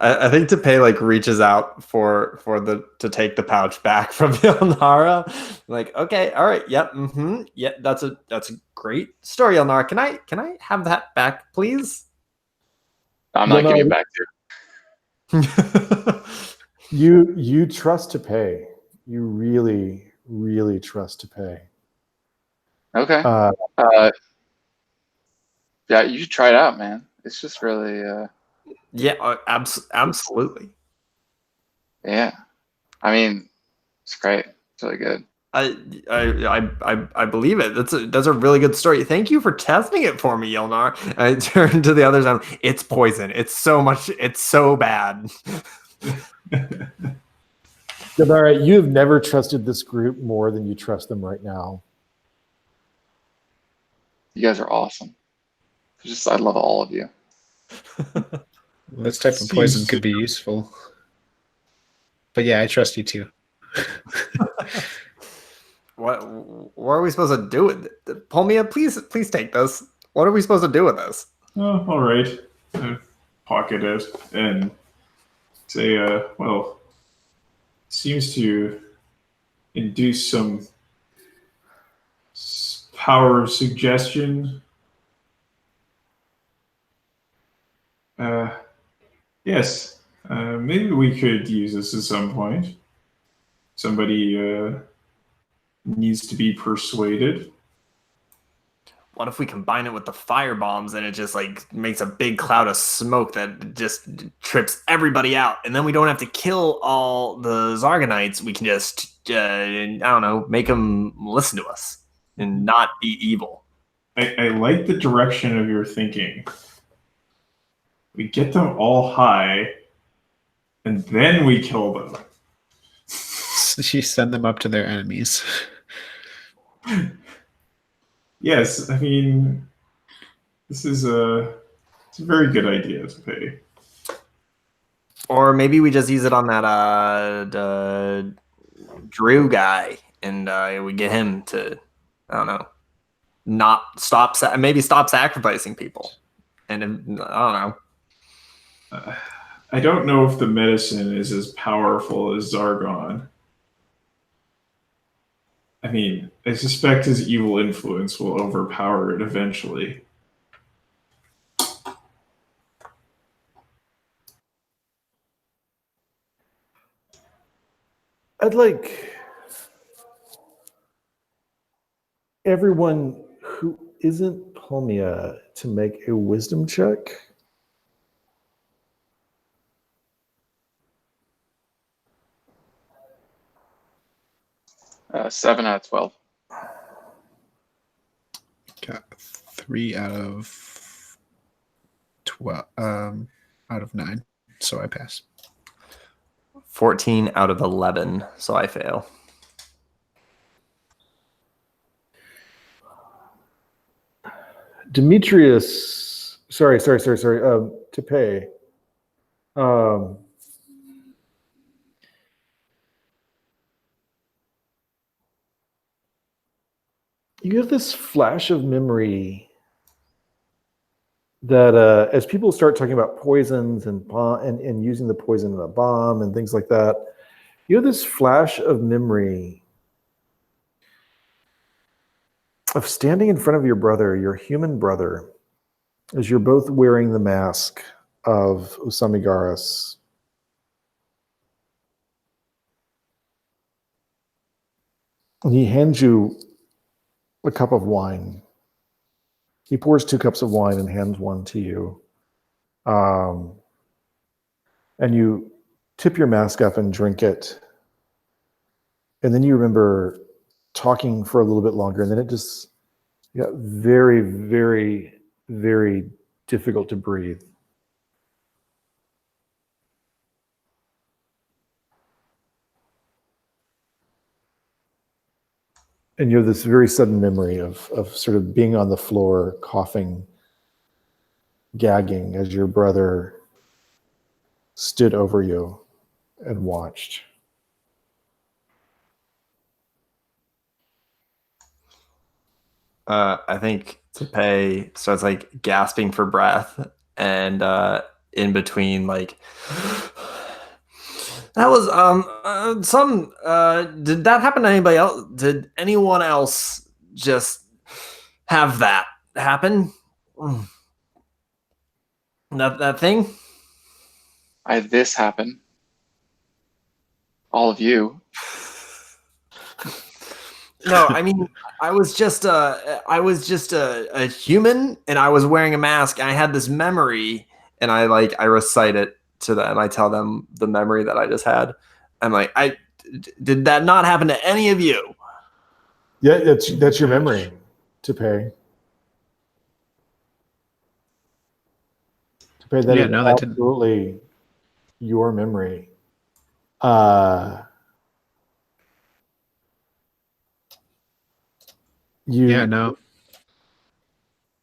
I think Tapay like reaches out to take the pouch back from Yelnara. Like, okay, all right, yep, yeah, that's a great story, Yelnara. Can I have that back, please? I'm not giving it back to you. You trust Tapay. You really, really trust Tapay. Okay. Yeah, you should try it out, man. It's just really. Yeah, absolutely. Yeah. I mean, it's great. It's really good. I believe it. That's a really good story. Thank you for testing it for me, Yelnar. I turn to the others. It's poison. It's so bad. Yelnara, you have never trusted this group more than you trust them right now. You guys are awesome. I love all of you. This type of poison could be useful. But yeah, I trust you too. What are we supposed to do with it? Pulmia, please take this. What are we supposed to do with this? Oh, all right. Pocket it and say, well, seems to induce some power of suggestion. Yes, maybe we could use this at some point. Somebody needs to be persuaded. What if we combine it with the fire bombs and it just like makes a big cloud of smoke that just trips everybody out, and then we don't have to kill all the Zargonites. We can just I don't know, make them listen to us and not be evil. I like the direction of your thinking. We get them all high, and then we kill them. She send them up to their enemies. Yes, I mean, it's a very good idea to pay. Or maybe we just use it on that the Drew guy, and we get him to, I don't know, stop sacrificing people. And I don't know. I don't know if the medicine is as powerful as Zargon. I mean, I suspect his evil influence will overpower it eventually. I'd like everyone who isn't Pulmia to make a wisdom check. Uh, 7 out of 12. Got 3 out of 12. Out of 9, so I pass. 14 out of 11, so I fail. Demetrius, sorry. Tapay. You have this flash of memory that as people start talking about poisons and using the poison in a bomb and things like that, you have this flash of memory of standing in front of your brother, your human brother, as you're both wearing the mask of Usamigaras. And he hands you a cup of wine. He pours 2 cups of wine and hands one to you. And you tip your mask up and drink it. And then you remember talking for a little bit longer. And then it just got very, very very difficult to breathe. And you have this very sudden memory of sort of being on the floor, coughing, gagging as your brother stood over you and watched. I think Tapay starts like gasping for breath, and in between, like, that was did that happen to anybody else? Did anyone else just have that happen? That thing? I had this happen. All of you. No, I mean, I was just a human, and I was wearing a mask, and I had this memory, and I recite it to them. I tell them the memory that I just had. I'm like, did that not happen to any of you? Yeah, that's your memory, Tapay. Tapay, that is absolutely your memory.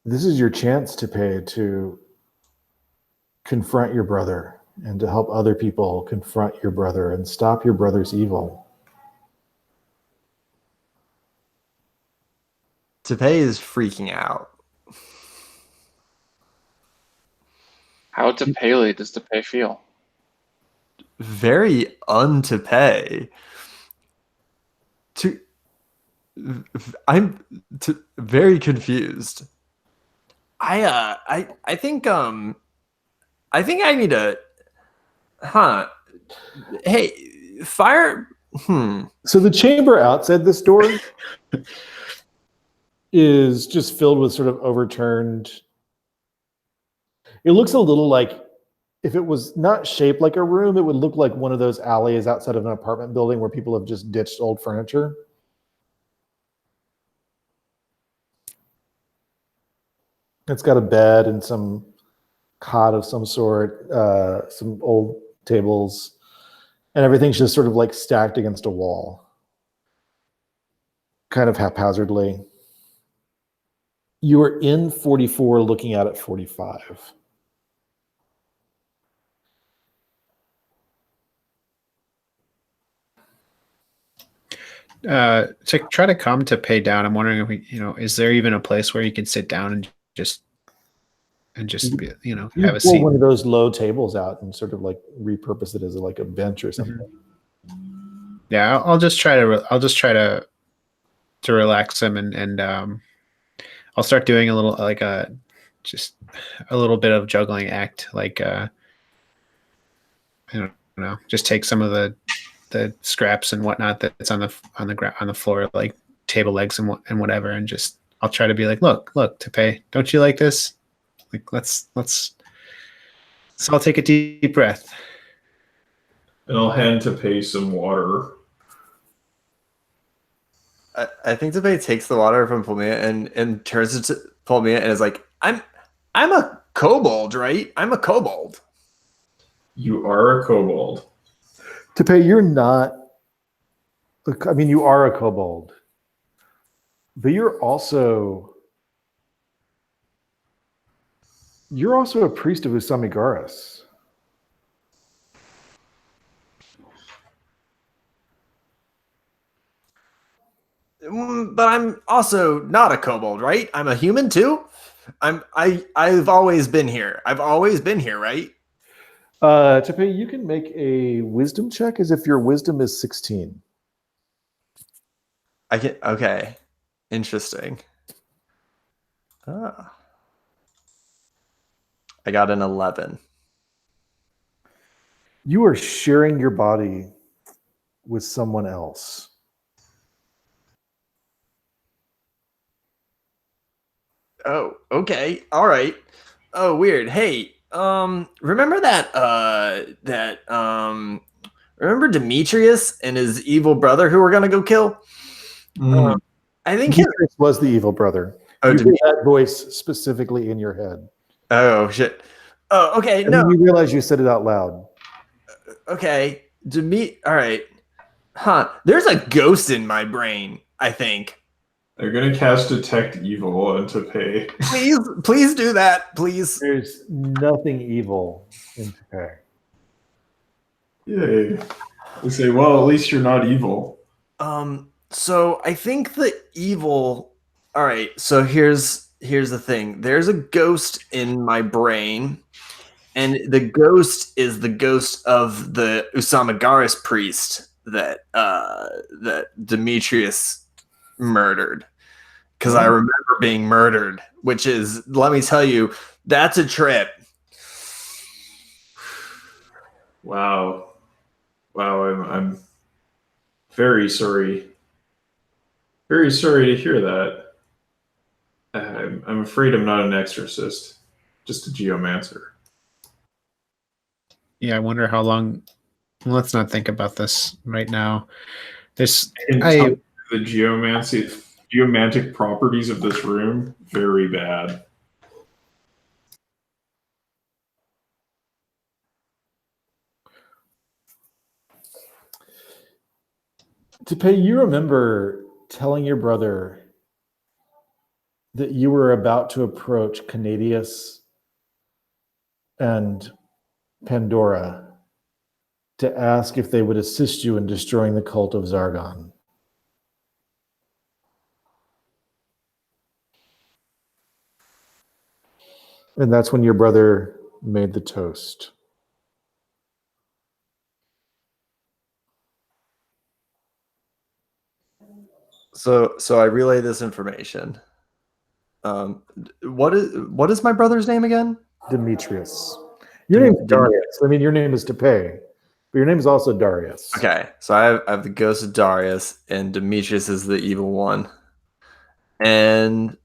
This is your chance to confront your brother and to help other people confront your brother and stop your brother's evil. Tapay is freaking out. How Tapay does Tapay feel? Very un-Tapay. I'm very confused. I think I need to. Hey, fire. So the chamber outside this door is just filled with sort of overturned. It looks a little like, if it was not shaped like a room, it would look like one of those alleys outside of an apartment building where people have just ditched old furniture. It's got a bed and some cot of some sort, some old tables, and everything's just sort of like stacked against a wall, kind of haphazardly. You are in 44 looking out at 45. To try to calm Tapay down, I'm wondering if is there even a place where you can sit down and just be, have a seat? One of those low tables out and sort of like repurpose it as like a bench or something. Mm-hmm. Yeah, I'll just try to relax him and I'll start doing a little just a little bit of juggling act, like I don't know, just take some of the scraps and whatnot that's on the floor, like table legs and whatever, and just I'll try to be like, look, Tapay, don't you like this? Like let's all take a deep breath. And I'll hand Tapay some water. I think Tapay takes the water from Pulmia and turns it to Pulmia and is like, I'm a kobold, right? I'm a kobold. You are a kobold. Tapay, you're not. I mean, you are a kobold, but you're also a priest of Usamigaris. But I'm also not a kobold, right? I'm a human too. I've always been here. I've always been here, right? Tapay, you can make a wisdom check as if your wisdom is 16. I can. Okay, interesting. I got an 11. You are sharing your body with someone else. Oh, okay. All right. Oh, weird. Hey, remember remember Demetrius and his evil brother who we're gonna go kill? I think Demetrius was the evil brother. Oh, you hear that voice specifically in your head. oh shit. Oh, okay. And No. then you realize you said it out loud. Okay. All right. Huh. There's a ghost in my brain, I think. They're gonna cast Detect Evil and Tapay. Please do that, please. There's nothing evil in Tapay. Yay. They say, well, at least you're not evil. So I think the evil. All right. So here's the thing. There's a ghost in my brain, and the ghost is the ghost of the Usamagaris priest that Demetrius murdered. Because I remember being murdered, which is, let me tell you, that's a trip. Wow. I'm very sorry. Very sorry to hear that. I'm afraid I'm not an exorcist, just a geomancer. Yeah, I wonder how long. Let's not think about this right now. This And the geomantic properties of this room, very bad. Tapay, you remember telling your brother that you were about to approach Canadius and Pandora to ask if they would assist you in destroying the cult of Zargon. And that's when your brother made the toast. So I relay this information. What is my brother's name again? Demetrius. Your name is Darius. I mean, your name is Tapay, but your name is also Darius. Okay, so I have the ghost of Darius, and Demetrius is the evil one. And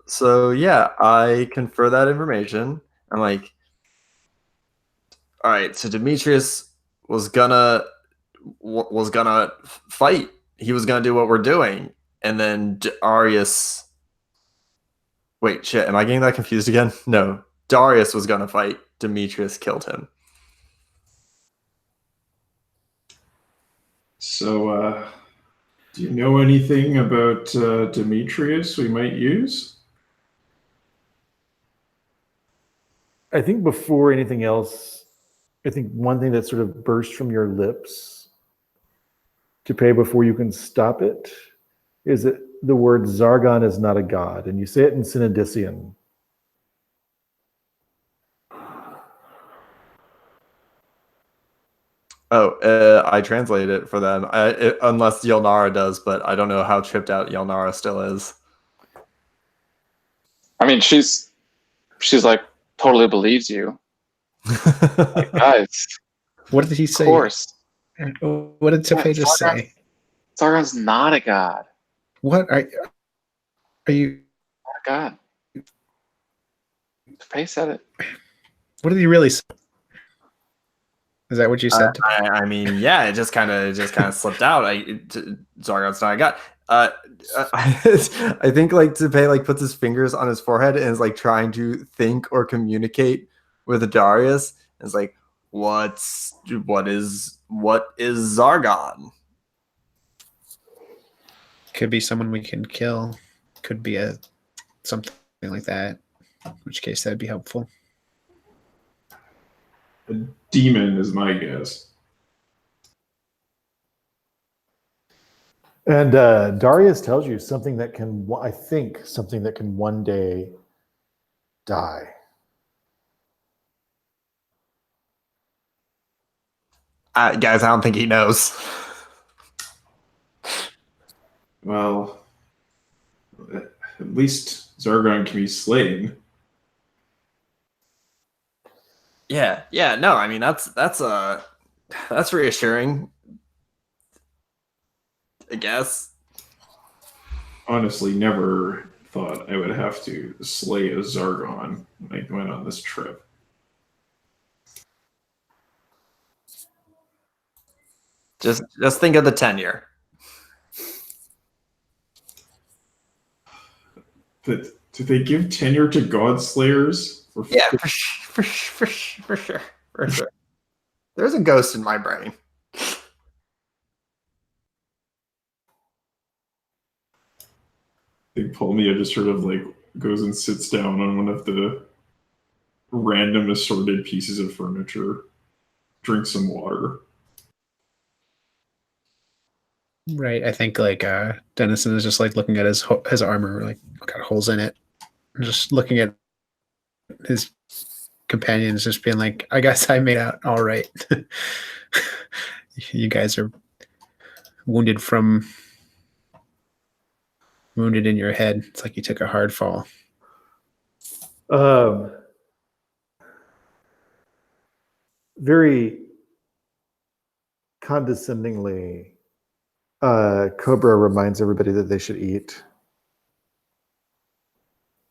so yeah, I confer that information. I'm like, all right, so Demetrius was gonna fight. He was gonna do what we're doing, and then Darius. Wait, shit, am I getting that confused again? No, Darius was gonna fight. Demetrius killed him. So, do you know anything about Demetrius we might use? I think before anything else, I think one thing that sort of burst from your lips, Tapay, before you can stop it, is that the word Zargon is not a god, and you say it in Synodician. Oh, I translated it for them. Unless Yelnara does, but I don't know how tripped out Yelnara still is. I mean, she's like totally believes you. Like, guys, What did he of say? course. What did Tapay just say? Zargon's not a god. What are you? Not a god. Tapay said it. What did he really say? Is that what you said? I mean, yeah, it just kind of slipped out. Zargon's not a god. I think like Tapay like puts his fingers on his forehead and is like trying to think or communicate with Darius. And it's like, what is Zargon? Could be someone we can kill. Could be something like that. In which case that'd be helpful. A demon is my guess. And Darius tells you something that can, I think, something that can one day die. Guys, I don't think he knows. Well, at least Zargon can be slain. Yeah, no, I mean that's reassuring, I guess. Honestly, never thought I would have to slay a Zargon when I went on this trip. Just think of the tenure. Did they give tenure to Godslayers? Yeah, for sure. There's a ghost in my brain. I think Pulmia just sort of like goes and sits down on one of the random assorted pieces of furniture, drinks some water. Right. I think like Dennison is just like looking at his armor, like got holes in it, and just looking at his companions, just being like, "I guess I made out all right. You guys are wounded in your head. It's like you took a hard fall." Very condescendingly, Cobra reminds everybody that they should eat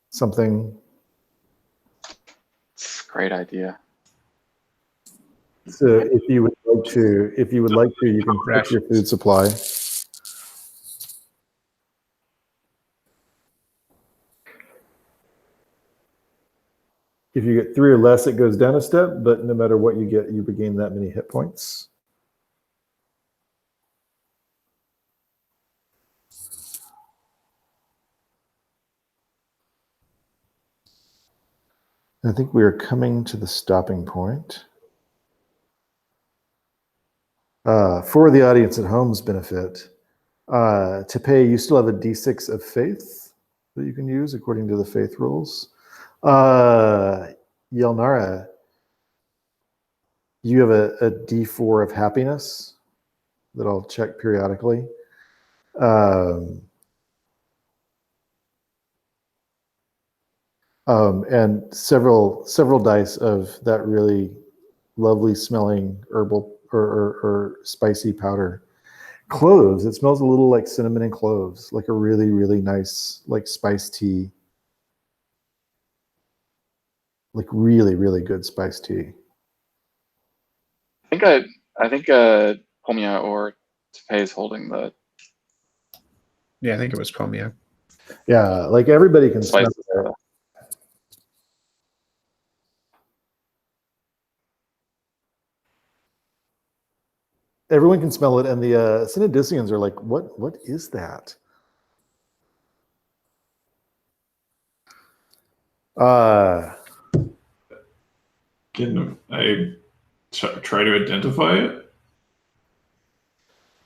something. It's a great idea. So if you would like to, you can check your food supply. If you get 3 or less, it goes down a step, but no matter what you get, you regain that many hit points. I think we are coming to the stopping point. For the audience at home's benefit, Tapay, you still have a D6 of faith that you can use according to the faith rules. Yelnara, you have a D4 of happiness that I'll check periodically. And several dice of that really lovely smelling herbal or spicy powder. Cloves, it smells a little like cinnamon and cloves, like a really, really nice, like spiced tea. Like really, really good spiced tea. I think Pulmia or Tapay is holding the Yeah, I think it was Pulmia. Yeah, like everybody can smell spices. it. Everyone can smell it, and the Synodicians are like, what is that? Can I try to identify it?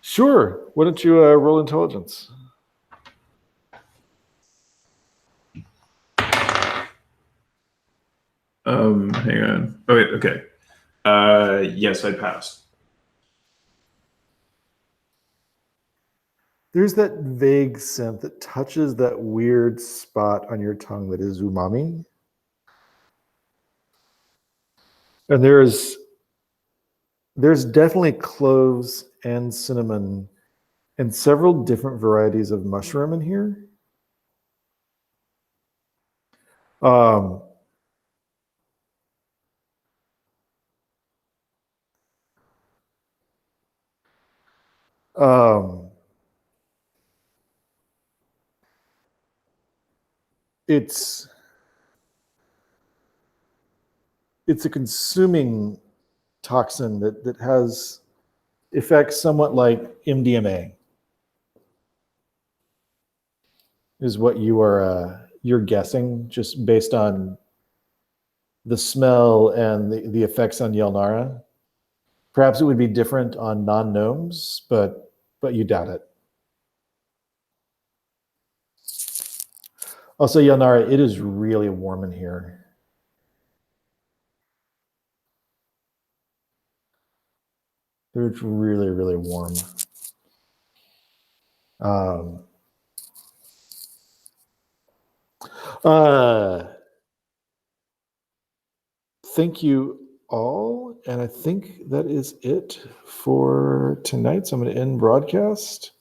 Sure. Why don't you roll intelligence? Hang on. Oh wait, okay. Yes, I passed. There's that vague scent that touches that weird spot on your tongue that is umami. And there's definitely cloves and cinnamon and several different varieties of mushroom in here. It's a consuming toxin that has effects somewhat like MDMA, is what you're guessing just based on the smell and the effects on Yelnara. Perhaps it would be different on non-gnomes, but you doubt it. Also, Yelnara, it is really warm in here. It's really, really warm. Thank you all, and I think that is it for tonight. So I'm going to end broadcast.